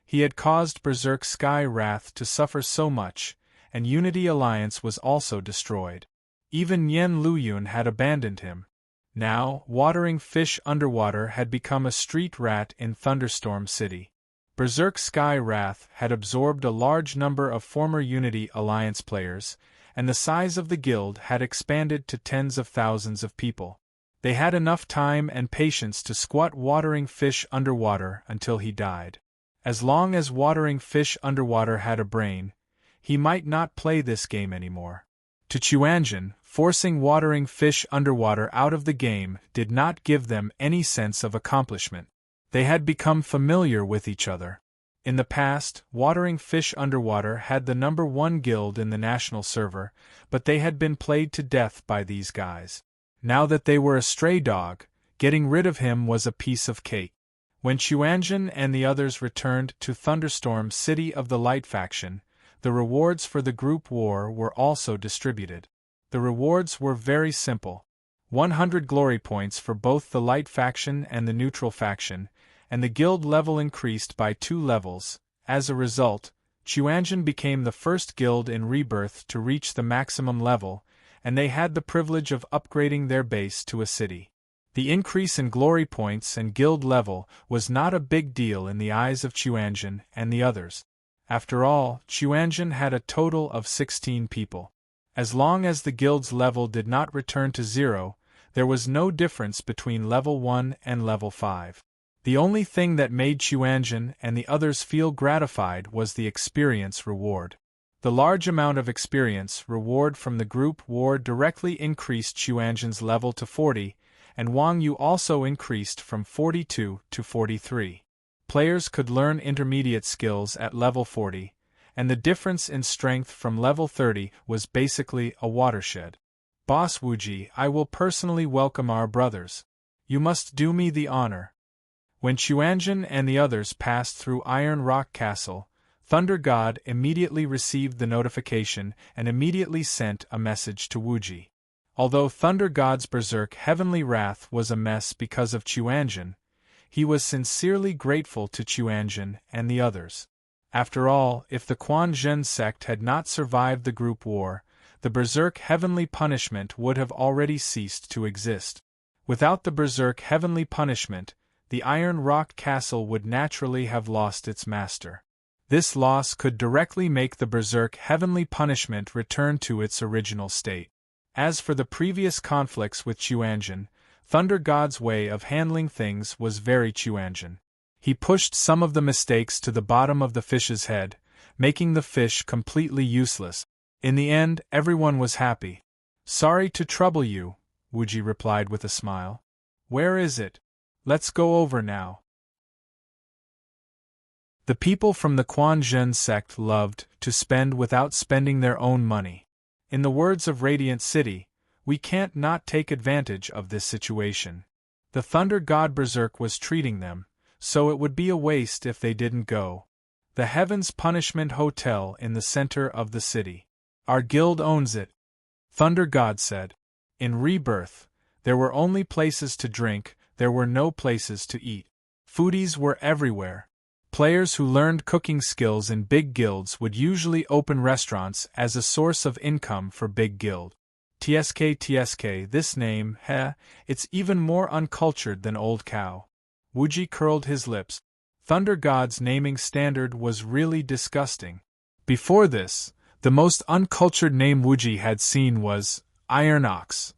[SPEAKER 1] He had caused Berserk Sky Wrath to suffer so much, and Unity Alliance was also destroyed. Even Yen Luyun had abandoned him. Now, watering fish underwater had become a street rat in Thunderstorm City. Berserk Sky Wrath had absorbed a large number of former Unity Alliance players, and the size of the guild had expanded to tens of thousands of people. They had enough time and patience to squat watering fish underwater until he died. As long as watering fish underwater had a brain, he might not play this game anymore. To Chuanjin, forcing watering fish underwater out of the game did not give them any sense of accomplishment. They had become familiar with each other. In the past, watering fish underwater had the #1 guild in the national server, but they had been played to death by these guys. Now that they were a stray dog, getting rid of him was a piece of cake. When Chuanjin and the others returned to Thunderstorm City of the Light faction, the rewards for the group war were also distributed. The rewards were very simple. 100 glory points for both the Light faction and the Neutral faction, and the guild level increased by 2 levels. As a result, Chuanjin became the first guild in Rebirth to reach the maximum level, and they had the privilege of upgrading their base to a city. The increase in glory points and guild level was not a big deal in the eyes of Chuanjin and the others. After all, Chuanjin had a total of 16 people. As long as the guild's level did not return to 0, there was no difference between level 1 and level 5. The only thing that made Chuanjin and the others feel gratified was the experience reward. The large amount of experience reward from the group war directly increased Chuanjin's level to 40, and Wang Yu also increased from 42 to 43. Players could learn intermediate skills at level 40, and the difference in strength from level 30 was basically a watershed. Boss Wuji, I will personally welcome our brothers. You must do me the honor. When Chuanjin and the others passed through Iron Rock Castle, Thunder God immediately received the notification and immediately sent a message to Wuji. Although Thunder God's Berserk Heavenly Wrath was a mess because of Chuanjin, he was sincerely grateful to Chuanjin and the others. After all, if the Quan Zhen sect had not survived the group war, the Berserk Heavenly Punishment would have already ceased to exist. Without the Berserk Heavenly Punishment, the Iron Rock Castle would naturally have lost its master. This loss could directly make the Berserk Heavenly Punishment return to its original state. As for the previous conflicts with Chuanjin, Thunder God's way of handling things was very Chuanjin. He pushed some of the mistakes to the bottom of the fish's head, making the fish completely useless. In the end, everyone was happy. Sorry to trouble you, Wuji replied with a smile. Where is it? Let's go over now. The people from the Quan Zhen sect loved to spend without spending their own money. In the words of Radiant City, we can't not take advantage of this situation. The Thunder God Berserk was treating them, so it would be a waste if they didn't go. The Heaven's Punishment Hotel in the center of the city. Our guild owns it, Thunder God said. In Rebirth, there were only places to drink, there were no places to eat. Foodies were everywhere. Players who learned cooking skills in big guilds would usually open restaurants as a source of income for big guild. TSK, this name, it's even more uncultured than Old Cow. Wuji curled his lips. Thunder God's naming standard was really disgusting. Before this, the most uncultured name Wuji had seen was Iron Ox.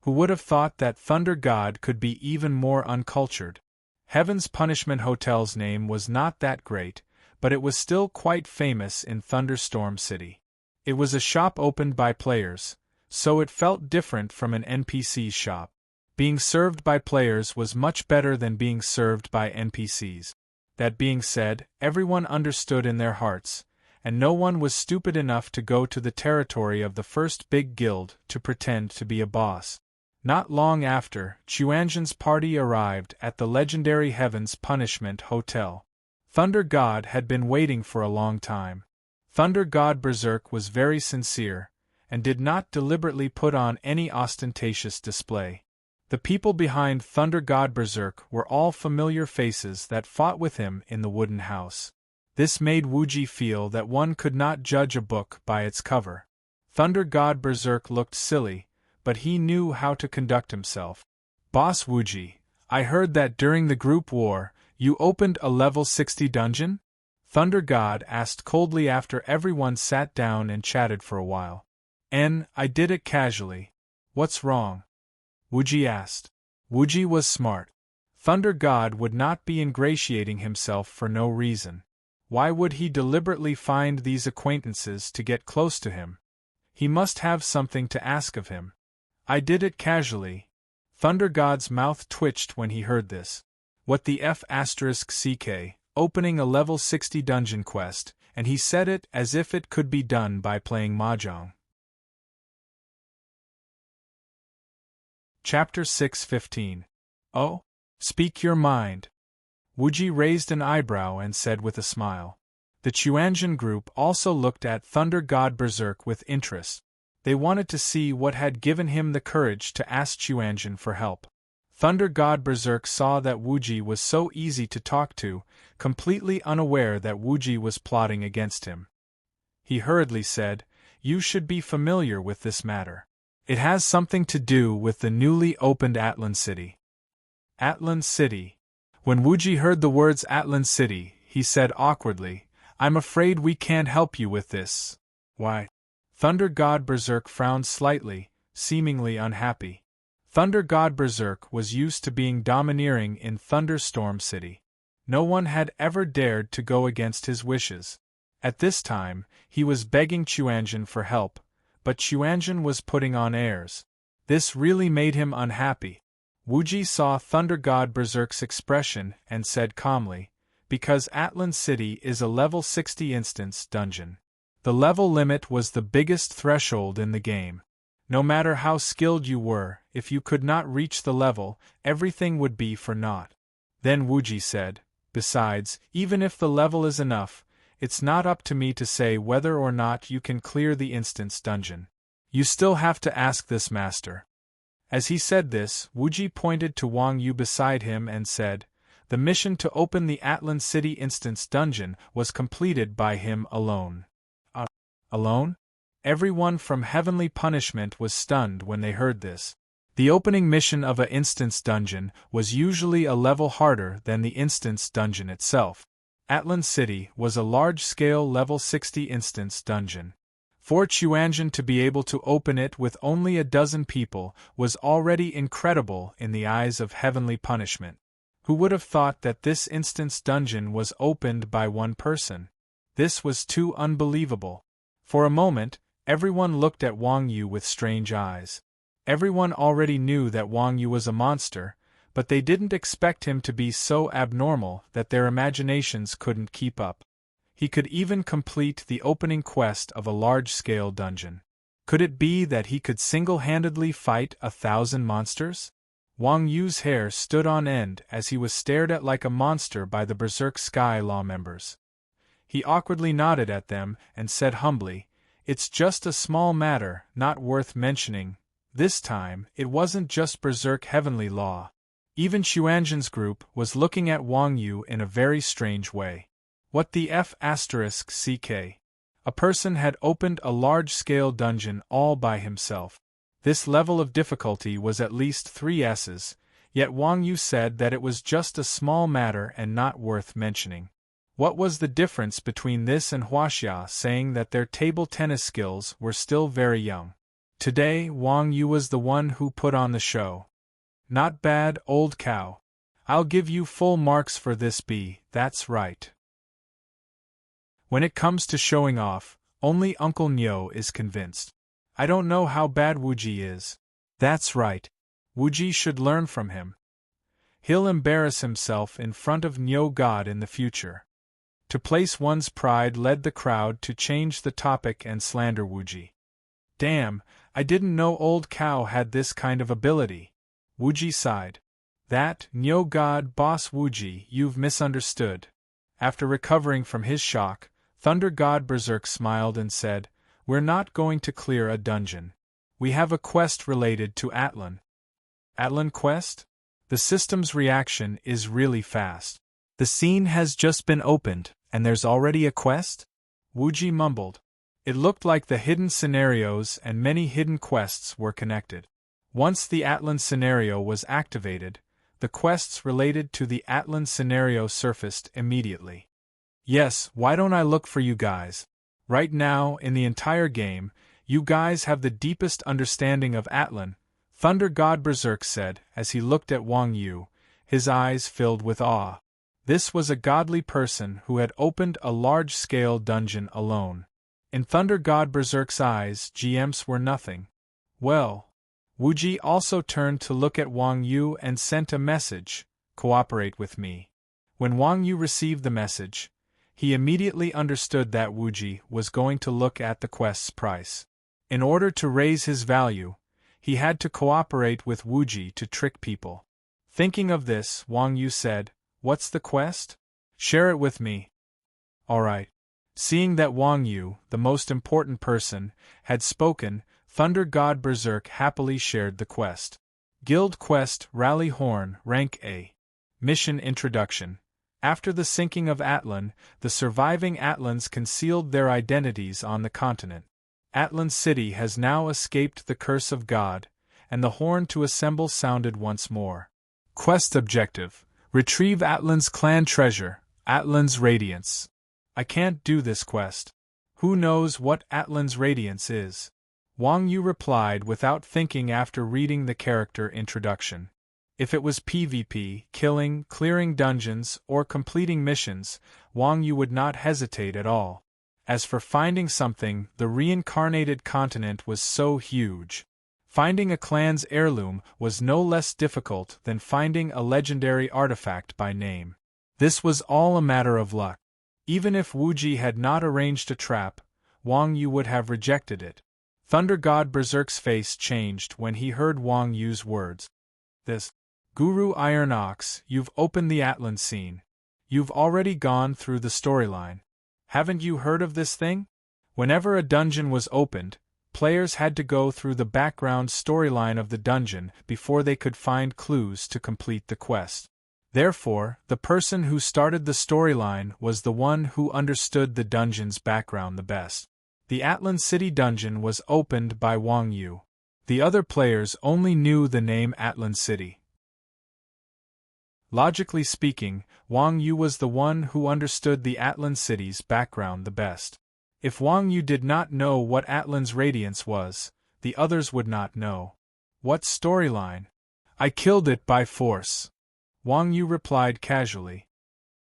[SPEAKER 1] Who would have thought that Thunder God could be even more uncultured? Heaven's Punishment Hotel's name was not that great, but it was still quite famous in Thunderstorm City. It was a shop opened by players, so it felt different from an NPC's shop. Being served by players was much better than being served by NPCs. That being said, everyone understood in their hearts, and no one was stupid enough to go to the territory of the first big guild to pretend to be a boss. Not long after, Chuanjin's party arrived at the legendary Heaven's Punishment Hotel. Thunder God had been waiting for a long time. Thunder God Berserk was very sincere, and did not deliberately put on any ostentatious display. The people behind Thunder God Berserk were all familiar faces that fought with him in the wooden house. This made Wuji feel that one could not judge a book by its cover. Thunder God Berserk looked silly, but he knew how to conduct himself. Boss Wuji, I heard that during the group war, you opened a level 60 dungeon? Thunder God asked coldly after everyone sat down and chatted for a while. I did it casually. What's wrong? Wuji asked. Wuji was smart. Thunder God would not be ingratiating himself for no reason. Why would he deliberately find these acquaintances to get close to him? He must have something to ask of him. I did it casually. Thunder God's mouth twitched when he heard this. What the F***ck, opening a level 60 dungeon quest, and he said it as if it could be done by playing mahjong. Chapter 6:15. Oh? Speak your mind. Wuji raised an eyebrow and said with a smile. The Chuanjin group also looked at Thunder God Berserk with interest. They wanted to see what had given him the courage to ask Chuanjin for help. Thunder God Berserk saw that Wuji was so easy to talk to, completely unaware that Wuji was plotting against him. He hurriedly said, You should be familiar with this matter. It has something to do with the newly opened Atlan City. Atlan City. When Wuji heard the words Atlan City, he said awkwardly, I'm afraid we can't help you with this. Why? Thunder God Berserk frowned slightly, seemingly unhappy. Thunder God Berserk was used to being domineering in Thunderstorm City. No one had ever dared to go against his wishes. At this time, he was begging Chuanjin for help, but Chuanjin was putting on airs. This really made him unhappy. Wuji saw Thunder God Berserk's expression and said calmly, Because Atlan City is a level 60 instance dungeon. The level limit was the biggest threshold in the game. No matter how skilled you were, if you could not reach the level, everything would be for naught. Then Wuji said, Besides, even if the level is enough, it's not up to me to say whether or not you can clear the instance dungeon. You still have to ask this master. As he said this, Wuji pointed to Wang Yu beside him and said, The mission to open the Atlan City instance dungeon was completed by him alone. Alone? Everyone from Heavenly Punishment was stunned when they heard this. The opening mission of an instance dungeon was usually a level harder than the instance dungeon itself. Atlan City was a large-scale level 60 instance dungeon. For Chuanjin to be able to open it with only a dozen people was already incredible in the eyes of Heavenly Punishment. Who would have thought that this instance dungeon was opened by one person? This was too unbelievable. For a moment, everyone looked at Wang Yu with strange eyes. Everyone already knew that Wang Yu was a monster, but they didn't expect him to be so abnormal that their imaginations couldn't keep up. He could even complete the opening quest of a large-scale dungeon. Could it be that he could single-handedly fight 1,000 monsters? Wang Yu's hair stood on end as he was stared at like a monster by the Berserk Sky Law members. He awkwardly nodded at them and said humbly, It's just a small matter, not worth mentioning. This time, it wasn't just Berserk Heavenly Law. Even Chuanjin's group was looking at Wang Yu in a very strange way. What the f***ck? A person had opened a large-scale dungeon all by himself. This level of difficulty was at least 3 S's, yet Wang Yu said that it was just a small matter and not worth mentioning. What was the difference between this and Huaxia saying that their table tennis skills were still very young? Today, Wang Yu was the one who put on the show. Not bad, old cow. I'll give you full marks for this B, that's right. When it comes to showing off, only Uncle Nyo is convinced. I don't know how bad Wuji is. That's right. Wuji should learn from him. He'll embarrass himself in front of Nyo God in the future. To place one's pride led the crowd to change the topic and slander Wuji. Damn, I didn't know old cow had this kind of ability. Wuji sighed. That, Nyo God boss Wuji, you've misunderstood. After recovering from his shock, Thunder God Berserk smiled and said, We're not going to clear a dungeon. We have a quest related to Atlan. Atlan quest? The system's reaction is really fast. The scene has just been opened, and there's already a quest? Wuji mumbled. It looked like the hidden scenarios and many hidden quests were connected. Once the Atlan scenario was activated, the quests related to the Atlan scenario surfaced immediately. Yes, why don't I look for you guys? Right now, in the entire game, you guys have the deepest understanding of Atlan, Thunder God Berserk said as he looked at Wang Yu, his eyes filled with awe. This was a godly person who had opened a large-scale dungeon alone. In Thunder God Berserk's eyes, GMs were nothing. Well, Wuji also turned to look at Wang Yu and sent a message, Cooperate with me. When Wang Yu received the message, he immediately understood that Wuji was going to look at the quest's price. In order to raise his value, he had to cooperate with Wuji to trick people. Thinking of this, Wang Yu said, What's the quest? Share it with me. Alright. Seeing that Wang Yu, the most important person, had spoken, Thunder God Berserk happily shared the quest. Guild Quest Rally Horn, Rank A. Mission Introduction. After the sinking of Atlan, the surviving Atlans concealed their identities on the continent. Atlan City has now escaped the curse of God, and the horn to assemble sounded once more. Quest objective: retrieve Atlan's clan treasure, Atlan's Radiance. I can't do this quest. Who knows what Atlan's Radiance is? Wang Yu replied without thinking after reading the character introduction. If it was PvP, killing, clearing dungeons, or completing missions, Wang Yu would not hesitate at all. As for finding something, the reincarnated continent was so huge. Finding a clan's heirloom was no less difficult than finding a legendary artifact by name. This was all a matter of luck. Even if Wuji had not arranged a trap, Wang Yu would have rejected it. Thunder God Berserk's face changed when he heard Wang Yu's words. This, Guru Iron Ox, you've opened the Atlan scene. You've already gone through the storyline. Haven't you heard of this thing? Whenever a dungeon was opened, players had to go through the background storyline of the dungeon before they could find clues to complete the quest. Therefore, the person who started the storyline was the one who understood the dungeon's background the best. The Atlan City dungeon was opened by Wang Yu. The other players only knew the name Atlan City. Logically speaking, Wang Yu was the one who understood the Atlan City's background the best. If Wang Yu did not know what Atlan's Radiance was, the others would not know. What storyline? I killed it by force. Wang Yu replied casually.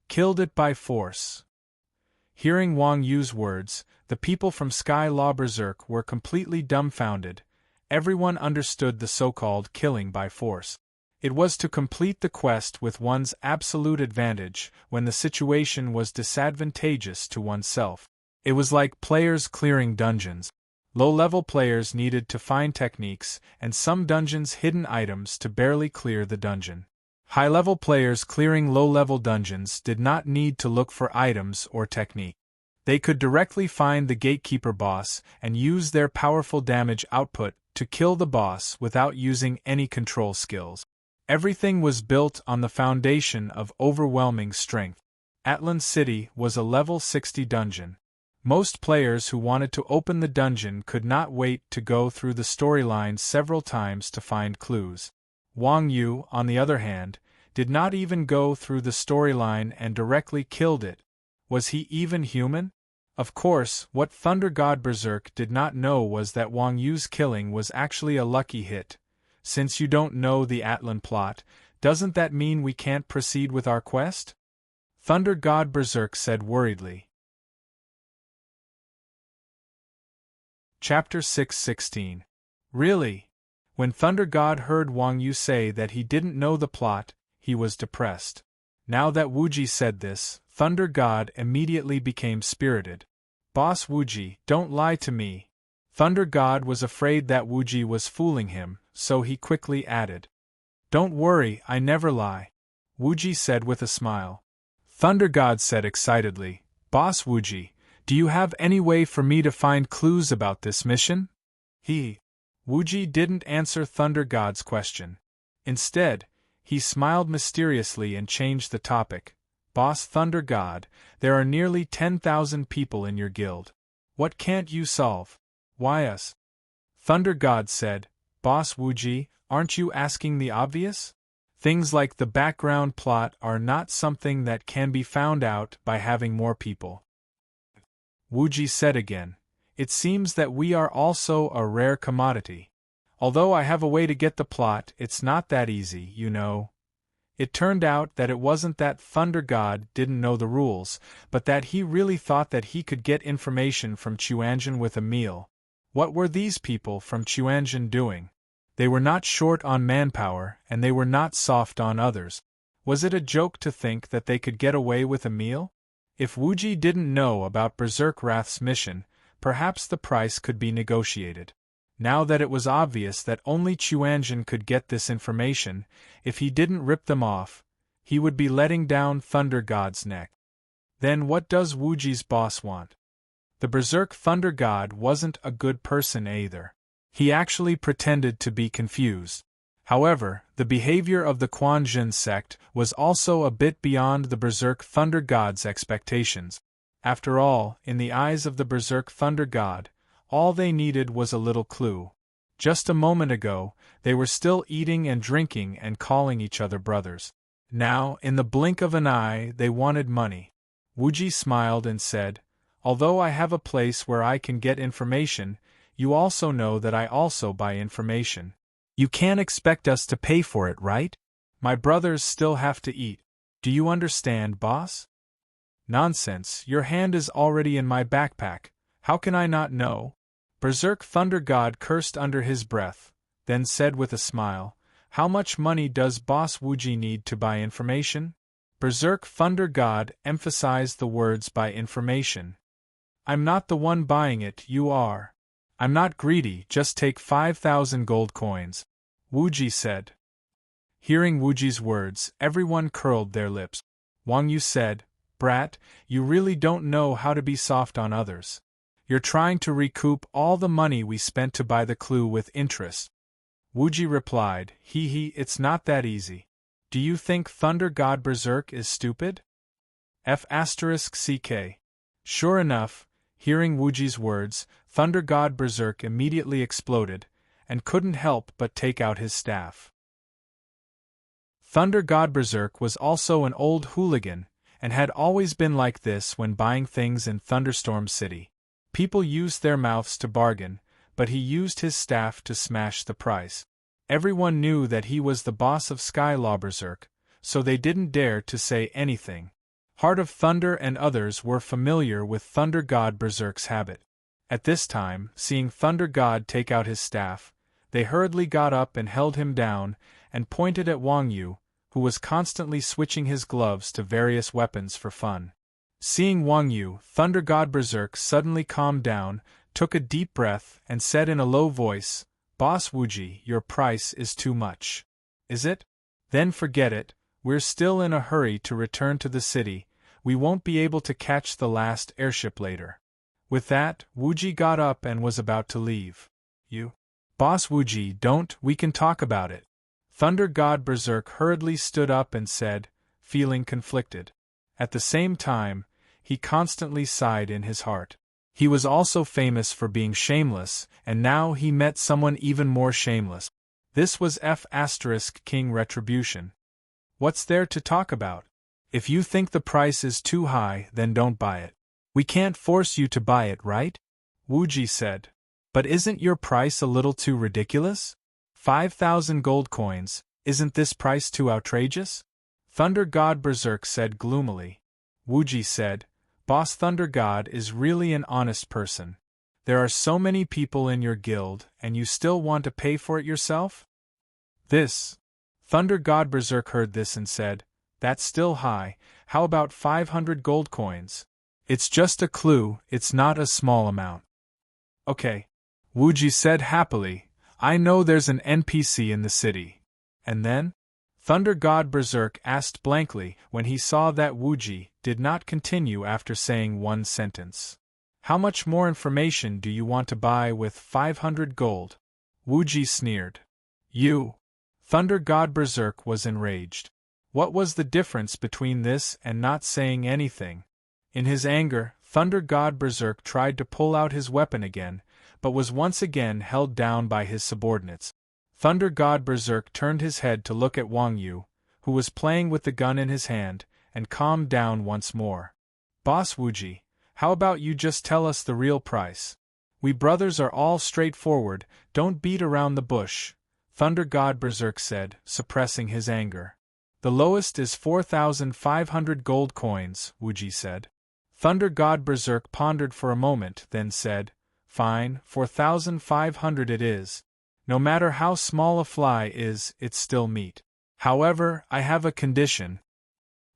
[SPEAKER 1] Killed it by force. Hearing Wang Yu's words, the people from Sky Law Berserk were completely dumbfounded. Everyone understood the so-called killing by force. It was to complete the quest with one's absolute advantage when the situation was disadvantageous to oneself. It was like players clearing dungeons. Low-level players needed to find techniques and some dungeons' hidden items to barely clear the dungeon. High-level players clearing low-level dungeons did not need to look for items or technique. They could directly find the gatekeeper boss and use their powerful damage output to kill the boss without using any control skills. Everything was built on the foundation of overwhelming strength. Atlan City was a level 60 dungeon. Most players who wanted to open the dungeon could not wait to go through the storyline several times to find clues. Wang Yu, on the other hand, did not even go through the storyline and directly killed it. Was he even human? Of course, what Thunder God Berserk did not know was that Wang Yu's killing was actually a lucky hit. Since you don't know the Atlan plot, doesn't that mean we can't proceed with our quest? Thunder God Berserk said worriedly. Chapter 6:16. Really? When Thunder God heard Wang Yu say that he didn't know the plot, he was depressed. Now that Wuji said this, Thunder God immediately became spirited. Boss Wuji, don't lie to me. Thunder God was afraid that Wuji was fooling him, so he quickly added. Don't worry, I never lie. Wuji said with a smile. Thunder God said excitedly, Boss Wuji, do you have any way for me to find clues about this mission? Wuji didn't answer Thunder God's question. Instead, he smiled mysteriously and changed the topic. Boss Thunder God, there are nearly 10,000 people in your guild. What can't you solve? Why us? Thunder God said, Boss Wuji, aren't you asking the obvious? Things like the background plot are not something that can be found out by having more people. Wuji said again, it seems that we are also a rare commodity. Although I have a way to get the plot, it's not that easy, you know. It turned out that it wasn't that Thunder God didn't know the rules, but that he really thought that he could get information from Chuanjin with a meal. What were these people from Chuanjin doing? They were not short on manpower, and they were not soft on others. Was it a joke to think that they could get away with a meal? If Wuji didn't know about Berserk Wrath's mission, perhaps the price could be negotiated. Now that it was obvious that only Chuanjin could get this information, if he didn't rip them off, he would be letting down Thunder God's neck. Then what does Wuji's boss want? The Berserk Thunder God wasn't a good person either. He actually pretended to be confused. However, the behavior of the Quanjin sect was also a bit beyond the Berserk Thunder God's expectations. After all, in the eyes of the Berserk Thunder God, all they needed was a little clue. Just a moment ago, they were still eating and drinking and calling each other brothers. Now, in the blink of an eye, they wanted money. Wuji smiled and said, Although I have a place where I can get information, you also know that I also buy information. You can't expect us to pay for it, right? My brothers still have to eat. Do you understand, boss? Nonsense, your hand is already in my backpack. How can I not know? Berserk Thunder God cursed under his breath, then said with a smile, How much money does Boss Wuji need to buy information? Berserk Thunder God emphasized the words by information. I'm not the one buying it, you are. I'm not greedy, just take 5,000 gold coins. Wuji said. Hearing Wuji's words, everyone curled their lips. Wang Yu said, Brat, you really don't know how to be soft on others. You're trying to recoup all the money we spent to buy the clue with interest. Wuji replied, it's not that easy. Do you think Thunder God Berserk is stupid? F***ck. Sure enough, hearing Wuji's words, Thunder God Berserk immediately exploded, and couldn't help but take out his staff. Thunder God Berserk was also an old hooligan, and had always been like this when buying things in Thunderstorm City. People used their mouths to bargain, but he used his staff to smash the price. Everyone knew that he was the boss of Skylaw Berserk, so they didn't dare to say anything. Heart of Thunder and others were familiar with Thunder God Berserk's habit. At this time, seeing Thunder God take out his staff, they hurriedly got up and held him down, and pointed at Wang Yu, who was constantly switching his gloves to various weapons for fun. Seeing Wang Yu, Thunder God Berserk suddenly calmed down, took a deep breath, and said in a low voice, Boss Wuji, your price is too much. Is it? Then forget it, we're still in a hurry to return to the city, we won't be able to catch the last airship later. With that, Wuji got up and was about to leave. You? Boss Wuji, don't, we can talk about it. Thunder God Berserk hurriedly stood up and said, feeling conflicted. At the same time, he constantly sighed in his heart. He was also famous for being shameless, and now he met someone even more shameless. This was King Retribution. What's there to talk about? If you think the price is too high, then don't buy it. We can't force you to buy it, right? Wuji said. But isn't your price a little too ridiculous? 5,000 gold coins, isn't this price too outrageous? Thunder God Berserk said gloomily. Wuji said, Boss Thunder God is really an honest person. There are so many people in your guild, and you still want to pay for it yourself? Thunder God Berserk heard this and said, That's still high, how about 500 gold coins? It's just a clue, it's not a small amount. Okay. Wuji said happily, I know there's an NPC in the city. And then? Thunder God Berserk asked blankly when he saw that Wuji did not continue after saying one sentence. How much more information do you want to buy with 500 gold? Wuji sneered. You! Thunder God Berserk was enraged. What was the difference between this and not saying anything? In his anger, Thunder God Berserk tried to pull out his weapon again, but was once again held down by his subordinates. Thunder God Berserk turned his head to look at Wang Yu, who was playing with the gun in his hand, and calmed down once more. Boss Wuji, how about you just tell us the real price? We brothers are all straightforward, don't beat around the bush, Thunder God Berserk said, suppressing his anger. The lowest is 4,500 gold coins, Wuji said. Thunder God Berserk pondered for a moment, then said, Fine, 4,500 it is. No matter how small a fly is, it's still meat. However, I have a condition.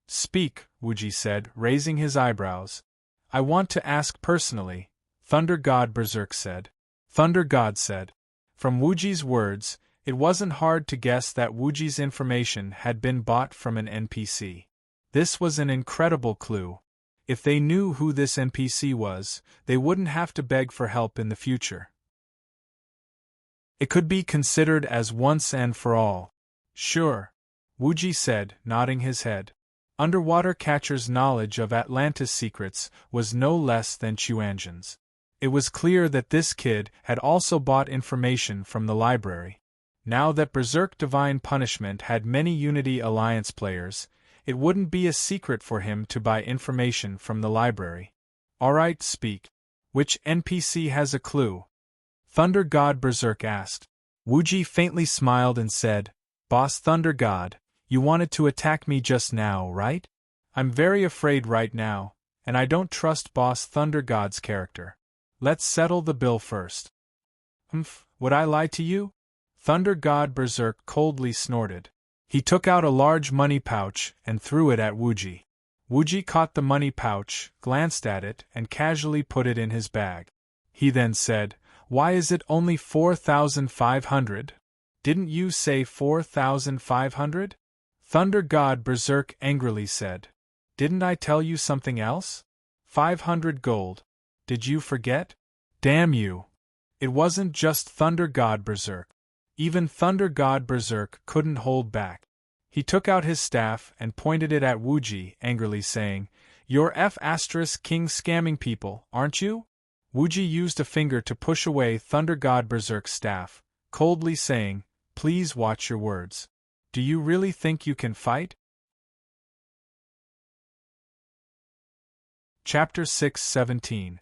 [SPEAKER 1] Speak, Wuji said, raising his eyebrows. I want to ask personally, Thunder God Berserk said. Thunder God said. From Wuji's words, it wasn't hard to guess that Wuji's information had been bought from an NPC. This was an incredible clue. If they knew who this NPC was, they wouldn't have to beg for help in the future. It could be considered as once and for all. Sure, Wuji said, nodding his head. Underwater Catcher's knowledge of Atlantis secrets was no less than Chuanjin's. It was clear that this kid had also bought information from the library. Now that Berserk Divine Punishment had many Unity Alliance players, it wouldn't be a secret for him to buy information from the library. Alright, speak. Which NPC has a clue? Thunder God Berserk asked. Wuji faintly smiled and said, Boss Thunder God, you wanted to attack me just now, right? I'm very afraid right now, and I don't trust Boss Thunder God's character. Let's settle the bill first. Would I lie to you? Thunder God Berserk coldly snorted. He took out a large money pouch and threw it at Wuji. Wuji caught the money pouch, glanced at it, and casually put it in his bag. He then said, Why is it only 4,500? Didn't you say 4,500? Thunder God Berserk angrily said. Didn't I tell you something else? 500 gold. Did you forget? Damn you. It wasn't just Thunder God Berserk. Even Thunder God Berserk couldn't hold back. He took out his staff and pointed it at Wuji, angrily saying, You're King scamming people, aren't you? Wuji used a finger to push away Thunder God Berserk's staff, coldly saying, Please watch your words. Do you really think you can fight? Chapter 6:17.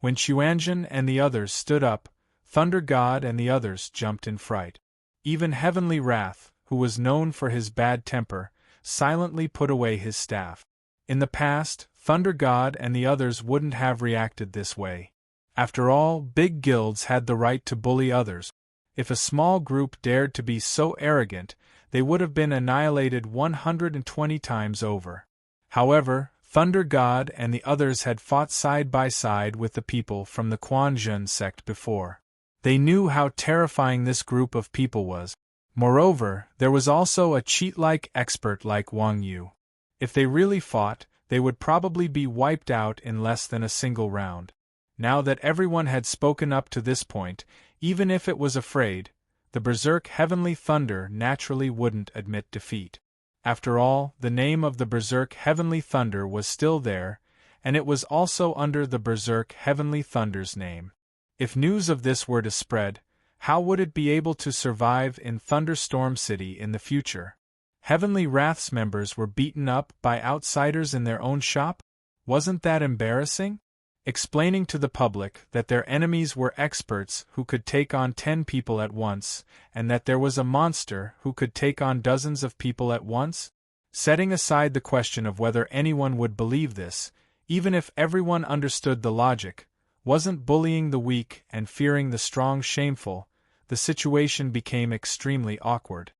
[SPEAKER 1] When Chuanjin and the others stood up, Thunder God and the others jumped in fright. Even Heavenly Wrath, who was known for his bad temper, silently put away his staff. In the past, Thunder God and the others wouldn't have reacted this way. After all, big guilds had the right to bully others. If a small group dared to be so arrogant, they would have been annihilated 120 times over. However, Thunder God and the others had fought side by side with the people from the Quanzhen sect before. They knew how terrifying this group of people was. Moreover, there was also a cheat-like expert like Wang Yu. If they really fought, they would probably be wiped out in less than a single round. Now that everyone had spoken up to this point, even if it was afraid, the Berserk Heavenly Thunder naturally wouldn't admit defeat. After all, the name of the Berserk Heavenly Thunder was still there, and it was also under the Berserk Heavenly Thunder's name. If news of this were to spread, how would it be able to survive in Thunderstorm City in the future? Heavenly Wrath's members were beaten up by outsiders in their own shop? Wasn't that embarrassing? Explaining to the public that their enemies were experts who could take on 10 people at once, and that there was a monster who could take on dozens of people at once? Setting aside the question of whether anyone would believe this, even if everyone understood the logic, wasn't bullying the weak and fearing the strong shameful, the situation became extremely awkward.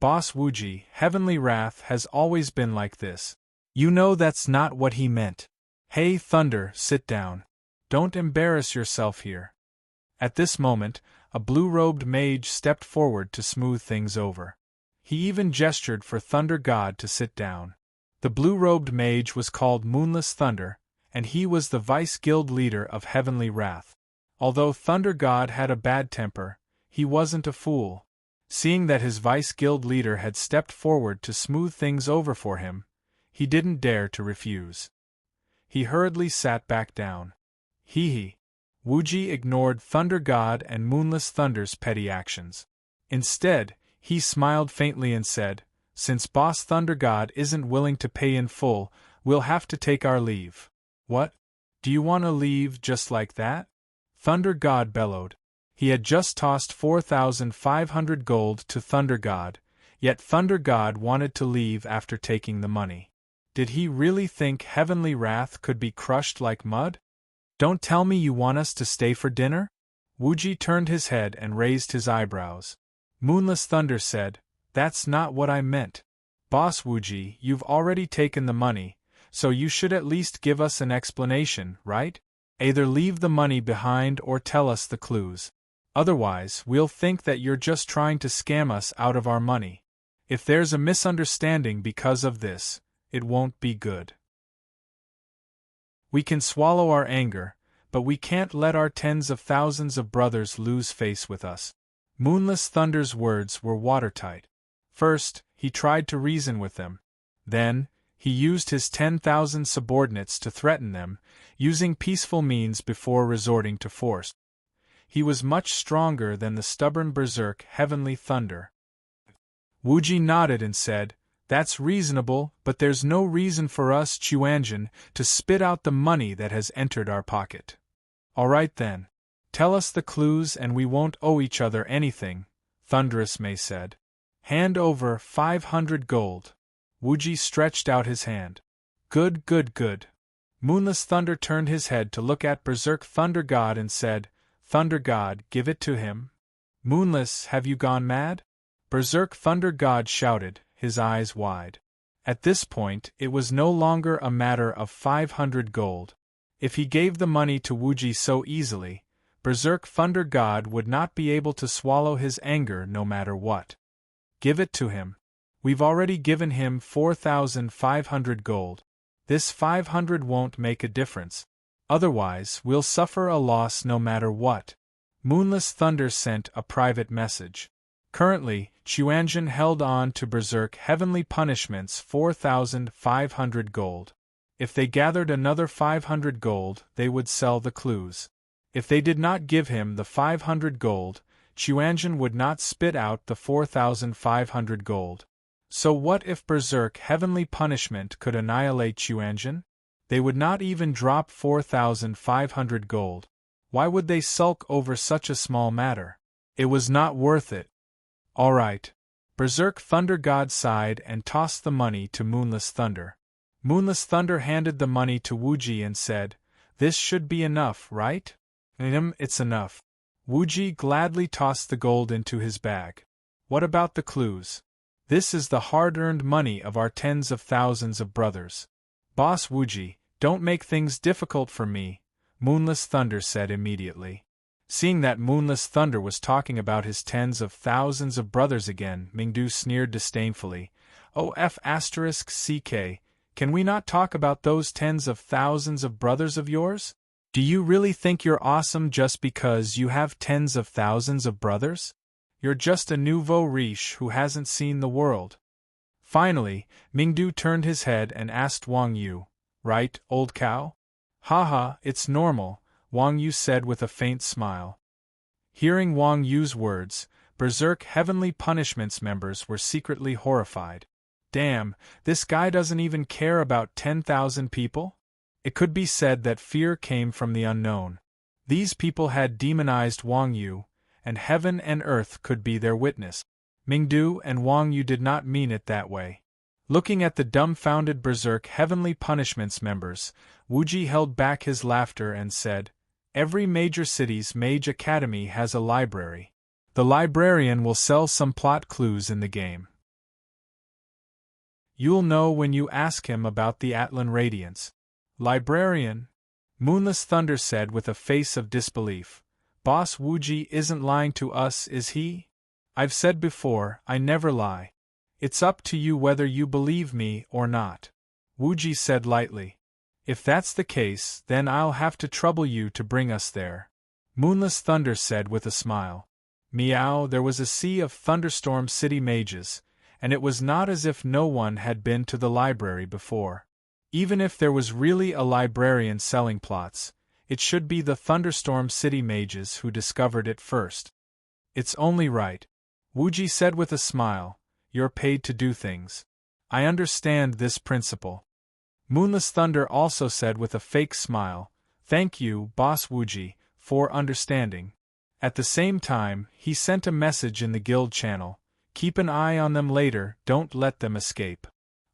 [SPEAKER 1] Boss Wuji, Heavenly Wrath has always been like this. You know that's not what he meant. Hey Thunder, sit down. Don't embarrass yourself here. At this moment, a blue-robed mage stepped forward to smooth things over. He even gestured for Thunder God to sit down. The blue-robed mage was called Moonless Thunder, and he was the vice-guild leader of Heavenly Wrath. Although Thunder God had a bad temper, he wasn't a fool. Seeing that his vice-guild leader had stepped forward to smooth things over for him, he didn't dare to refuse. He hurriedly sat back down. Hee. Wuji ignored Thunder God and Moonless Thunder's petty actions. Instead, he smiled faintly and said, "Since Boss Thunder God isn't willing to pay in full, we'll have to take our leave." "What? Do you want to leave just like that?" Thunder God bellowed. He had just tossed 4,500 gold to Thunder God, yet Thunder God wanted to leave after taking the money. Did he really think Heavenly Wrath could be crushed like mud? "Don't tell me you want us to stay for dinner?" Wuji turned his head and raised his eyebrows. Moonless Thunder said, "That's not what I meant. Boss Wuji, you've already taken the money, so you should at least give us an explanation, right? Either leave the money behind or tell us the clues. Otherwise, we'll think that you're just trying to scam us out of our money. If there's a misunderstanding because of this, it won't be good. We can swallow our anger, but we can't let our tens of thousands of brothers lose face with us." Moonless Thunder's words were watertight. First, he tried to reason with them. Then, he used his 10,000 subordinates to threaten them, using peaceful means before resorting to force. He was much stronger than the stubborn Berserk Heavenly Thunder. Wuji nodded and said, "That's reasonable, but there's no reason for us, Chuanjin, to spit out the money that has entered our pocket." "All right then. Tell us the clues and we won't owe each other anything," Thunderous May said. "Hand over 500 gold." Wuji stretched out his hand. Good. Moonless Thunder turned his head to look at Berserk Thunder God and said, "Thunder God, give it to him." "Moonless, have you gone mad?" Berserk Thunder God shouted, his eyes wide. At this point, it was no longer a matter of 500 gold. If he gave the money to Wuji so easily, Berserk Thunder God would not be able to swallow his anger no matter what. "Give it to him. We've already given him 4,500 gold. This 500 won't make a difference. Otherwise, we'll suffer a loss no matter what." Moonless Thunder sent a private message. Currently, Chuanjin held on to Berserk Heavenly Punishment's 4,500 gold. If they gathered another 500 gold, they would sell the clues. If they did not give him the 500 gold, Chuanjin would not spit out the 4,500 gold. So what if Berserk Heavenly Punishment could annihilate Chuanjin? They would not even drop 4,500 gold. Why would they sulk over such a small matter? It was not worth it. All right. Berserk Thunder God sighed and tossed the money to Moonless Thunder. Moonless Thunder handed the money to Wuji and said, "This should be enough, right?" It's enough." Wuji gladly tossed the gold into his bag. "What about the clues? This is the hard-earned money of our tens of thousands of brothers." "Boss Wuji, don't make things difficult for me," Moonless Thunder said immediately. Seeing that Moonless Thunder was talking about his tens of thousands of brothers again, Mingdu sneered disdainfully. "CK, can we not talk about those tens of thousands of brothers of yours? Do you really think you're awesome just because you have tens of thousands of brothers? You're just a nouveau riche who hasn't seen the world." Finally, Mingdu turned his head and asked Wang Yu, "Right, old cow?" "Haha, it's normal," Wang Yu said with a faint smile. Hearing Wang Yu's words, Berserk Heavenly Punishments members were secretly horrified. Damn, this guy doesn't even care about 10,000 people? It could be said that fear came from the unknown. These people had demonized Wang Yu, and heaven and earth could be their witness. Mingdu and Wang Yu did not mean it that way. Looking at the dumbfounded Berserk Heavenly Punishments members, Wuji held back his laughter and said, "Every major city's mage academy has a library. The librarian will sell some plot clues in the game. You'll know when you ask him about the Atlan Radiance." "Librarian?" Moonless Thunder said with a face of disbelief. "Boss Wuji isn't lying to us, is he?" "I've said before, I never lie. It's up to you whether you believe me or not," Wuji said lightly. "If that's the case, then I'll have to trouble you to bring us there," Moonless Thunder said with a smile. Meow, there was a sea of Thunderstorm City mages, and it was not as if no one had been to the library before. Even if there was really a librarian selling plots, it should be the Thunderstorm City mages who discovered it first. "It's only right," Wuji said with a smile. "You're paid to do things. I understand this principle." Moonless Thunder also said with a fake smile, "Thank you, Boss Wuji, for understanding." At the same time, he sent a message in the guild channel, "Keep an eye on them later, don't let them escape."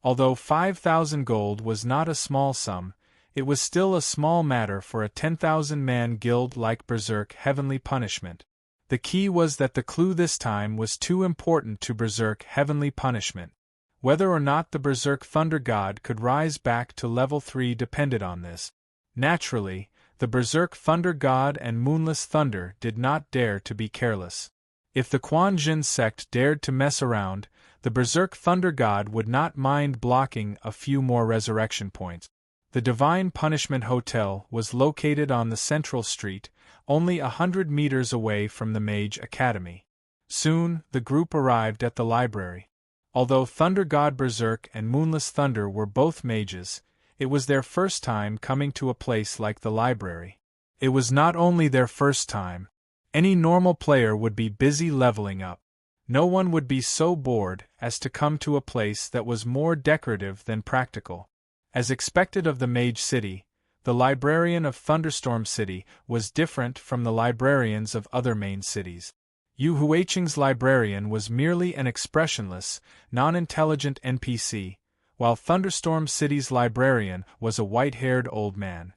[SPEAKER 1] Although 5,000 gold was not a small sum, it was still a small matter for a 10,000-man guild like Berserk Heavenly Punishment. The key was that the clue this time was too important to Berserk Heavenly Punishment. Whether or not the Berserk Thunder God could rise back to level 3 depended on this. Naturally, the Berserk Thunder God and Moonless Thunder did not dare to be careless. If the Quan Jin sect dared to mess around, the Berserk Thunder God would not mind blocking a few more resurrection points. The Divine Punishment Hotel was located on the central street, only 100 meters away from the Mage Academy. Soon, the group arrived at the library. Although Thunder God Berserk and Moonless Thunder were both mages, it was their first time coming to a place like the library. It was not only their first time. Any normal player would be busy leveling up. No one would be so bored as to come to a place that was more decorative than practical. As expected of the Mage City, the librarian of Thunderstorm City was different from the librarians of other main cities. Yu Huiqing's librarian was merely an expressionless, non-intelligent NPC, while Thunderstorm City's librarian was a white-haired old man.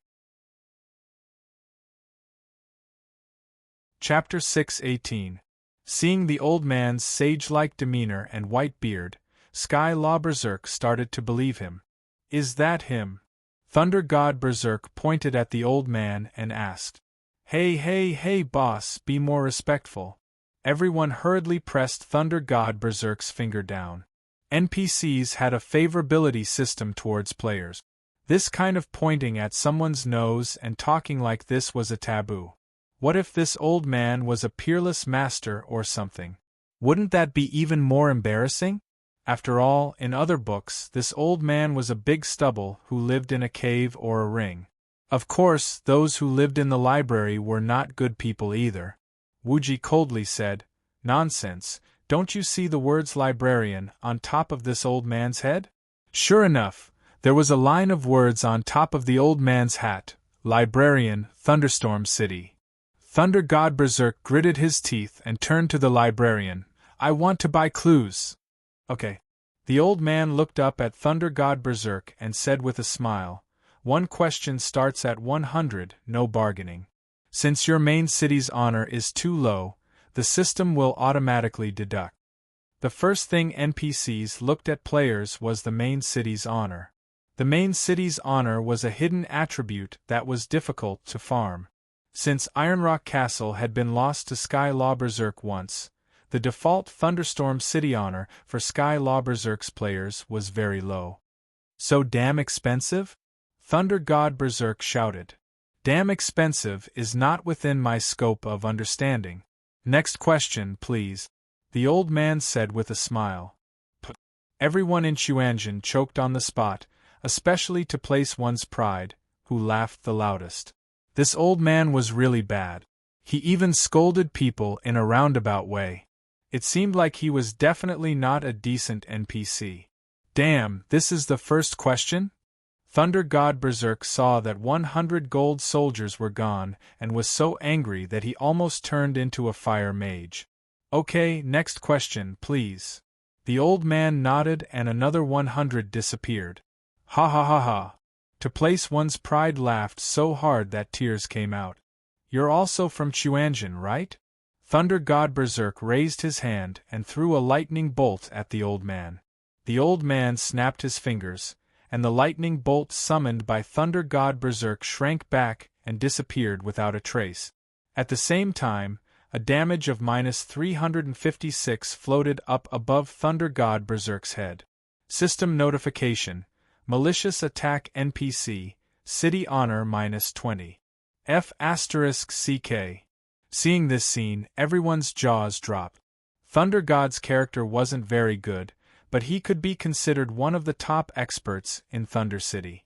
[SPEAKER 1] Chapter 6:18. Seeing the old man's sage-like demeanor and white beard, Sky Law Berserk started to believe him. "Is that him?" Thunder God Berserk pointed at the old man and asked. Hey, boss, be more respectful." Everyone hurriedly pressed Thunder God Berserk's finger down. NPCs had a favorability system towards players. This kind of pointing at someone's nose and talking like this was a taboo. What if this old man was a peerless master or something? Wouldn't that be even more embarrassing? After all, in other books, this old man was a big stubble who lived in a cave or a ring. Of course, those who lived in the library were not good people either. Wuji coldly said, "Nonsense, don't you see the words librarian on top of this old man's head?" Sure enough, there was a line of words on top of the old man's hat, Librarian, Thunderstorm City. Thunder God Berserk gritted his teeth and turned to the librarian. "I want to buy clues." "Okay." The old man looked up at Thunder God Berserk and said with a smile, "One question starts at 100, no bargaining. Since your main city's honor is too low, the system will automatically deduct." The first thing NPCs looked at players was the main city's honor. The main city's honor was a hidden attribute that was difficult to farm. Since Ironrock Castle had been lost to Sky Law Berserk once, the default Thunderstorm City honor for Sky Law Berserk's players was very low. "So damn expensive?" Thunder God Berserk shouted. "Damn expensive is not within my scope of understanding. Next question, please," the old man said with a smile. Everyone in Chuanjin choked on the spot, especially to place one's pride, who laughed the loudest. This old man was really bad. He even scolded people in a roundabout way. It seemed like he was definitely not a decent NPC. Damn, this is the first question? Thunder God Berserk saw that 100 gold soldiers were gone and was so angry that he almost turned into a fire mage. Okay, next question, please. The old man nodded and another 100 disappeared. Ha ha ha ha. To place one's pride laughed so hard that tears came out. You're also from Chuanjin, right? Thunder God Berserk raised his hand and threw a lightning bolt at the old man. The old man snapped his fingers, and the lightning bolt summoned by Thunder God Berserk shrank back and disappeared without a trace. At the same time, a damage of -356 floated up above Thunder God Berserk's head. System notification: malicious attack NPC, city honor -20. F***CK. Seeing this scene, everyone's jaws dropped. Thunder God's character wasn't very good, but he could be considered one of the top experts in Thunder City.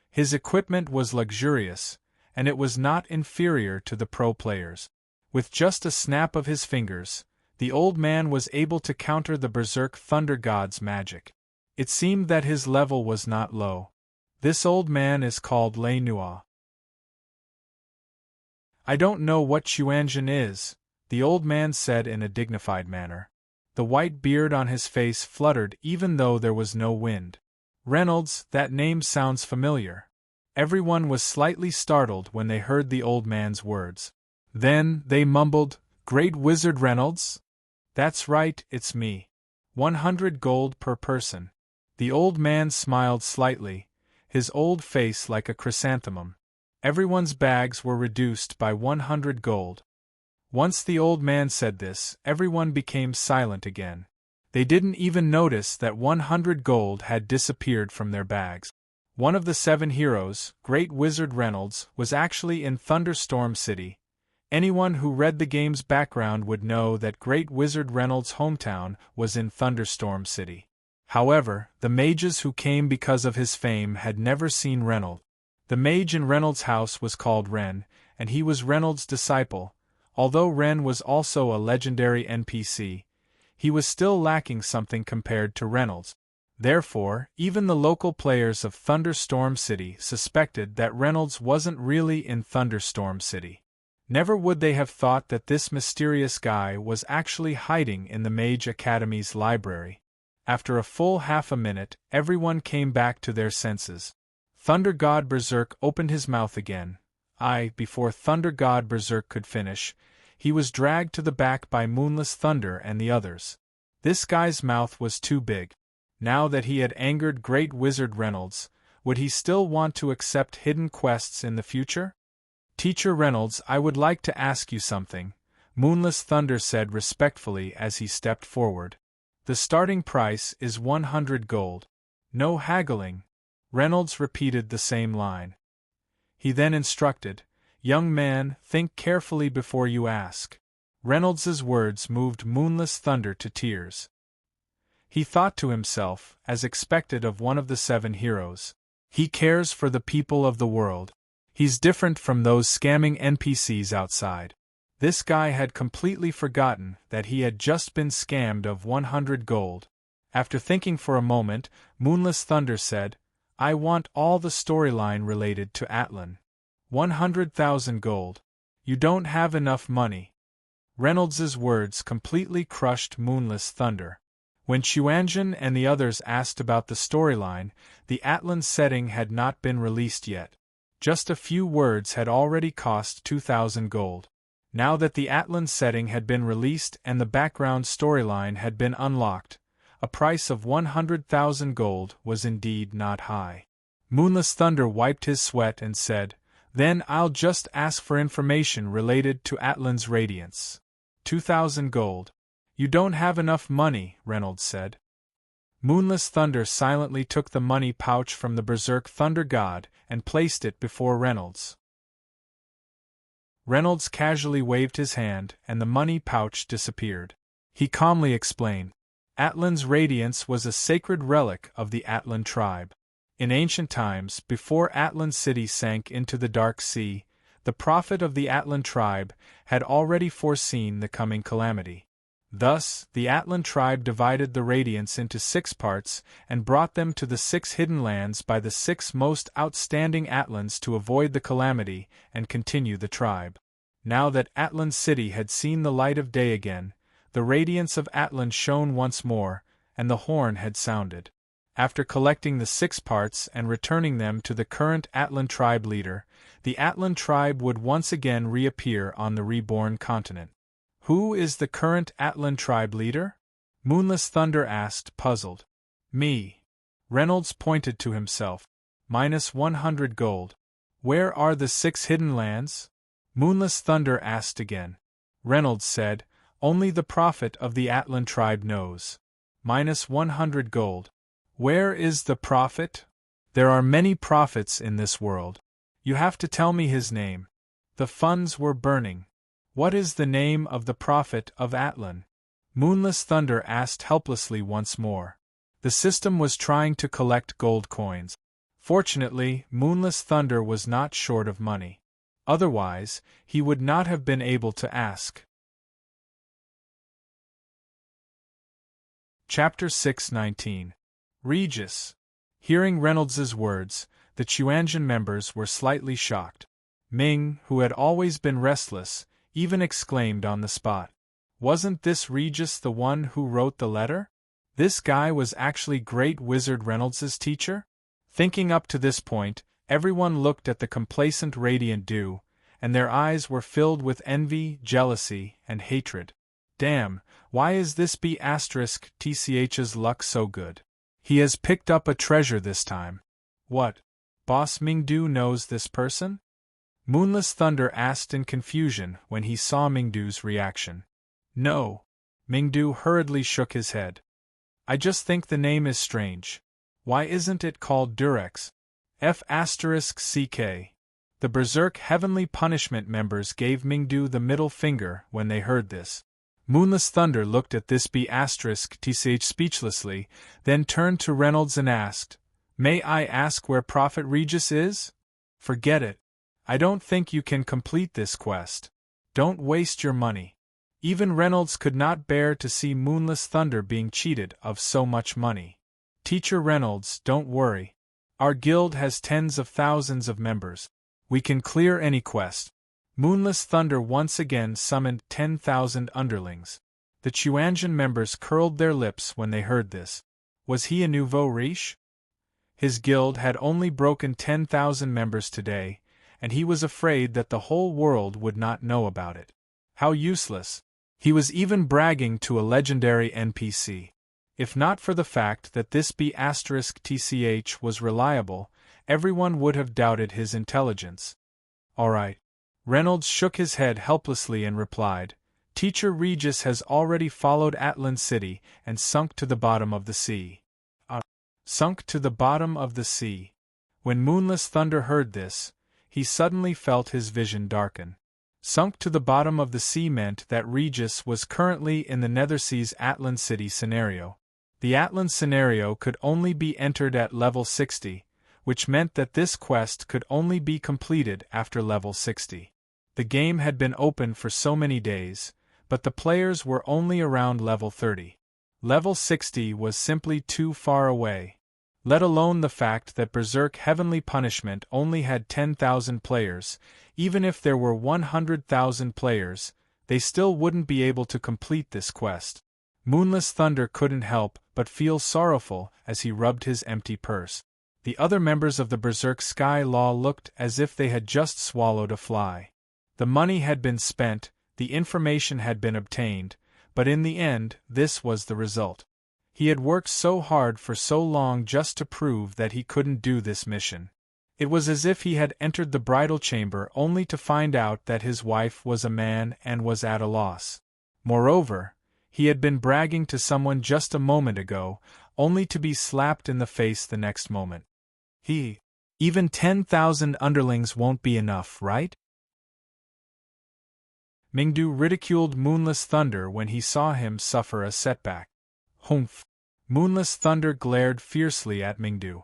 [SPEAKER 1] His equipment was luxurious, and it was not inferior to the pro players. With just a snap of his fingers, the old man was able to counter the Berserk Thunder God's magic. It seemed that his level was not low. This old man is called Lei Nua. I don't know what Chuanjin is, the old man said in a dignified manner. The white beard on his face fluttered even though there was no wind. Reynolds, that name sounds familiar. Everyone was slightly startled when they heard the old man's words. Then, they mumbled, "Great Wizard Reynolds?" "That's right, it's me. 100 gold per person." The old man smiled slightly, his old face like a chrysanthemum. Everyone's bags were reduced by 100 gold. Once the old man said this, everyone became silent again. They didn't even notice that 100 gold had disappeared from their bags. One of the 7 heroes, Great Wizard Reynolds, was actually in Thunderstorm City. Anyone who read the game's background would know that Great Wizard Reynolds' hometown was in Thunderstorm City. However, the mages who came because of his fame had never seen Reynolds. The mage in Reynolds' house was called Ren, and he was Reynolds' disciple. Although Ren was also a legendary NPC, he was still lacking something compared to Reynolds. Therefore, even the local players of Thunderstorm City suspected that Reynolds wasn't really in Thunderstorm City. Never would they have thought that this mysterious guy was actually hiding in the Mage Academy's library. After a full half a minute, everyone came back to their senses. Thunder God Berserk opened his mouth again. Before Thunder God Berserk could finish, he was dragged to the back by Moonless Thunder and the others. This guy's mouth was too big. Now that he had angered Great Wizard Reynolds, would he still want to accept hidden quests in the future? "Teacher Reynolds, I would like to ask you something," Moonless Thunder said respectfully as he stepped forward. "The starting price is 100 gold. No haggling." Reynolds repeated the same line. He then instructed, "Young man, think carefully before you ask." Reynolds's words moved Moonless Thunder to tears. He thought to himself, as expected of one of the 7 heroes, he cares for the people of the world. He's different from those scamming NPCs outside. This guy had completely forgotten that he had just been scammed of 100 gold. After thinking for a moment, Moonless Thunder said, "I want all the storyline related to Atlan. 100,000 gold. You don't have enough money." Reynolds's words completely crushed Moonless Thunder. When Chuanjin and the others asked about the storyline, the Atlan setting had not been released yet. Just a few words had already cost 2,000 gold. Now that the Atlan setting had been released and the background storyline had been unlocked, a price of 100,000 gold was indeed not high. Moonless Thunder wiped his sweat and said, "Then I'll just ask for information related to Atlan's radiance. 2,000 gold. You don't have enough money," Reynolds said. Moonless Thunder silently took the money pouch from the Berserk Thunder God and placed it before Reynolds. Reynolds casually waved his hand and the money pouch disappeared. He calmly explained, Atlan's radiance was a sacred relic of the Atlan tribe. In ancient times, before Atlan city sank into the dark sea, the prophet of the Atlan tribe had already foreseen the coming calamity. Thus, the Atlan tribe divided the radiance into 6 parts and brought them to the 6 hidden lands by the 6 most outstanding Atlans to avoid the calamity and continue the tribe. Now that Atlan city had seen the light of day again, the radiance of Atlan shone once more, and the horn had sounded. After collecting the 6 parts and returning them to the current Atlan tribe leader, the Atlan tribe would once again reappear on the reborn continent. Who is the current Atlan tribe leader? Moonless Thunder asked, puzzled. Me. Reynolds pointed to himself. -100 gold. Where are the 6 hidden lands? Moonless Thunder asked again. Reynolds said, only the prophet of the Atlan tribe knows. -100 gold. Where is the prophet? There are many prophets in this world. You have to tell me his name. The funds were burning. What is the name of the prophet of Atlan? Moonless Thunder asked helplessly once more. The system was trying to collect gold coins. Fortunately, Moonless Thunder was not short of money. Otherwise, he would not have been able to ask. Chapter 6:19. Regis. Hearing Reynolds's words, the Chuanjian members were slightly shocked. Ming, who had always been restless, even exclaimed on the spot. Wasn't this Regis the one who wrote the letter? This guy was actually Great Wizard Reynolds's teacher? Thinking up to this point, everyone looked at the complacent Radiant Dew, and their eyes were filled with envy, jealousy, and hatred. Damn, why is this B*****''''''''''''''''''''''''''''''''''''''''''''''''''''''''''''''''''''' such He has picked up a treasure this time. What? Boss Mingdu knows this person? Moonless Thunder asked in confusion when he saw Mingdu's reaction. No. Mingdu hurriedly shook his head. I just think the name is strange. Why isn't it called Durex? F***CK. The Berserk Heavenly Punishment members gave Mingdu the middle finger when they heard this. Moonless Thunder looked at this B*****th speechlessly, then turned to Reynolds and asked, May I ask where Prophet Regis is? Forget it. I don't think you can complete this quest. Don't waste your money. Even Reynolds could not bear to see Moonless Thunder being cheated of so much money. Teacher Reynolds, don't worry. Our guild has tens of thousands of members. We can clear any quest. Moonless Thunder once again summoned 10,000 underlings. The Chuanjian members curled their lips when they heard this. Was he a nouveau riche? His guild had only broken 10,000 members today, and he was afraid that the whole world would not know about it. How useless. He was even bragging to a legendary NPC. If not for the fact that this B*******ch was reliable, everyone would have doubted his intelligence. All right. Reynolds shook his head helplessly and replied, Teacher Regis has already followed Atlan City and sunk to the bottom of the sea. Sunk to the bottom of the sea. When Moonless Thunder heard this, he suddenly felt his vision darken. Sunk to the bottom of the sea meant that Regis was currently in the Nethersea's Atlan City scenario. The Atlan scenario could only be entered at level 60, which meant that this quest could only be completed after level 60. The game had been open for so many days, but the players were only around level 30. Level 60 was simply too far away. Let alone the fact that Berserk Heavenly Punishment only had 10,000 players. Even if there were 100,000 players, they still wouldn't be able to complete this quest. Moonless Thunder couldn't help but feel sorrowful as he rubbed his empty purse. The other members of the Berserk Sky Law looked as if they had just swallowed a fly. The money had been spent, the information had been obtained, but in the end, this was the result. He had worked so hard for so long just to prove that he couldn't do this mission. It was as if he had entered the bridal chamber only to find out that his wife was a man and was at a loss. Moreover, he had been bragging to someone just a moment ago, only to be slapped in the face the next moment. Even 10,000 underlings won't be enough, right? Mingdu ridiculed Moonless Thunder when he saw him suffer a setback. Humph! Moonless thunder glared fiercely at Mingdu.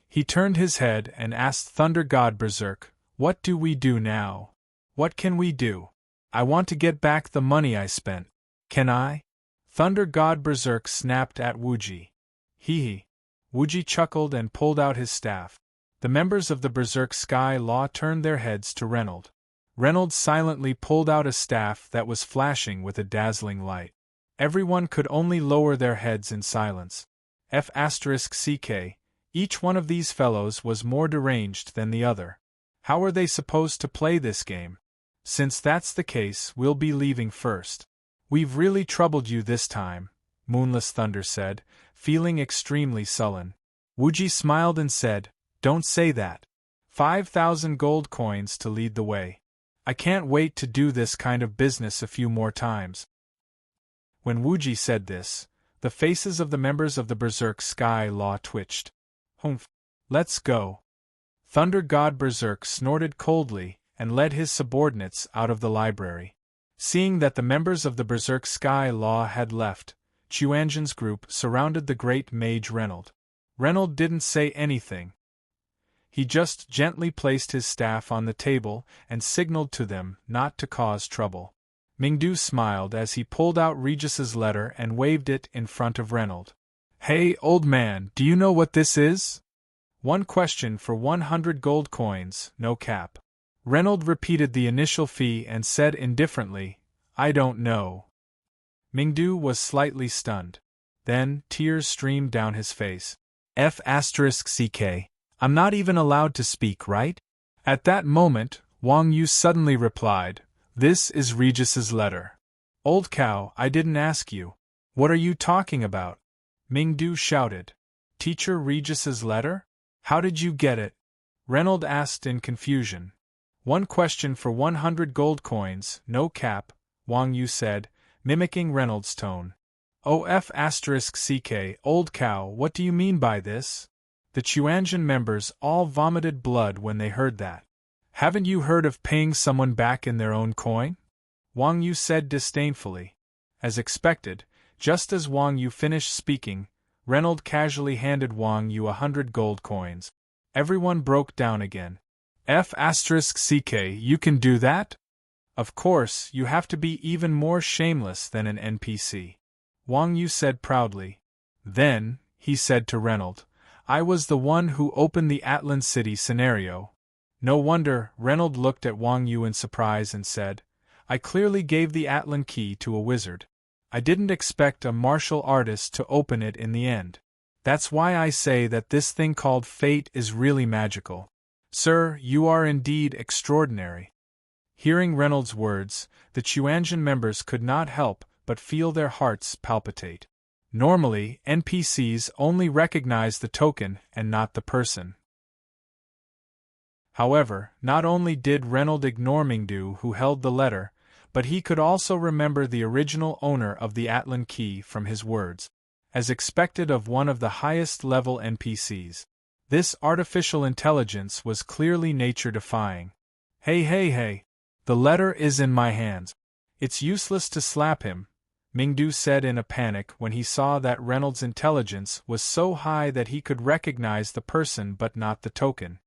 [SPEAKER 1] He turned his head and asked Thunder God Berserk, "What do we do now? What can we do? I want to get back the money I spent. Can I?" Thunder God Berserk snapped at Wuji. Hee. Wuji chuckled and pulled out his staff. The members of the Berserk Sky Law turned their heads to Reynold. Reynold silently pulled out a staff that was flashing with a dazzling light. Everyone could only lower their heads in silence. F***ck, each one of these fellows was more deranged than the other. How were they supposed to play this game? Since that's the case, we'll be leaving first. We've really troubled you this time, Moonless Thunder said, feeling extremely sullen. Wuji smiled and said, "Don't say that. 5,000 gold coins to lead the way. I can't wait to do this kind of business a few more times." When Wuji said this, the faces of the members of the Berserk Sky Law twitched. Humph! Let's go. Thunder God Berserk snorted coldly and led his subordinates out of the library. Seeing that the members of the Berserk Sky Law had left, Chuanjin's group surrounded the great mage Reynold. Reynold didn't say anything. He just gently placed his staff on the table and signaled to them not to cause trouble. Mingdu smiled as he pulled out Regis's letter and waved it in front of Reynold. "Hey, old man, do you know what this is?" "One question for 100 gold coins, no cap." Reynold repeated the initial fee and said indifferently, "I don't know." Mingdu was slightly stunned. Then, tears streamed down his face. F***ck. I'm not even allowed to speak, right? At that moment, Wang Yu suddenly replied, "This is Regis's letter." "Old cow, I didn't ask you. What are you talking about?" Mingdu shouted. "Teacher Regis's letter? How did you get it?" Reynold asked in confusion. "One question for 100 gold coins, no cap," Wang Yu said, mimicking Reynold's tone. "Oh F***ck, old cow, what do you mean by this?" The Chuanjin members all vomited blood when they heard that. "Haven't you heard of paying someone back in their own coin?" Wang Yu said disdainfully. As expected, just as Wang Yu finished speaking, Reynold casually handed Wang Yu 100 gold coins. Everyone broke down again. F***ck, you can do that? Of course, you have to be even more shameless than an NPC. Wang Yu said proudly. Then, he said to Reynold, "I was the one who opened the Atlan City scenario." No wonder, Reynold looked at Wang Yu in surprise and said, "I clearly gave the Atlan key to a wizard. I didn't expect a martial artist to open it in the end. That's why I say that this thing called fate is really magical. Sir, you are indeed extraordinary." Hearing Reynold's words, the Chuanjin members could not help but feel their hearts palpitate. Normally, NPCs only recognize the token and not the person. However, not only did Reynold ignore Mingdu who held the letter, but he could also remember the original owner of the Atlan key from his words, as expected of one of the highest-level NPCs. This artificial intelligence was clearly nature-defying. Hey, the letter is in my hands. It's useless to slap him, Mingdu said in a panic when he saw that Reynold's intelligence was so high that he could recognize the person but not the token.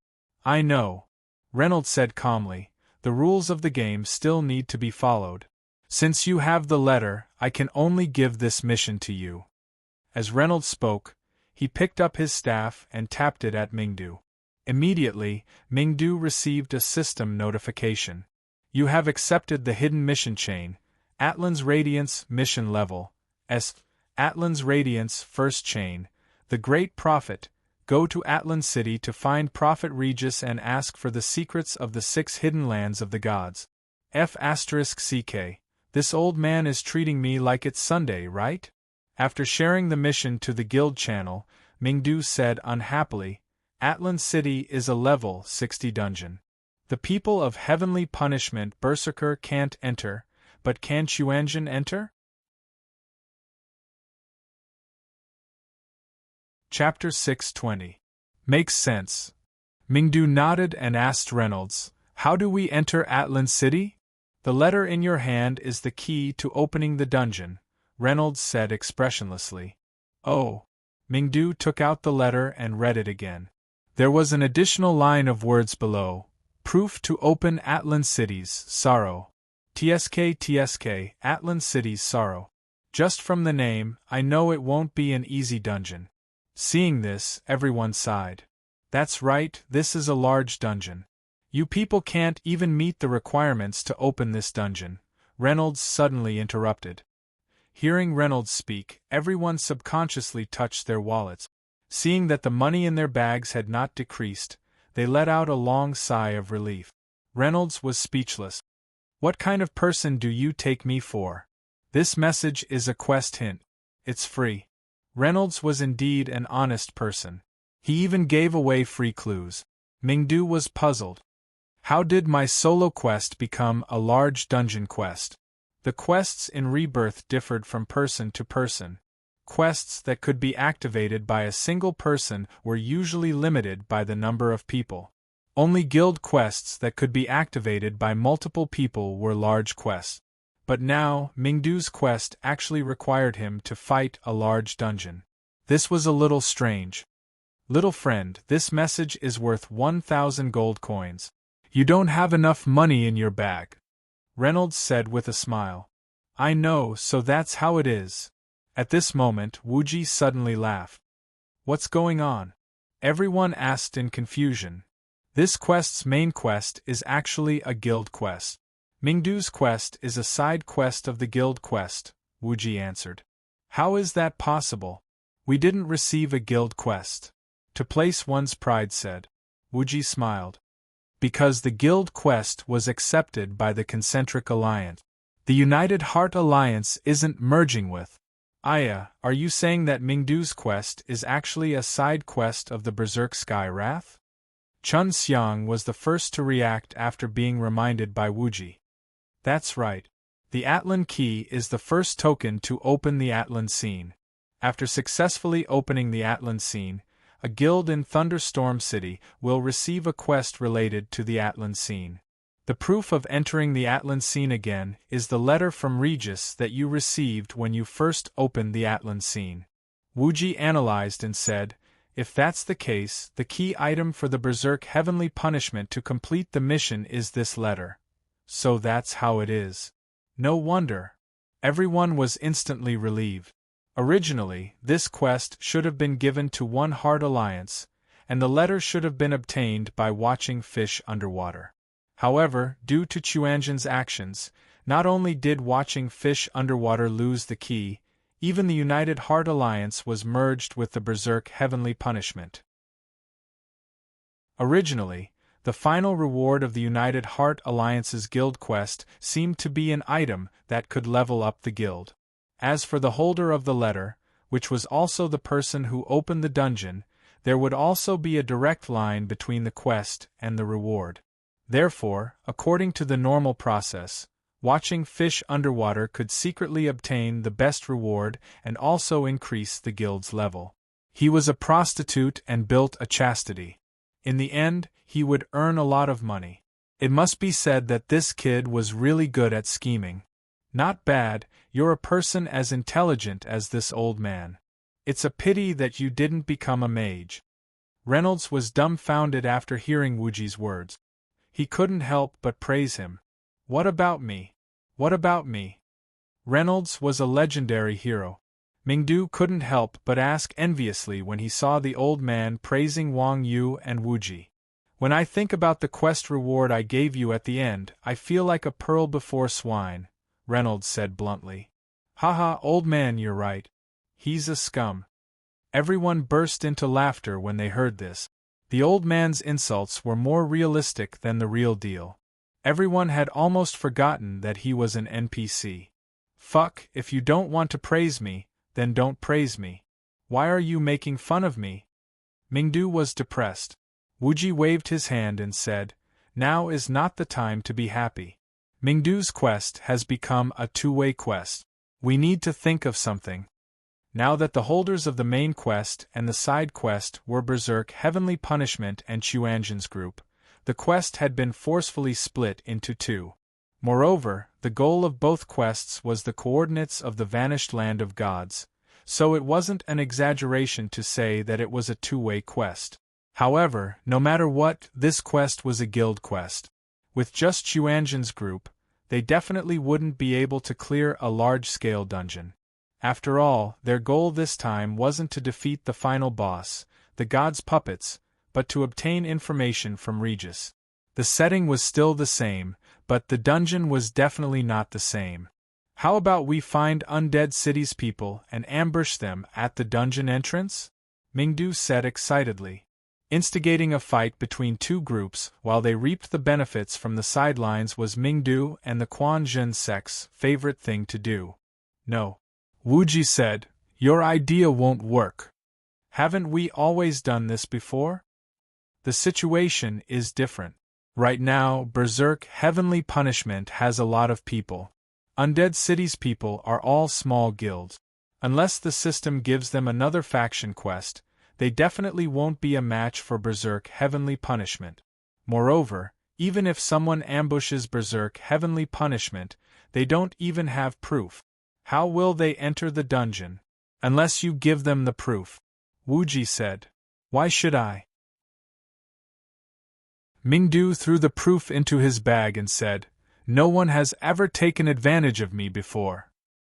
[SPEAKER 1] "I know," Reynold said calmly, "the rules of the game still need to be followed. Since you have the letter, I can only give this mission to you." As Reynold spoke, he picked up his staff and tapped it at Mingdu. Immediately, Mingdu received a system notification. "You have accepted the hidden mission chain, Atlan's Radiance Mission Level, S. Atlan's Radiance First Chain, The Great Prophet. Go to Atlan City to find Prophet Regis and ask for the secrets of the 6 hidden lands of the gods. F***ck, this old man is treating me like it's Sunday, right?" After sharing the mission to the guild channel, Mingdu said unhappily, "Atlan City is a level 60 dungeon. The people of Heavenly Punishment Berserker can't enter, but can Chuanjin enter?" Chapter 620. Makes sense. Mingdu nodded and asked Reynolds, "How do we enter Atlan City?" "The letter in your hand is the key to opening the dungeon," Reynolds said expressionlessly. Oh. Mingdu took out the letter and read it again. There was an additional line of words below. Proof to open Atlan City's sorrow. TSK, Atlan City's sorrow. Just from the name, I know it won't be an easy dungeon. Seeing this, everyone sighed. That's right, this is a large dungeon. You people can't even meet the requirements to open this dungeon, Reynolds suddenly interrupted. Hearing Reynolds speak, everyone subconsciously touched their wallets. Seeing that the money in their bags had not decreased, they let out a long sigh of relief. Reynolds was speechless. What kind of person do you take me for? This message is a quest hint. It's free. Reynolds was indeed an honest person. He even gave away free clues. Mingdu was puzzled. How did my solo quest become a large dungeon quest? The quests in Rebirth differed from person to person. Quests that could be activated by a single person were usually limited by the number of people. Only guild quests that could be activated by multiple people were large quests. But now, Mingdu's quest actually required him to fight a large dungeon. This was a little strange. Little friend, this message is worth 1,000 gold coins. You don't have enough money in your bag, Reynolds said with a smile. I know, so that's how it is. At this moment, Wuji suddenly laughed. What's going on? Everyone asked in confusion. This quest's main quest is actually a guild quest. Mingdu's quest is a side quest of the guild quest, Wuji answered. How is that possible? We didn't receive a guild quest. To place one's pride said. Wuji smiled. Because the guild quest was accepted by the Concentric Alliance. The United Heart Alliance isn't merging with. Aya, are you saying that Mingdu's quest is actually a side quest of the Berserk Sky Wrath? Chun Xiang was the first to react after being reminded by Wuji. That's right. The Atlan Key is the first token to open the Atlan Scene. After successfully opening the Atlan Scene, a guild in Thunderstorm City will receive a quest related to the Atlan Scene. The proof of entering the Atlan Scene again is the letter from Regis that you received when you first opened the Atlan Scene. Wuji analyzed and said, if that's the case, the key item for the Berserk Heavenly Punishment to complete the mission is this letter. So that's how it is. No wonder. Everyone was instantly relieved. Originally, this quest should have been given to One Heart Alliance, and the letter should have been obtained by watching fish underwater. However, due to Chuanjin's actions, not only did watching fish underwater lose the key, even the United Heart Alliance was merged with the Berserk Heavenly Punishment. Originally, the final reward of the United Heart Alliance's guild quest seemed to be an item that could level up the guild. As for the holder of the letter, which was also the person who opened the dungeon, there would also be a direct line between the quest and the reward. Therefore, according to the normal process, watching fish underwater could secretly obtain the best reward and also increase the guild's level. He was a prostitute and built a chastity. In the end, he would earn a lot of money. It must be said that this kid was really good at scheming. Not bad, you're a person as intelligent as this old man. It's a pity that you didn't become a mage. Reynolds was dumbfounded after hearing Wuji's words. He couldn't help but praise him. What about me? What about me? Reynolds was a legendary hero. Mingdu couldn't help but ask enviously when he saw the old man praising Wang Yu and Wuji. When I think about the quest reward I gave you at the end, I feel like a pearl before swine, Reynolds said bluntly. Haha, old man, you're right. He's a scum. Everyone burst into laughter when they heard this. The old man's insults were more realistic than the real deal. Everyone had almost forgotten that he was an NPC. Fuck, if you don't want to praise me, then don't praise me. Why are you making fun of me? Mingdu was depressed. Wuji waved his hand and said, now is not the time to be happy. Mingdu's quest has become a two-way quest. We need to think of something. Now that the holders of the main quest and the side quest were Berserk Heavenly Punishment and Chuanjin's group, the quest had been forcefully split into two. Moreover, the goal of both quests was the coordinates of the vanished land of gods, so it wasn't an exaggeration to say that it was a two-way quest. However, no matter what, this quest was a guild quest. With just Chuanjin's group, they definitely wouldn't be able to clear a large-scale dungeon. After all, their goal this time wasn't to defeat the final boss, the god's puppets, but to obtain information from Regis. The setting was still the same, but the dungeon was definitely not the same. How about we find Undead City's people and ambush them at the dungeon entrance? Mingdu said excitedly. Instigating a fight between two groups while they reaped the benefits from the sidelines was Mingdu and the Quanzhen sect's favorite thing to do. No. Wuji said, your idea won't work. Haven't we always done this before? The situation is different. Right now, Berserk Heavenly Punishment has a lot of people. Undead City's people are all small guilds. Unless the system gives them another faction quest, they definitely won't be a match for Berserk Heavenly Punishment. Moreover, even if someone ambushes Berserk Heavenly Punishment, they don't even have proof. How will they enter the dungeon? Unless you give them the proof. Wuji said. Why should I? Mingdu threw the proof into his bag and said, no one has ever taken advantage of me before.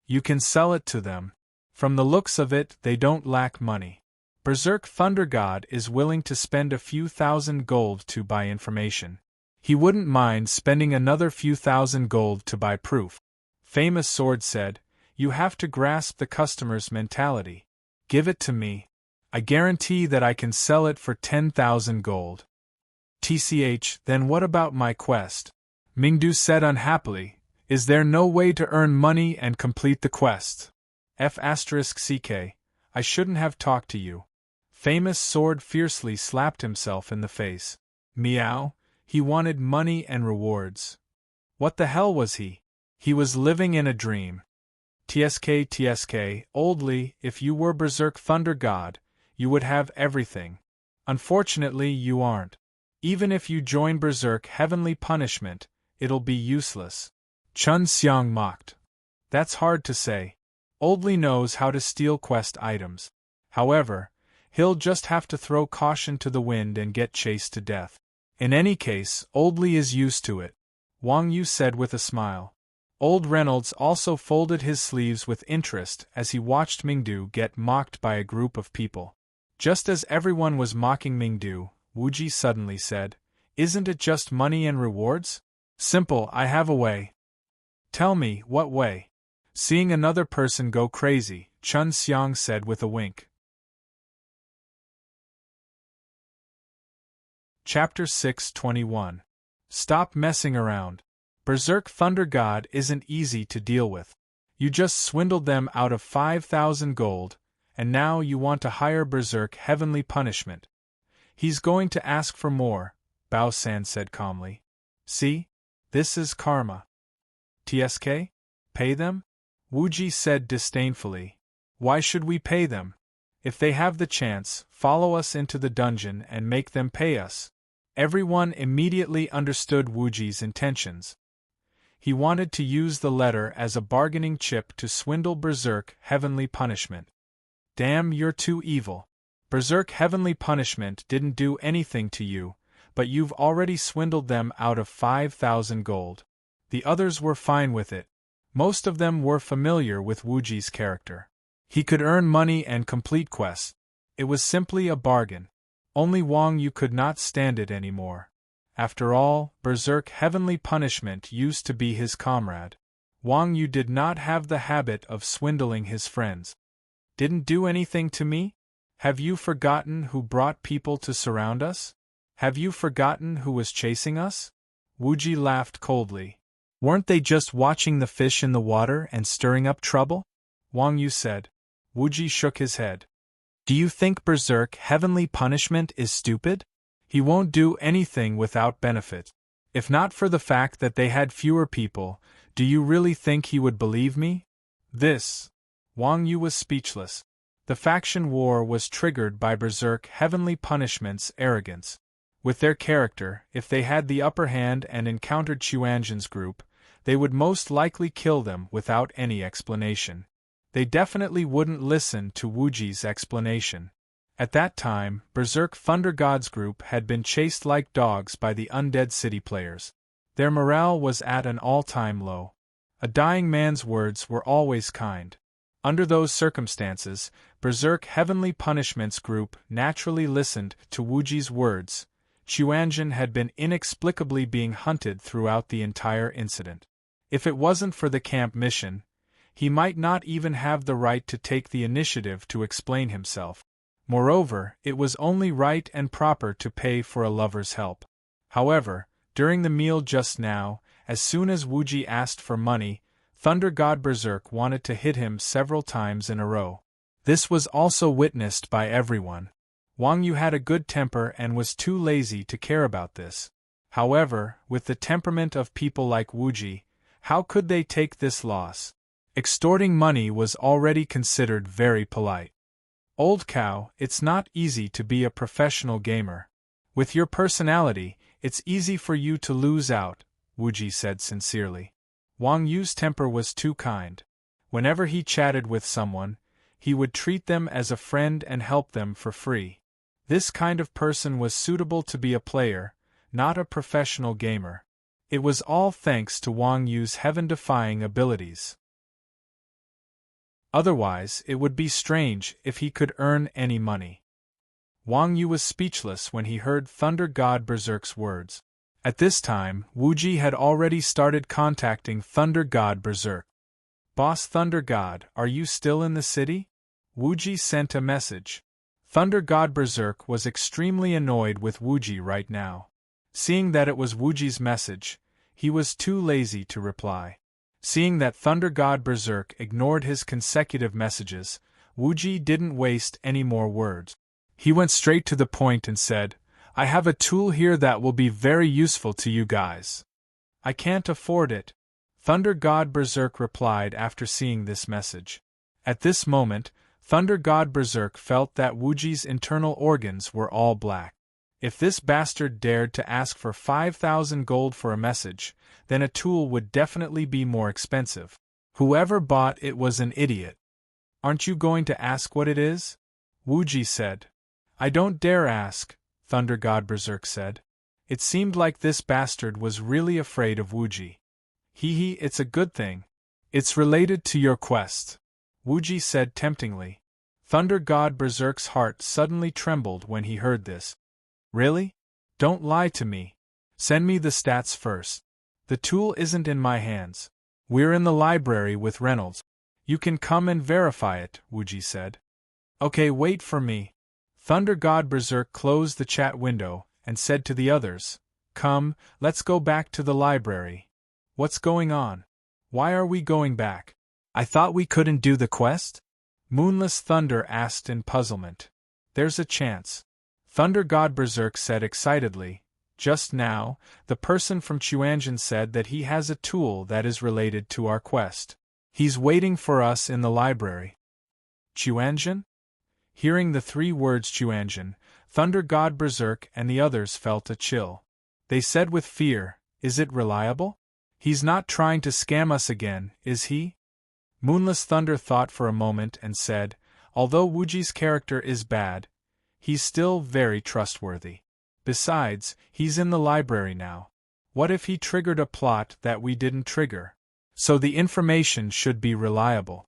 [SPEAKER 1] You can sell it to them. From the looks of it, they don't lack money. Berserk Thunder God is willing to spend a few thousand gold to buy information. He wouldn't mind spending another few thousand gold to buy proof. Famous Sword said, you have to grasp the customer's mentality. Give it to me. I guarantee that I can sell it for 10,000 gold. TCH, then what about my quest? Mingdu said unhappily, is there no way to earn money and complete the quest? F***CK, I shouldn't have talked to you. Famous Sword fiercely slapped himself in the face. Meow, he wanted money and rewards. What the hell was he? He was living in a dream. TSK, Oldly, if you were Berserk Thunder God, you would have everything. Unfortunately, you aren't. Even if you join Berserk Heavenly Punishment, it'll be useless. Chun Xiang mocked. That's hard to say. Oldly knows how to steal quest items. However, he'll just have to throw caution to the wind and get chased to death. In any case, Oldly is used to it, Wang Yu said with a smile. Old Reynolds also folded his sleeves with interest as he watched Mingdu get mocked by a group of people. Just as everyone was mocking Mingdu, Wuji suddenly said, isn't it just money and rewards? Simple, I have a way. Tell me, what way? Seeing another person go crazy, Chun Xiang said with a wink. Chapter 621. Stop messing around. Berserk Thunder God isn't easy to deal with. You just swindled them out of 5,000 gold, and now you want to hire Berserk Heavenly Punishment. He's going to ask for more, Bao San said calmly. See? This is karma. TSK? Pay them? Wuji said disdainfully. Why should we pay them? If they have the chance, follow us into the dungeon and make them pay us. Everyone immediately understood Wuji's intentions. He wanted to use the letter as a bargaining chip to swindle Berserk Heavenly Punishment. Damn, you're too evil. Berserk Heavenly Punishment didn't do anything to you, but you've already swindled them out of 5,000 gold. The others were fine with it. Most of them were familiar with Wuji's character. He could earn money and complete quests. It was simply a bargain. Only Wang Yu could not stand it anymore. After all, Berserk Heavenly Punishment used to be his comrade. Wang Yu did not have the habit of swindling his friends. Didn't do anything to me? Have you forgotten who brought people to surround us? Have you forgotten who was chasing us? Wuji laughed coldly. Weren't they just watching the fish in the water and stirring up trouble? Wang Yu said. Wuji shook his head. Do you think Berserk Heavenly Punishment is stupid? He won't do anything without benefit. If not for the fact that they had fewer people, do you really think he would believe me? Wang Yu was speechless. The faction war was triggered by Berserk Heavenly Punishment's arrogance. With their character, if they had the upper hand and encountered Chuanjin's group, they would most likely kill them without any explanation. They definitely wouldn't listen to Wuji's explanation. At that time, Berserk Thunder Gods group had been chased like dogs by the undead city players. Their morale was at an all-time low. A dying man's words were always kind. Under those circumstances, Berserk Heavenly Punishments group naturally listened to Wuji's words. Chuanjin had been inexplicably being hunted throughout the entire incident. If it wasn't for the camp mission, he might not even have the right to take the initiative to explain himself. Moreover, it was only right and proper to pay for a lover's help. However, during the meal just now, as soon as Wuji asked for money, Thunder God Berserk wanted to hit him several times in a row. This was also witnessed by everyone. Wang Yu had a good temper and was too lazy to care about this. However, with the temperament of people like Wuji, how could they take this loss? Extorting money was already considered very polite. Old cow, it's not easy to be a professional gamer. With your personality, it's easy for you to lose out, Wuji said sincerely. Wang Yu's temper was too kind. Whenever he chatted with someone, he would treat them as a friend and help them for free. This kind of person was suitable to be a player, not a professional gamer. It was all thanks to Wang Yu's heaven-defying abilities. Otherwise, it would be strange if he could earn any money. Wang Yu was speechless when he heard Thunder God Berserk's words. At this time, Wuji had already started contacting Thunder God Berserk. Boss Thunder God, are you still in the city? Wuji sent a message. Thunder God Berserk was extremely annoyed with Wuji right now. Seeing that it was Wuji's message, he was too lazy to reply. Seeing that Thunder God Berserk ignored his consecutive messages, Wuji didn't waste any more words. He went straight to the point and said, I have a tool here that will be very useful to you guys. I can't afford it, Thunder God Berserk replied after seeing this message. At this moment, Thunder God Berserk felt that Wuji's internal organs were all black. If this bastard dared to ask for 5,000 gold for a message, then a tool would definitely be more expensive. Whoever bought it was an idiot. Aren't you going to ask what it is? Wuji said. I don't dare ask, Thunder God Berserk said. It seemed like this bastard was really afraid of Wuji. It's a good thing. It's related to your quest, Wuji said temptingly. Thunder God Berserk's heart suddenly trembled when he heard this. Really? Don't lie to me. Send me the stats first. The tool isn't in my hands. We're in the library with Reynolds. You can come and verify it, Wuji said. Okay, wait for me. Thunder God Berserk closed the chat window and said to the others, Come, let's go back to the library. What's going on? Why are we going back? I thought we couldn't do the quest? Moonless Thunder asked in puzzlement. There's a chance. Thunder God Berserk said excitedly. Just now, the person from Chuanjin said that he has a tool that is related to our quest. He's waiting for us in the library. Chuanjin? Hearing the 3 words Chuanjin, Thunder God Berserk and the others felt a chill. They said with fear, Is it reliable? He's not trying to scam us again, is he? Moonless Thunder thought for a moment and said, Although Wuji's character is bad, he's still very trustworthy. Besides, he's in the library now. What if he triggered a plot that we didn't trigger? So the information should be reliable.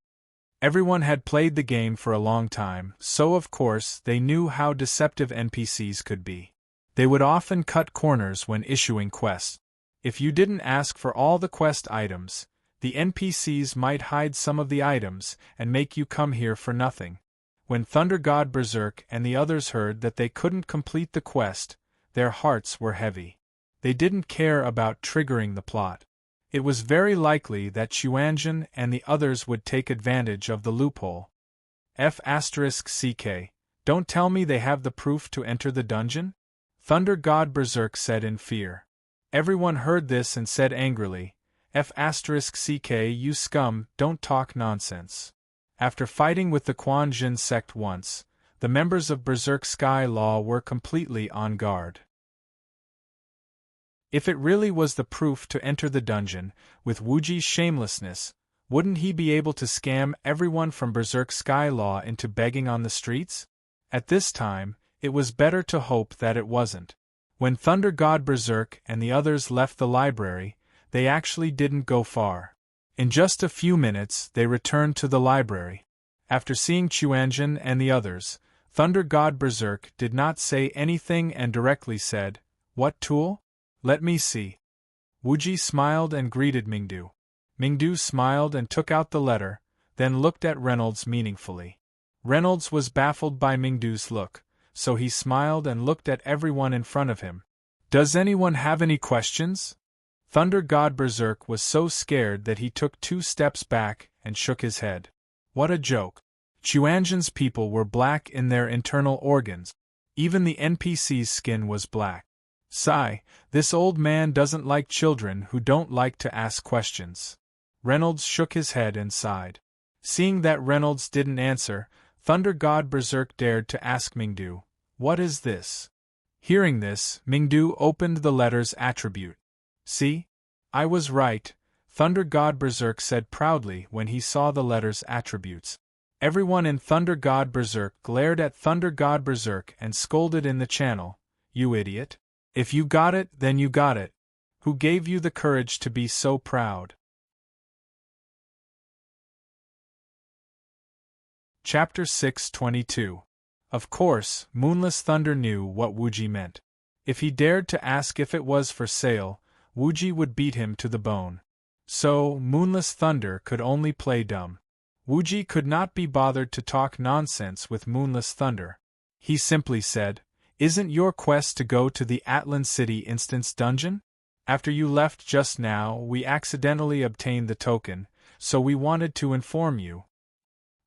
[SPEAKER 1] Everyone had played the game for a long time, so of course they knew how deceptive NPCs could be. They would often cut corners when issuing quests. If you didn't ask for all the quest items, the NPCs might hide some of the items and make you come here for nothing. When Thunder God Berserk and the others heard that they couldn't complete the quest, their hearts were heavy. They didn't care about triggering the plot. It was very likely that Chuanjin and the others would take advantage of the loophole. F***CK, don't tell me they have the proof to enter the dungeon? Thunder God Berserk said in fear. Everyone heard this and said angrily, F***CK, you scum, don't talk nonsense. After fighting with the Quan Jin sect once, the members of Berserk Sky Law were completely on guard. If it really was the proof to enter the dungeon, with Wuji's shamelessness, Wouldn't he be able to scam everyone from Berserk Sky Law into begging on the streets? At this time, it was better to hope that it wasn't. When Thunder God Berserk and the others left the library, they actually didn't go far. In just a few minutes, they returned to the library. After seeing Chuanjin and the others, Thunder God Berserk did not say anything and directly said, "What tool? Let me see." Wuji smiled and greeted Mingdu. Mingdu smiled and took out the letter, then looked at Reynolds meaningfully. Reynolds was baffled by Mingdu's look, so he smiled and looked at everyone in front of him. "Does anyone have any questions?" Thunder God Berserk was so scared that he took 2 steps back and shook his head. What a joke. Chuanjin's people were black in their internal organs. Even the NPC's skin was black. Sigh, this old man doesn't like children who don't like to ask questions. Reynolds shook his head and sighed. Seeing that Reynolds didn't answer, Thunder God Berserk dared to ask Mingdu, "What is this?" Hearing this, Mingdu opened the letter's attribute. "See? I was right," Thunder God Berserk said proudly when he saw the letter's attributes. Everyone in Thunder God Berserk glared at Thunder God Berserk and scolded in the channel, "You idiot. If you got it, then you got it. Who gave you the courage to be so proud?" Chapter 622. Of course, Moonless Thunder knew what Wuji meant. If he dared to ask if it was for sale, Wuji would beat him to the bone. So, Moonless Thunder could only play dumb. Wuji could not be bothered to talk nonsense with Moonless Thunder. He simply said, "Isn't your quest to go to the Atlan City Instance Dungeon? After you left just now, we accidentally obtained the token, so we wanted to inform you."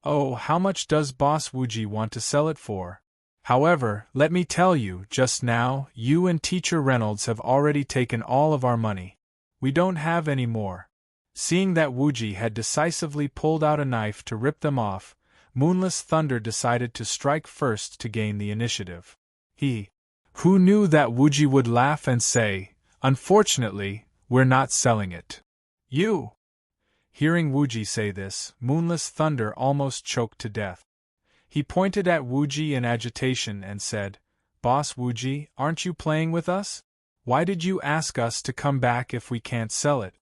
[SPEAKER 1] "Oh, how much does Boss Wuji want to sell it for? However, let me tell you, just now, you and Teacher Reynolds have already taken all of our money. We don't have any more." Seeing that Wuji had decisively pulled out a knife to rip them off, Moonless Thunder decided to strike first to gain the initiative. Who knew that Wuji would laugh and say, "Unfortunately, we're not selling it." "You!" Hearing Wuji say this, Moonless Thunder almost choked to death. He pointed at Wuji in agitation and said, "Boss Wuji, aren't you playing with us? Why did you ask us to come back if we can't sell it?"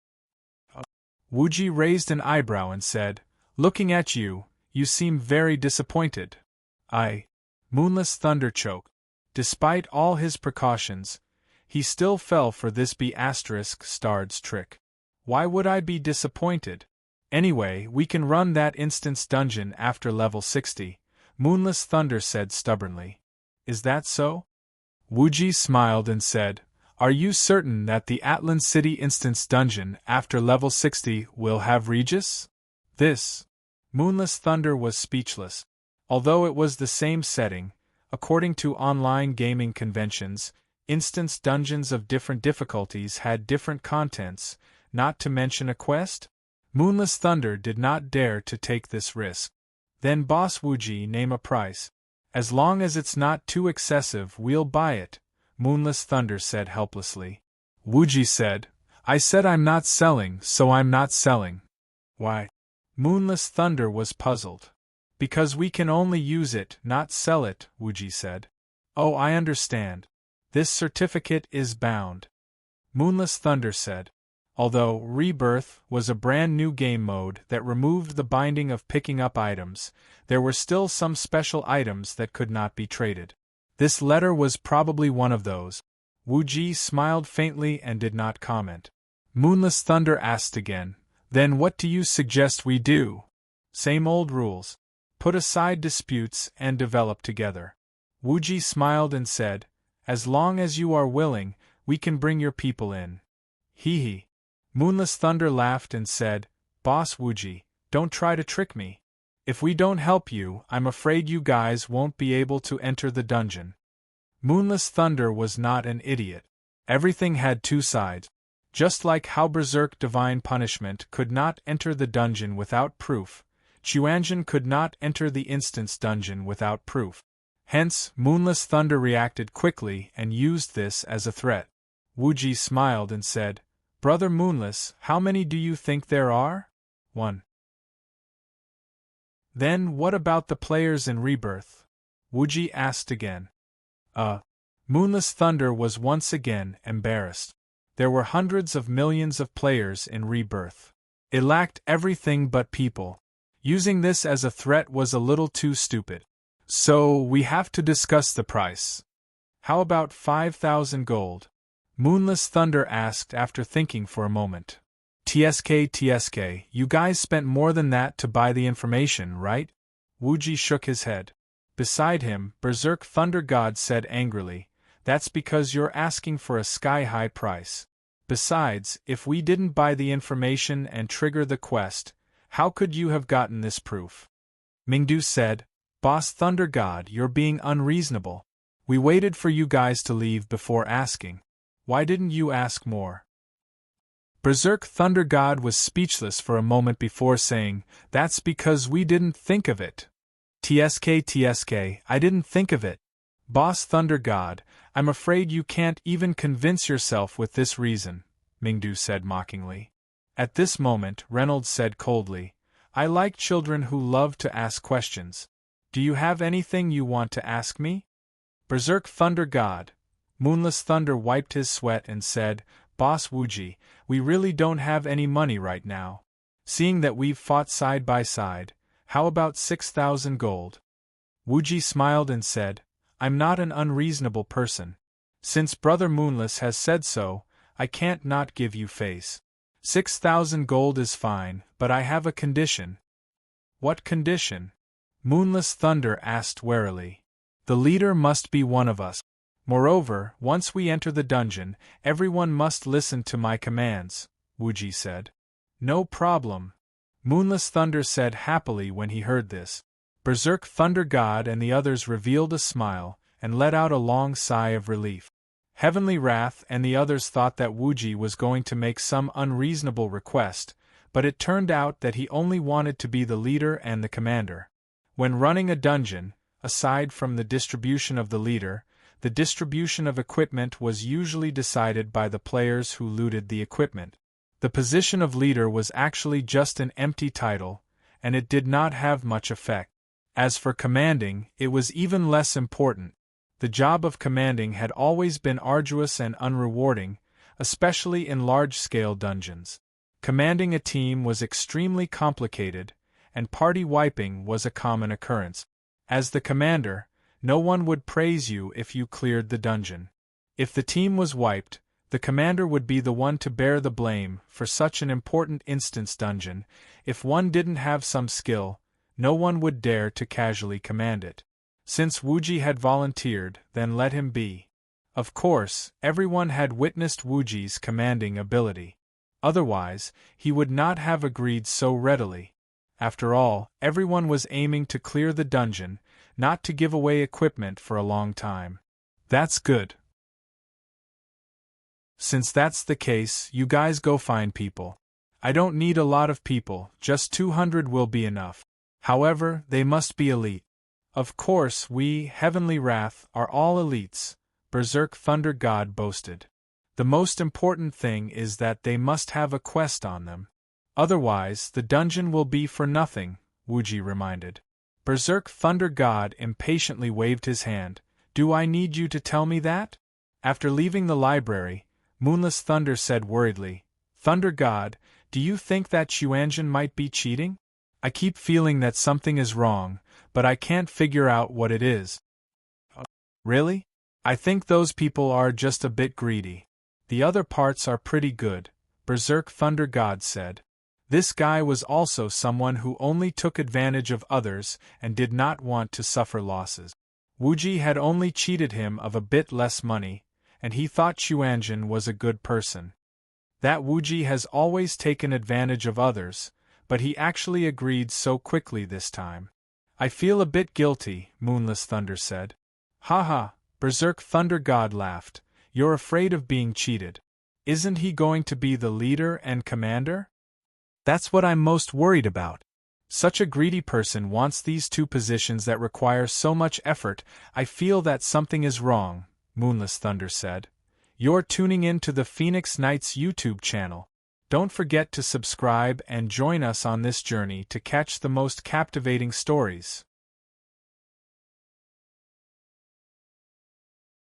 [SPEAKER 1] Wuji raised an eyebrow and said, "Looking at you, you seem very disappointed." Moonless Thunder choked. Despite all his precautions, he still fell for this B******'s trick. Why would I be disappointed? Anyway, we can run that instance dungeon after level 60, Moonless Thunder said stubbornly. "Is that so?" Wuji smiled and said, "Are you certain that the Atlan City Instance Dungeon after level 60 will have Regis?" Moonless Thunder was speechless. Although it was the same setting, according to online gaming conventions, instance dungeons of different difficulties had different contents, not to mention a quest. Moonless Thunder did not dare to take this risk. "Then Boss Wuji, name a price. As long as it's not too excessive, we'll buy it," Moonless Thunder said helplessly. Wuji said, "I said I'm not selling, so I'm not selling." "Why?" Moonless Thunder was puzzled. "Because we can only use it, not sell it," Wuji said. "Oh, I understand. This certificate is bound," Moonless Thunder said. Although Rebirth was a brand new game mode that removed the binding of picking up items, there were still some special items that could not be traded. This letter was probably one of those. Wuji smiled faintly and did not comment. Moonless Thunder asked again, "Then what do you suggest we do?" "Same old rules. Put aside disputes and develop together." Wuji smiled and said, "As long as you are willing, we can bring your people in." Hee. Moonless Thunder laughed and said, "Boss Wuji, don't try to trick me. If we don't help you, I'm afraid you guys won't be able to enter the dungeon." Moonless Thunder was not an idiot. Everything had two sides. Just like how Berserk Divine Punishment could not enter the dungeon without proof, Chuanjin could not enter the instance dungeon without proof. Hence, Moonless Thunder reacted quickly and used this as a threat. Wuji smiled and said, "Brother Moonless, how many do you think there are?" "1. Then what about the players in Rebirth? Wuji asked again. Moonless Thunder was once again embarrassed. There were hundreds of millions of players in Rebirth. It lacked everything but people. Using this as a threat was a little too stupid. So, we have to discuss the price. How about 5,000 gold? Moonless Thunder asked after thinking for a moment. TSK, you guys spent more than that to buy the information, right? Wuji shook his head. Beside him, Berserk Thunder God said angrily, that's because you're asking for a sky-high price. Besides, if we didn't buy the information and trigger the quest, how could you have gotten this proof? Mingdu said, Boss Thunder God, you're being unreasonable. We waited for you guys to leave before asking. Why didn't you ask more? Berserk Thunder God was speechless for a moment before saying, that's because we didn't think of it. TSK, I didn't think of it. Boss Thunder God, I'm afraid you can't even convince yourself with this reason, Mingdu said mockingly. At this moment, Reynolds said coldly, I like children who love to ask questions. Do you have anything you want to ask me? Berserk Thunder God. Moonless Thunder wiped his sweat and said, Boss Wuji, we really don't have any money right now. Seeing that we've fought side by side, how about 6,000 gold? Wuji smiled and said, I'm not an unreasonable person. Since Brother Moonless has said so, I can't not give you face. 6,000 gold is fine, but I have a condition. What condition? Moonless Thunder asked warily. The leader must be one of us. Moreover, once we enter the dungeon, everyone must listen to my commands, Wuji said. No problem. Moonless Thunder said happily when he heard this. Berserk Thunder God and the others revealed a smile, and let out a long sigh of relief. Heavenly Wrath and the others thought that Wuji was going to make some unreasonable request, but it turned out that he only wanted to be the leader and the commander. When running a dungeon, aside from the distribution of the leader, the distribution of equipment was usually decided by the players who looted the equipment. The position of leader was actually just an empty title, and it did not have much effect. As for commanding, it was even less important. The job of commanding had always been arduous and unrewarding, especially in large-scale dungeons. Commanding a team was extremely complicated, and party wiping was a common occurrence. As the commander, no one would praise you if you cleared the dungeon. If the team was wiped, the commander would be the one to bear the blame for such an important instance dungeon. If one didn't have some skill, no one would dare to casually command it. Since Wuji had volunteered, then let him be. Of course, everyone had witnessed Wuji's commanding ability. Otherwise, he would not have agreed so readily. After all, everyone was aiming to clear the dungeon, not to give away equipment for a long time. That's good. Since that's the case, you guys go find people. I don't need a lot of people, just 200 will be enough. However, they must be elite. Of course, we, Heavenly Wrath, are all elites, Berserk Thunder God boasted. The most important thing is that they must have a quest on them. Otherwise, the dungeon will be for nothing, Wuji reminded. Berserk Thunder God impatiently waved his hand. Do I need you to tell me that? After leaving the library, Moonless Thunder said worriedly, Thunder God, do you think that Xuanzhen might be cheating? I keep feeling that something is wrong, but I can't figure out what it is. Really? I think those people are just a bit greedy. The other parts are pretty good, Berserk Thunder God said. This guy was also someone who only took advantage of others and did not want to suffer losses. Wuji had only cheated him of a bit less money, and he thought Xuanzhen was a good person. That Wuji has always taken advantage of others, but he actually agreed so quickly this time. I feel a bit guilty, Moonless Thunder said. Haha, Berserk Thunder God laughed. You're afraid of being cheated. Isn't he going to be the leader and commander? That's what I'm most worried about. Such a greedy person wants these two positions that require so much effort. I feel that something is wrong, Moonless Thunder said. You're tuning in to the Phoenix Knights YouTube channel. Don't forget to subscribe and join us on this journey to catch the most captivating stories.